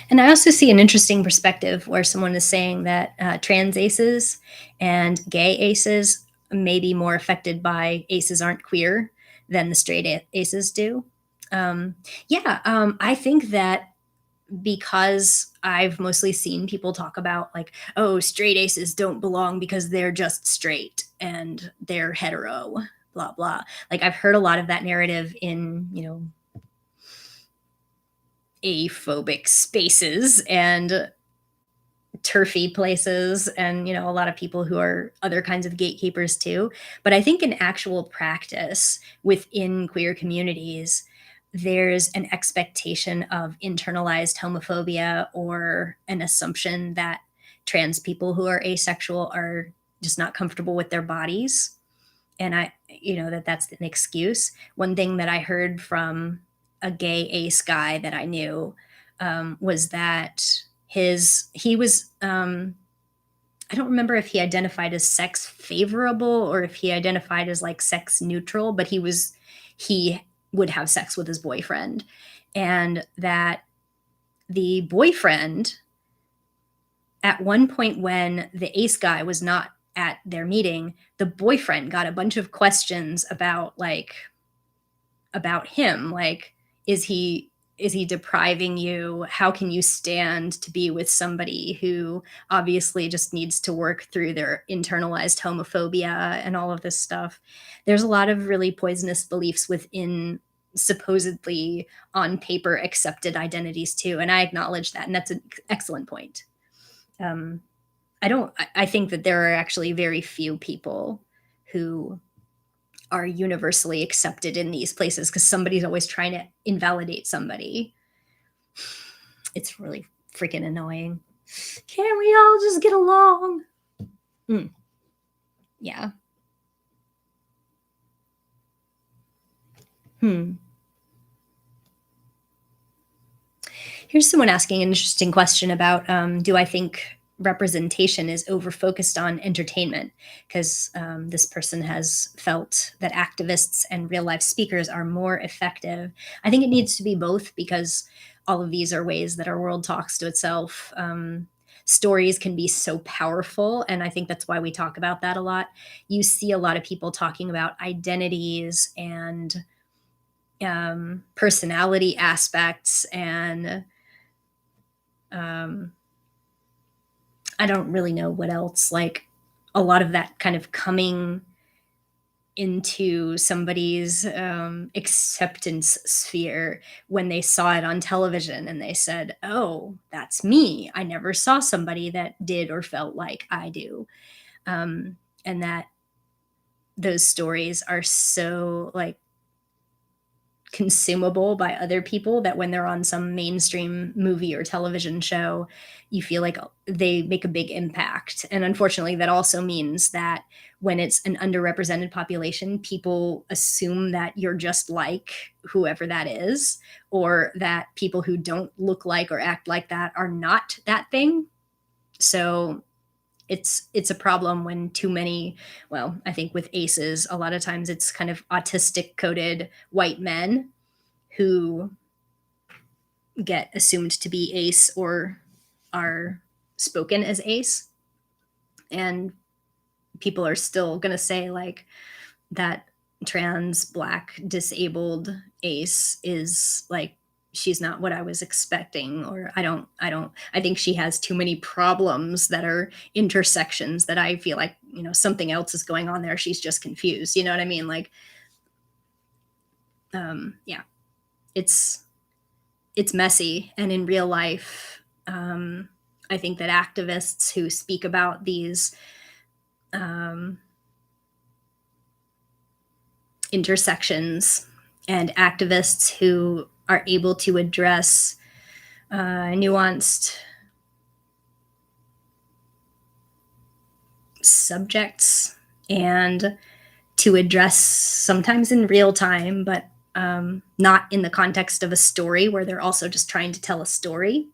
And I also see an interesting perspective where someone is saying that trans aces and gay aces may be more affected by aces aren't queer than the straight aces do. I think that because I've mostly seen people talk about like, oh, straight aces don't belong because they're just straight and they're hetero, blah, blah. Like I've heard a lot of that narrative in, aphobic spaces and turfy places, and a lot of people who are other kinds of gatekeepers too. But I think in actual practice within queer communities, there's an expectation of internalized homophobia or an assumption that trans people who are asexual are just not comfortable with their bodies. And that's an excuse. One thing that I heard from a gay ace guy that I knew was that he was I don't remember if he identified as sex favorable or if he identified as like sex neutral, but he would have sex with his boyfriend, and that the boyfriend, at one point when the ace guy was not at their meeting, the boyfriend got a bunch of questions about him, like, is he depriving you? How can you stand to be with somebody who obviously just needs to work through their internalized homophobia and all of this stuff? There's a lot of really poisonous beliefs within supposedly on paper accepted identities too, and I acknowledge that, and that's an excellent point. um, I think that there are actually very few people who are universally accepted in these places because somebody's always trying to invalidate somebody. It's really freaking annoying. Can we all just get along? Yeah. Here's someone asking an interesting question about do I think representation is over focused on entertainment? Because this person has felt that activists and real life speakers are more effective. I think it needs to be both, because all of these are ways that our world talks to itself. Stories can be so powerful, and I think that's why we talk about that a lot. You see a lot of people talking about identities and personality aspects, and I don't really know what else, like a lot of that kind of coming into somebody's acceptance sphere when they saw it on television and they said, oh, that's me. I never saw somebody that did or felt like I do. And that those stories are so like consumable by other people that when they're on some mainstream movie or television show, you feel like they make a big impact. And unfortunately, that also means that when it's an underrepresented population, people assume that you're just like whoever that is, or that people who don't look like or act like that are not that thing. So it's a problem when too many, well, I think with aces, a lot of times it's kind of autistic coded white men who get assumed to be ace or are spoken as ace. And people are still going to say like that trans, black, disabled ace is like she's not what I was expecting, or I think she has too many problems that are intersections that I feel like, something else is going on there. She's just confused. You know what I mean? Like, yeah, it's messy. And in real life, I think that activists who speak about these intersections, and activists who are able to address nuanced subjects, and to address sometimes in real time, but not in the context of a story where they're also just trying to tell a story.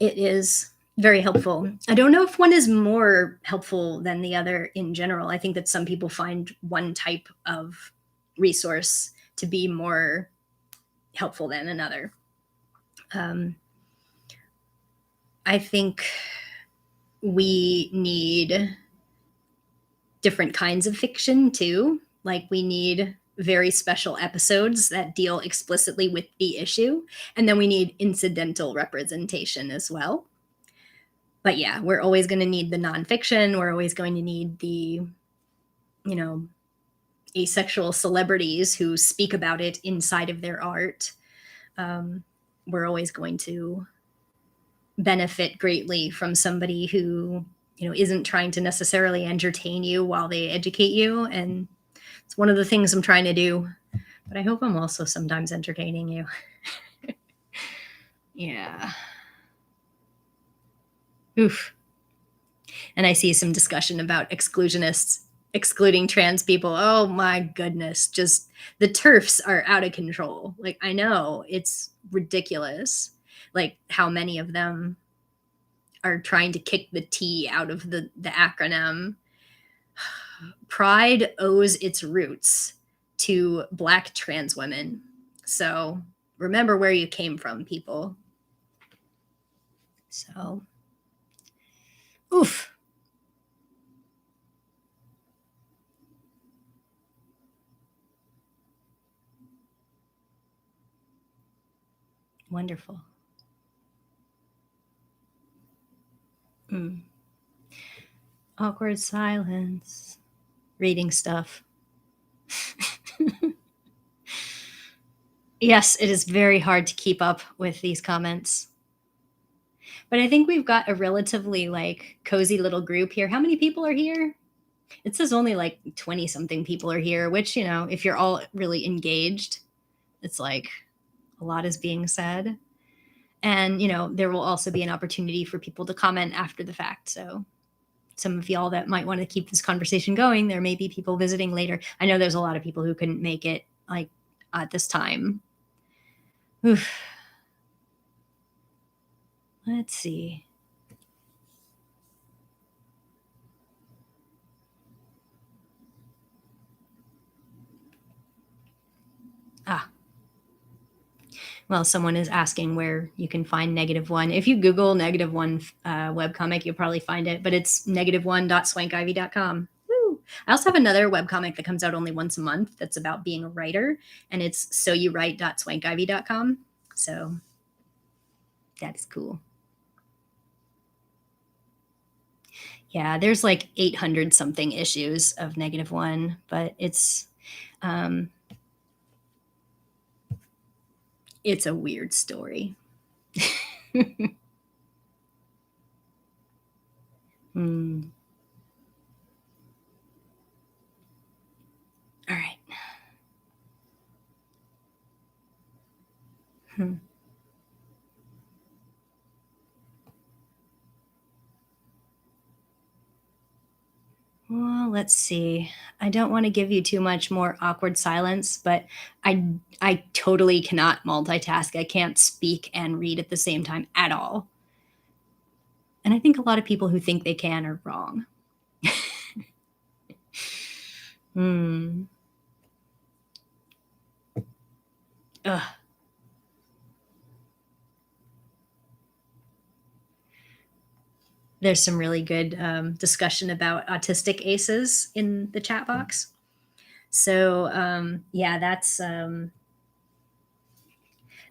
It is very helpful. I don't know if one is more helpful than the other in general. I think that some people find one type of resource to be more helpful than another. I think we need different kinds of fiction too. Like, we need very special episodes that deal explicitly with the issue, and then we need incidental representation as well. But yeah, we're always going to need the nonfiction. We're always going to need the, asexual celebrities who speak about it inside of their art. We're always going to benefit greatly from somebody who, isn't trying to necessarily entertain you while they educate you. And it's one of the things I'm trying to do, but I hope I'm also sometimes entertaining you. Yeah. Oof. And I see some discussion about exclusionists excluding trans people. Oh my goodness. Just the TERFs are out of control. Like, I know it's ridiculous, like how many of them are trying to kick the T out of the acronym. Pride owes its roots to Black trans women. So remember where you came from, people. So, oof. Wonderful. Awkward silence. Reading stuff. Yes, it is very hard to keep up with these comments. But I think we've got a relatively cozy little group here. How many people are here? It says only 20 something people are here, which, if you're all really engaged, it's like a lot is being said. And, there will also be an opportunity for people to comment after the fact. So some of y'all that might want to keep this conversation going, there may be people visiting later. I know there's a lot of people who couldn't make it at this time. Oof. Let's see. Well, someone is asking where you can find -1. If you Google -1 webcomic, you'll probably find it, but it's -1.swankivy.com. Woo! I also have another webcomic that comes out only once a month that's about being a writer, and it's soyourwrite.swankivy.com. So that is cool. Yeah, there's 800 something issues of -1, but it's a weird story. All right. Well, let's see. I don't want to give you too much more awkward silence, but I totally cannot multitask. I can't speak and read at the same time at all. And I think a lot of people who think they can are wrong. Ugh. There's some really good discussion about autistic ACEs in the chat box. So yeah, that's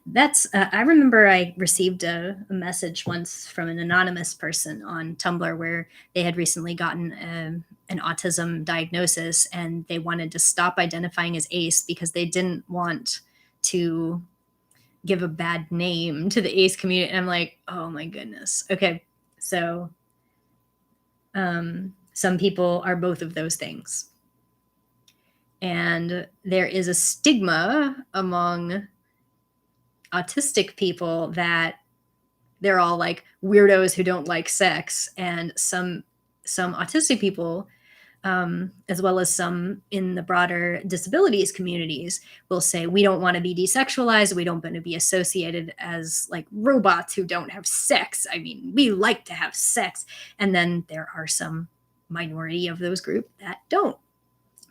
that's I remember I received a message once from an anonymous person on Tumblr where they had recently gotten an autism diagnosis, and they wanted to stop identifying as ace because they didn't want to give a bad name to the ace community. And I'm like, oh my goodness. Okay, so some people are both of those things, and there is a stigma among autistic people that they're all like weirdos who don't like sex. And some autistic people, as well as some in the broader disabilities communities, will say we don't want to be desexualized, we don't want to be associated as like robots who don't have sex. I mean, we like to have sex. And then there are some minority of those group that don't.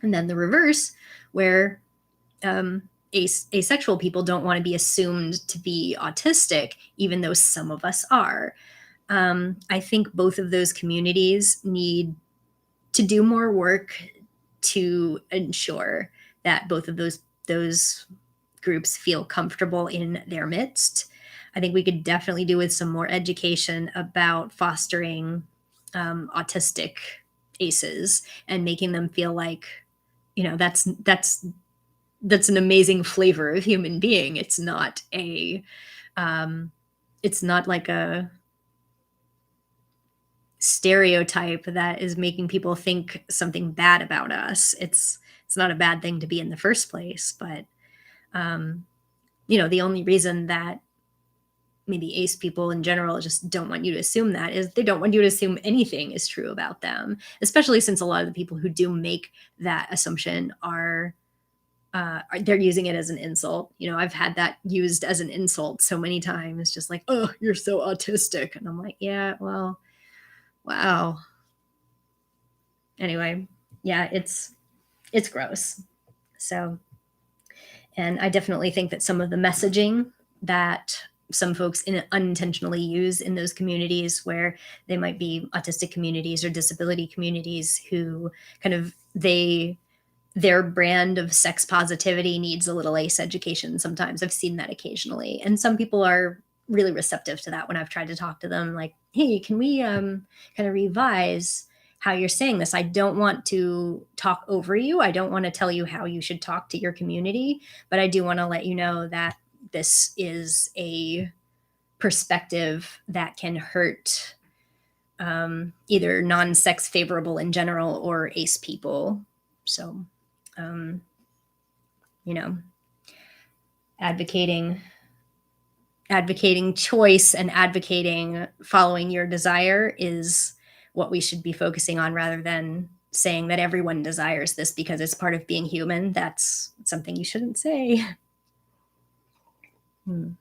And then the reverse, where asexual people don't want to be assumed to be autistic, even though some of us are. I think both of those communities need to do more work to ensure that both of those groups feel comfortable in their midst. I think we could definitely do with some more education about fostering autistic aces and making them feel like, you know, that's an amazing flavor of human being. It's not like a stereotype that is making people think something bad about us. It's not a bad thing to be in the first place, but the only reason that maybe ace people in general just don't want you to assume that is they don't want you to assume anything is true about them, especially since a lot of the people who do make that assumption are they're using it as an insult. I've had that used as an insult so many times, just like, oh, you're so autistic. And I'm like, yeah, well, wow. Anyway, yeah, it's gross. So, and I definitely think that some of the messaging that some folks unintentionally use in those communities, where they might be autistic communities or disability communities, who kind of their brand of sex positivity needs a little ace education sometimes. I've seen that occasionally. And some people are really receptive to that when I've tried to talk to them, like, hey, can we kind of revise how you're saying this? I don't want to talk over you. I don't want to tell you how you should talk to your community, but I do want to let you know that this is a perspective that can hurt either non-sex favorable in general or ace people. So, advocating choice and advocating following your desire is what we should be focusing on, rather than saying that everyone desires this because it's part of being human. That's something you shouldn't say. All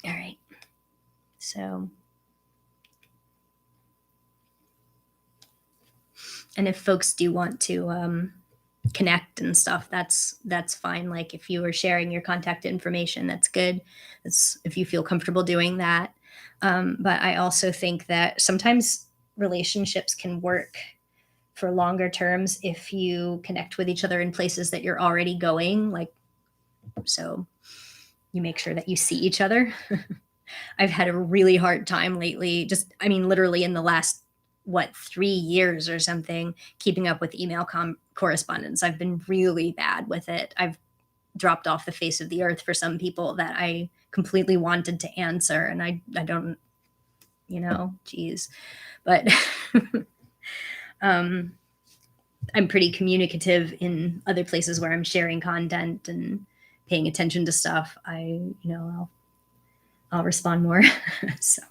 right. So, and if folks do want to connect and stuff, that's fine. Like, if you are sharing your contact information, that's good. That's if you feel comfortable doing that. But I also think that sometimes relationships can work for longer terms if you connect with each other in places that you're already going. Like, so you make sure that you see each other. I've had a really hard time lately, literally in the last 3 years or something, keeping up with email correspondence. I've been really bad with it. I've dropped off the face of the earth for some people that I completely wanted to answer, and I don't, geez. But I'm pretty communicative in other places where I'm sharing content and paying attention to stuff. I'll respond more. So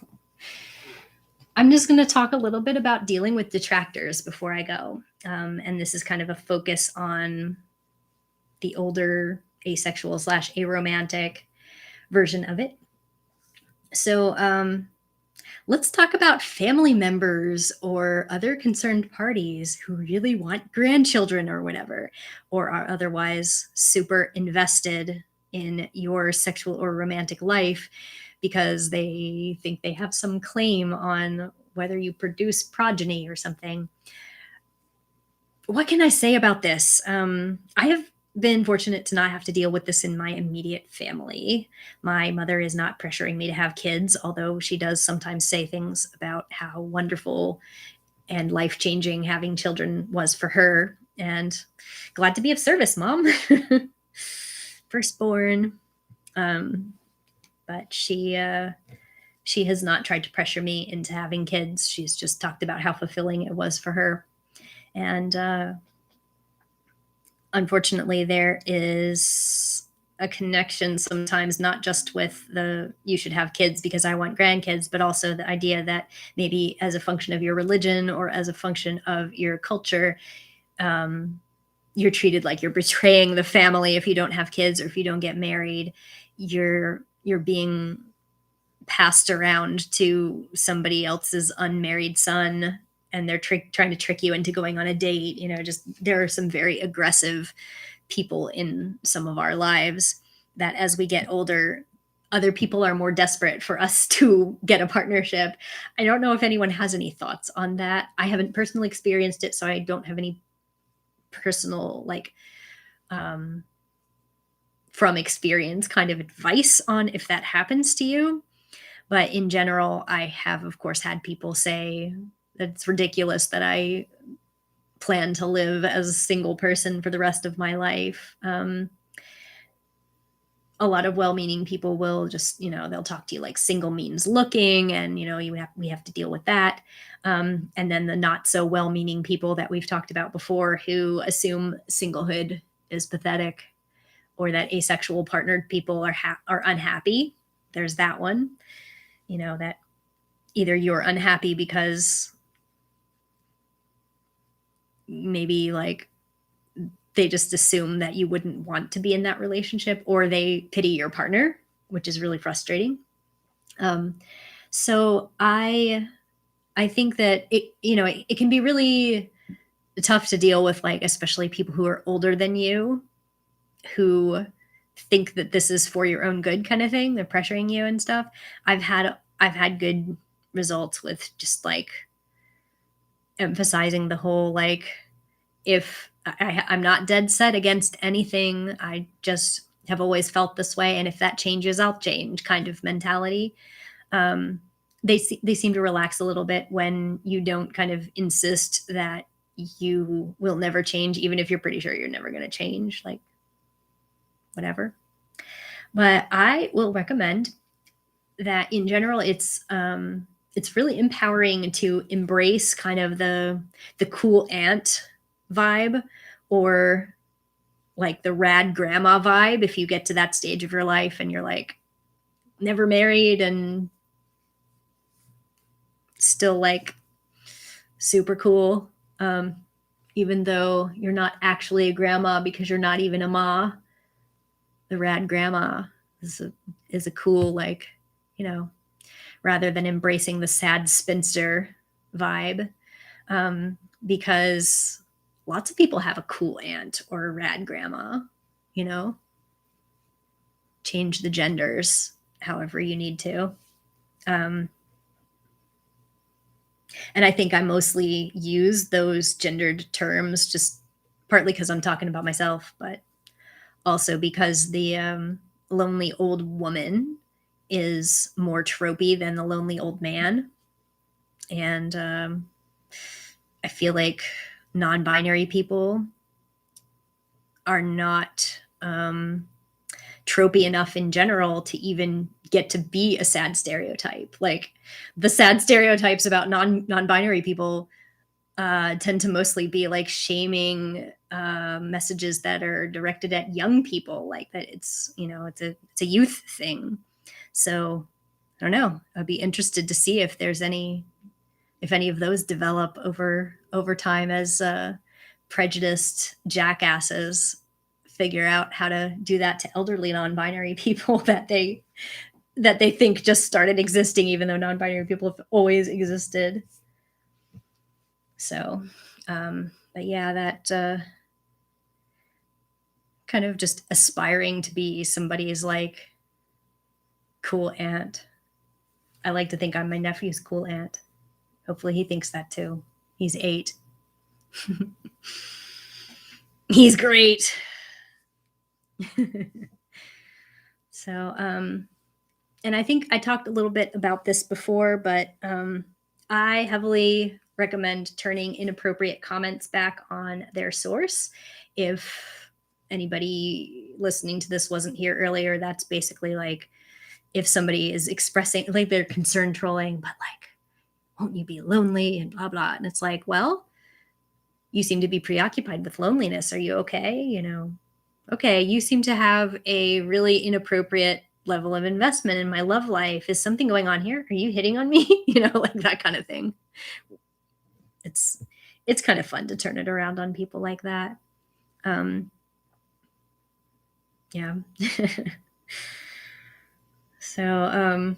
I'm just going to talk a little bit about dealing with detractors before I go. And this is kind of a focus on the older asexual / aromantic version of it. So let's talk about family members or other concerned parties who really want grandchildren or whatever, or are otherwise super invested in your sexual or romantic life because they think they have some claim on whether you produce progeny or something. What can I say about this? I have been fortunate to not have to deal with this in my immediate family. My mother is not pressuring me to have kids, although she does sometimes say things about how wonderful and life-changing having children was for her. And glad to be of service, Mom. Firstborn. But she has not tried to pressure me into having kids. She's just talked about how fulfilling it was for her. And unfortunately, there is a connection sometimes, not just with the you should have kids because I want grandkids, but also the idea that maybe as a function of your religion or as a function of your culture, you're treated like you're betraying the family if you don't have kids or if you don't get married. You're being passed around to somebody else's unmarried son, and they're trying to trick you into going on a date. Just there are some very aggressive people in some of our lives that as we get older, other people are more desperate for us to get a partnership. I don't know if anyone has any thoughts on that. I haven't personally experienced it, so I don't have any personal from experience kind of advice on if that happens to you. But in general, I have, of course, had people say that it's ridiculous that I plan to live as a single person for the rest of my life. A lot of well-meaning people will just, they'll talk to you like single means looking, and we have to deal with that. And then the not so well-meaning people that we've talked about before, who assume singlehood is pathetic, or that asexual partnered people are unhappy. There's that one. That either you're unhappy because maybe they just assume that you wouldn't want to be in that relationship, or they pity your partner, which is really frustrating. So I think that it can be really tough to deal with, especially people who are older than you, who think that this is for your own good kind of thing. They're pressuring you and stuff. I've had good results with just emphasizing the whole if I'm not dead set against anything, I just have always felt this way, and if that changes, I'll change kind of mentality. They seem to relax a little bit when you don't kind of insist that you will never change, even if you're pretty sure you're never going to change, whatever. But I will recommend that in general, it's really empowering to embrace kind of the cool aunt vibe, or the rad grandma vibe, if you get to that stage of your life and you're never married and still super cool, even though you're not actually a grandma because you're not even a ma. The rad grandma is a cool, rather than embracing the sad spinster vibe, because lots of people have a cool aunt or a rad grandma. Change the genders however you need to. And I think I mostly use those gendered terms just partly because I'm talking about myself, but also because the lonely old woman is more tropey than the lonely old man. And I feel like non-binary people are not tropey enough in general to even get to be a sad stereotype. The sad stereotypes about non-binary people tend to mostly be shaming messages that are directed at young people, that it's a youth thing. So I don't know. I'd be interested to see if any of those develop over time as prejudiced jackasses figure out how to do that to elderly non-binary people that they think just started existing, even though non-binary people have always existed. So, but yeah, that kind of just aspiring to be somebody's cool aunt. I like to think I'm my nephew's cool aunt. Hopefully he thinks that too. He's 8. He's great. So, and I think I talked a little bit about this before, but I heavily recommend turning inappropriate comments back on their source. If anybody listening to this wasn't here earlier, that's basically like if somebody is expressing like they're concerned trolling, but like, won't you be lonely and blah, blah. And it's like, well, you seem to be preoccupied with loneliness. Are you okay? You know, okay, you seem to have a really inappropriate level of investment in my love life. Is something going on here? Are you hitting on me? You know, like that kind of thing. It's kind of fun to turn it around on people like that. Yeah. So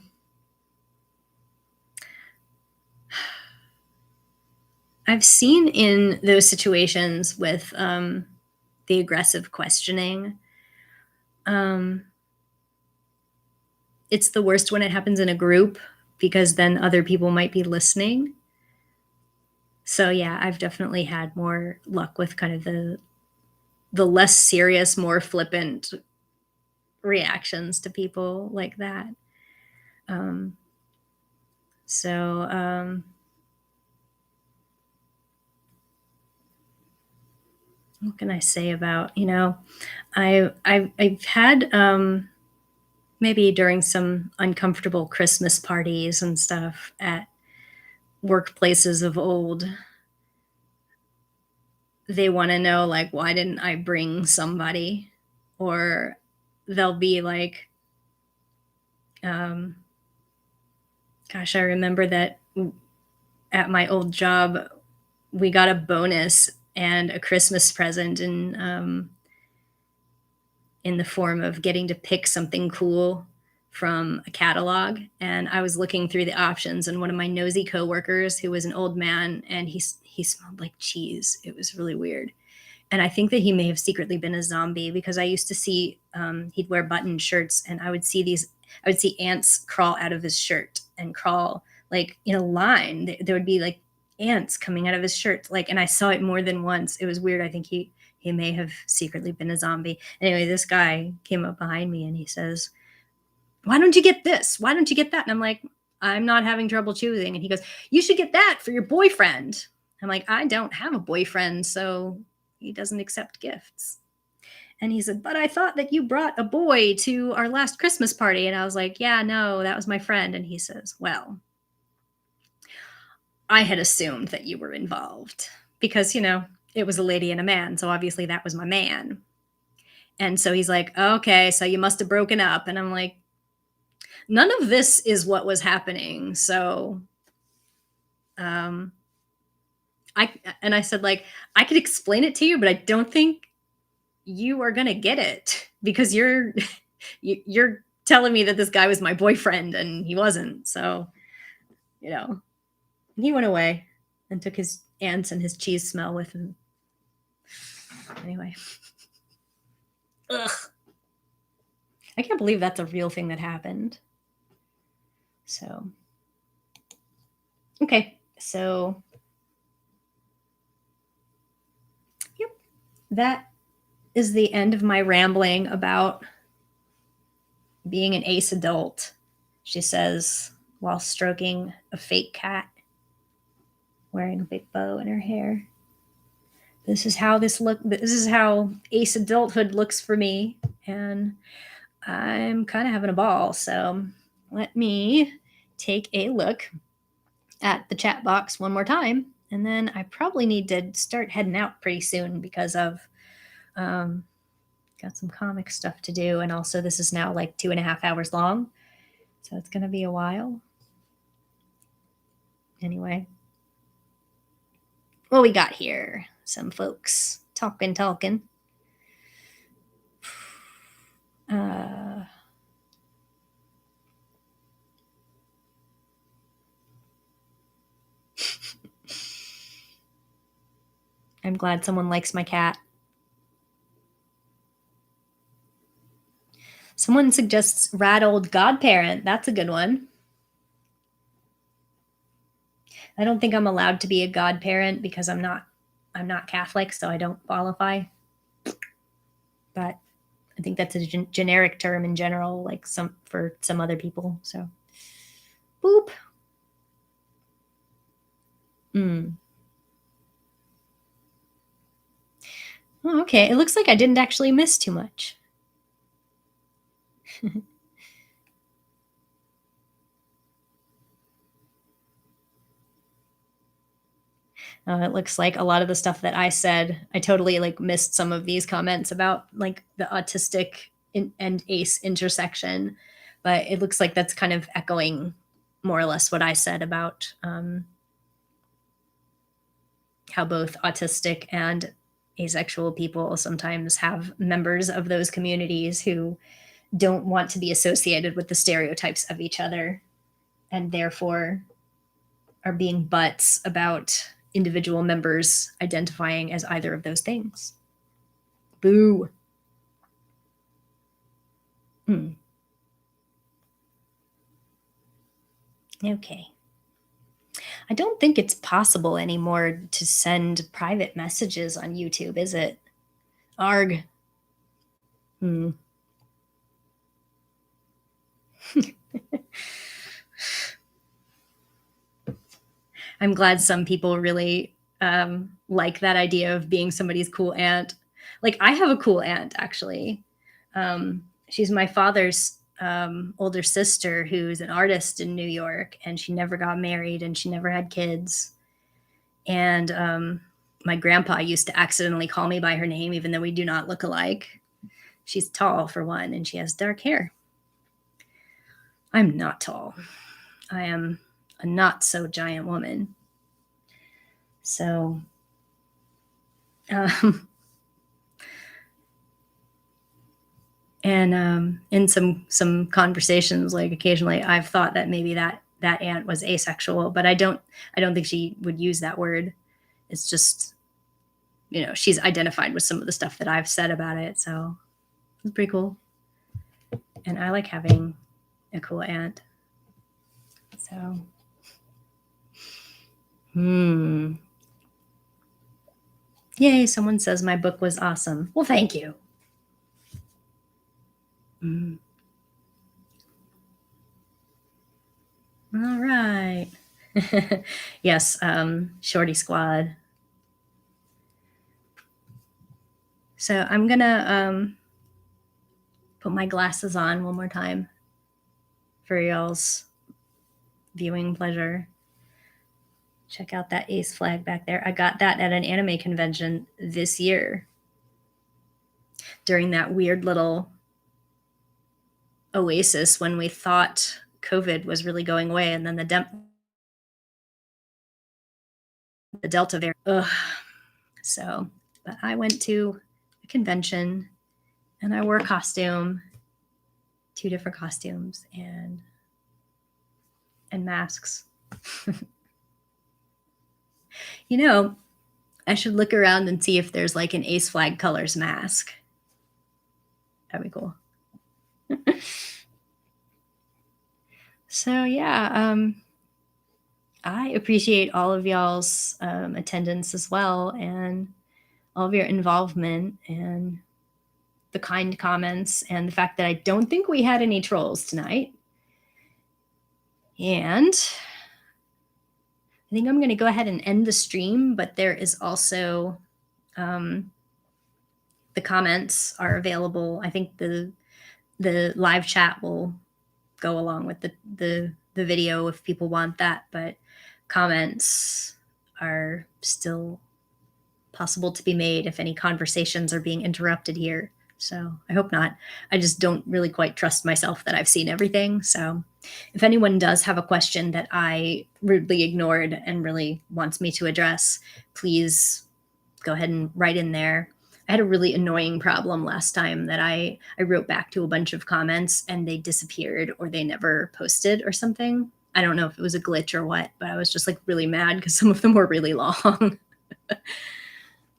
I've seen in those situations with the aggressive questioning, it's the worst when it happens in a group because then other people might be listening. So yeah, I've definitely had more luck with kind of the less serious, more flippant reactions to people like that. Um, so what can I say about, you know, I've had maybe during some uncomfortable Christmas parties and stuff at workplaces of old, they want to know like, why didn't I bring somebody? Or they'll be like, um, gosh, I remember that at my old job, we got a bonus and a Christmas present in the form of getting to pick something cool from a catalog. And I was looking through the options, and one of my nosy coworkers, who was an old man, and he smelled like cheese. It was really weird. And I think that he may have secretly been a zombie because I used to see he'd wear button shirts, and I would see ants crawl out of his shirt and crawl like in a line. There would be like ants coming out of his shirt, like, and I saw it more than once. It was weird. I think he may have secretly been a zombie. Anyway, this guy came up behind me and he says, "Why don't you get this? Why don't you get that?" And I'm like, "I'm not having trouble choosing." And he goes, "You should get that for your boyfriend." I'm like, "I don't have a boyfriend, so he doesn't accept gifts." And he said, "But I thought that you brought a boy to our last Christmas party." And I was like, "Yeah, no, that was my friend." And he says, "Well, I had assumed that you were involved because, you know, it was a lady and a man. So obviously that was my man." And so he's like, "Okay, so you must have broken up." And I'm like, "None of this is what was happening." So, um, I said, like, "I could explain it to you, but I don't think you are going to get it because you're, you're telling me that this guy was my boyfriend and he wasn't." So, you know, he went away and took his ants and his cheese smell with him. Anyway. Ugh. I can't believe that's a real thing that happened. So, okay. So, yep. That is the end of my rambling about being an ace adult, she says, while stroking a fake cat wearing a big bow in her hair. This is how ace adulthood looks for me, and I'm kind of having a ball. So let me take a look at the chat box one more time, and then I probably need to start heading out pretty soon because of got some comic stuff to do, and also this is now like 2.5 hours long, so it's gonna be a while. Anyway, what we got here? Some folks talking. I'm glad someone likes my cat. Someone suggests rad old godparent. That's a good one. I don't think I'm allowed to be a godparent because I'm not Catholic, so I don't qualify. But I think that's a generic term in general, like for some other people. So, boop. Oh, okay. It looks like I didn't actually miss too much. It looks like a lot of the stuff that I said, I totally like missed some of these comments about like the autistic and ace intersection, but it looks like that's kind of echoing more or less what I said about how both autistic and asexual people sometimes have members of those communities who don't want to be associated with the stereotypes of each other and therefore are being butts about individual members identifying as either of those things. Boo. Okay. I don't think it's possible anymore to send private messages on YouTube, is it? Arg. I'm glad some people really like that idea of being somebody's cool aunt. Like, I have a cool aunt, actually. She's my father's older sister who's an artist in New York, and she never got married and she never had kids. And my grandpa used to accidentally call me by her name, even though we do not look alike. She's tall, for one, and she has dark hair. I'm not tall. I am a not so giant woman. So, and in some conversations, like occasionally, I've thought that maybe that aunt was asexual, but I don't think she would use that word. It's just, she's identified with some of the stuff that I've said about it, so it's pretty cool. And I like having a cool aunt. So, yay, someone says my book was awesome. Well, thank you. All right. Yes, Shorty Squad. So I'm gonna put my glasses on one more time for y'all's viewing pleasure. Check out that ace flag back there. I got that at an anime convention this year during that weird little oasis when we thought COVID was really going away, and then the Delta variant. Ugh. So, but I went to a convention and I wore a costume, 2 different costumes, and masks. I should look around and see if there's like an Ace Flag Colors mask. That'd be cool. So yeah, I appreciate all of y'all's attendance as well, and all of your involvement and the kind comments, and the fact that I don't think we had any trolls tonight. And I think I'm going to go ahead and end the stream, but there is also the comments are available. I think the live chat will go along with the video if people want that, but comments are still possible to be made if any conversations are being interrupted here. So I hope not. I just don't really quite trust myself that I've seen everything. So if anyone does have a question that I rudely ignored and really wants me to address, please go ahead and write in there. I had a really annoying problem last time that I wrote back to a bunch of comments and they disappeared or they never posted or something. I don't know if it was a glitch or what, but I was just like really mad because some of them were really long.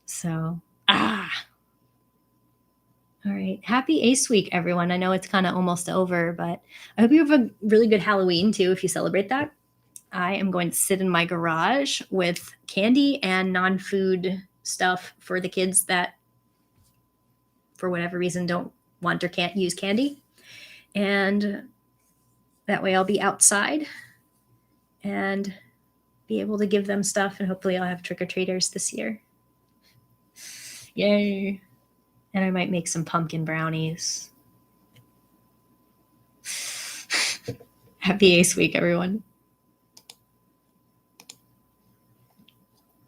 So, all right. Happy Ace Week, everyone. I know it's kind of almost over, but I hope you have a really good Halloween too if you celebrate that. I am going to sit in my garage with candy and non-food stuff for the kids that, for whatever reason, don't want or can't use candy. And that way I'll be outside and be able to give them stuff, and hopefully I'll have trick-or-treaters this year. Yay. And I might make some pumpkin brownies. Happy Ace Week, everyone.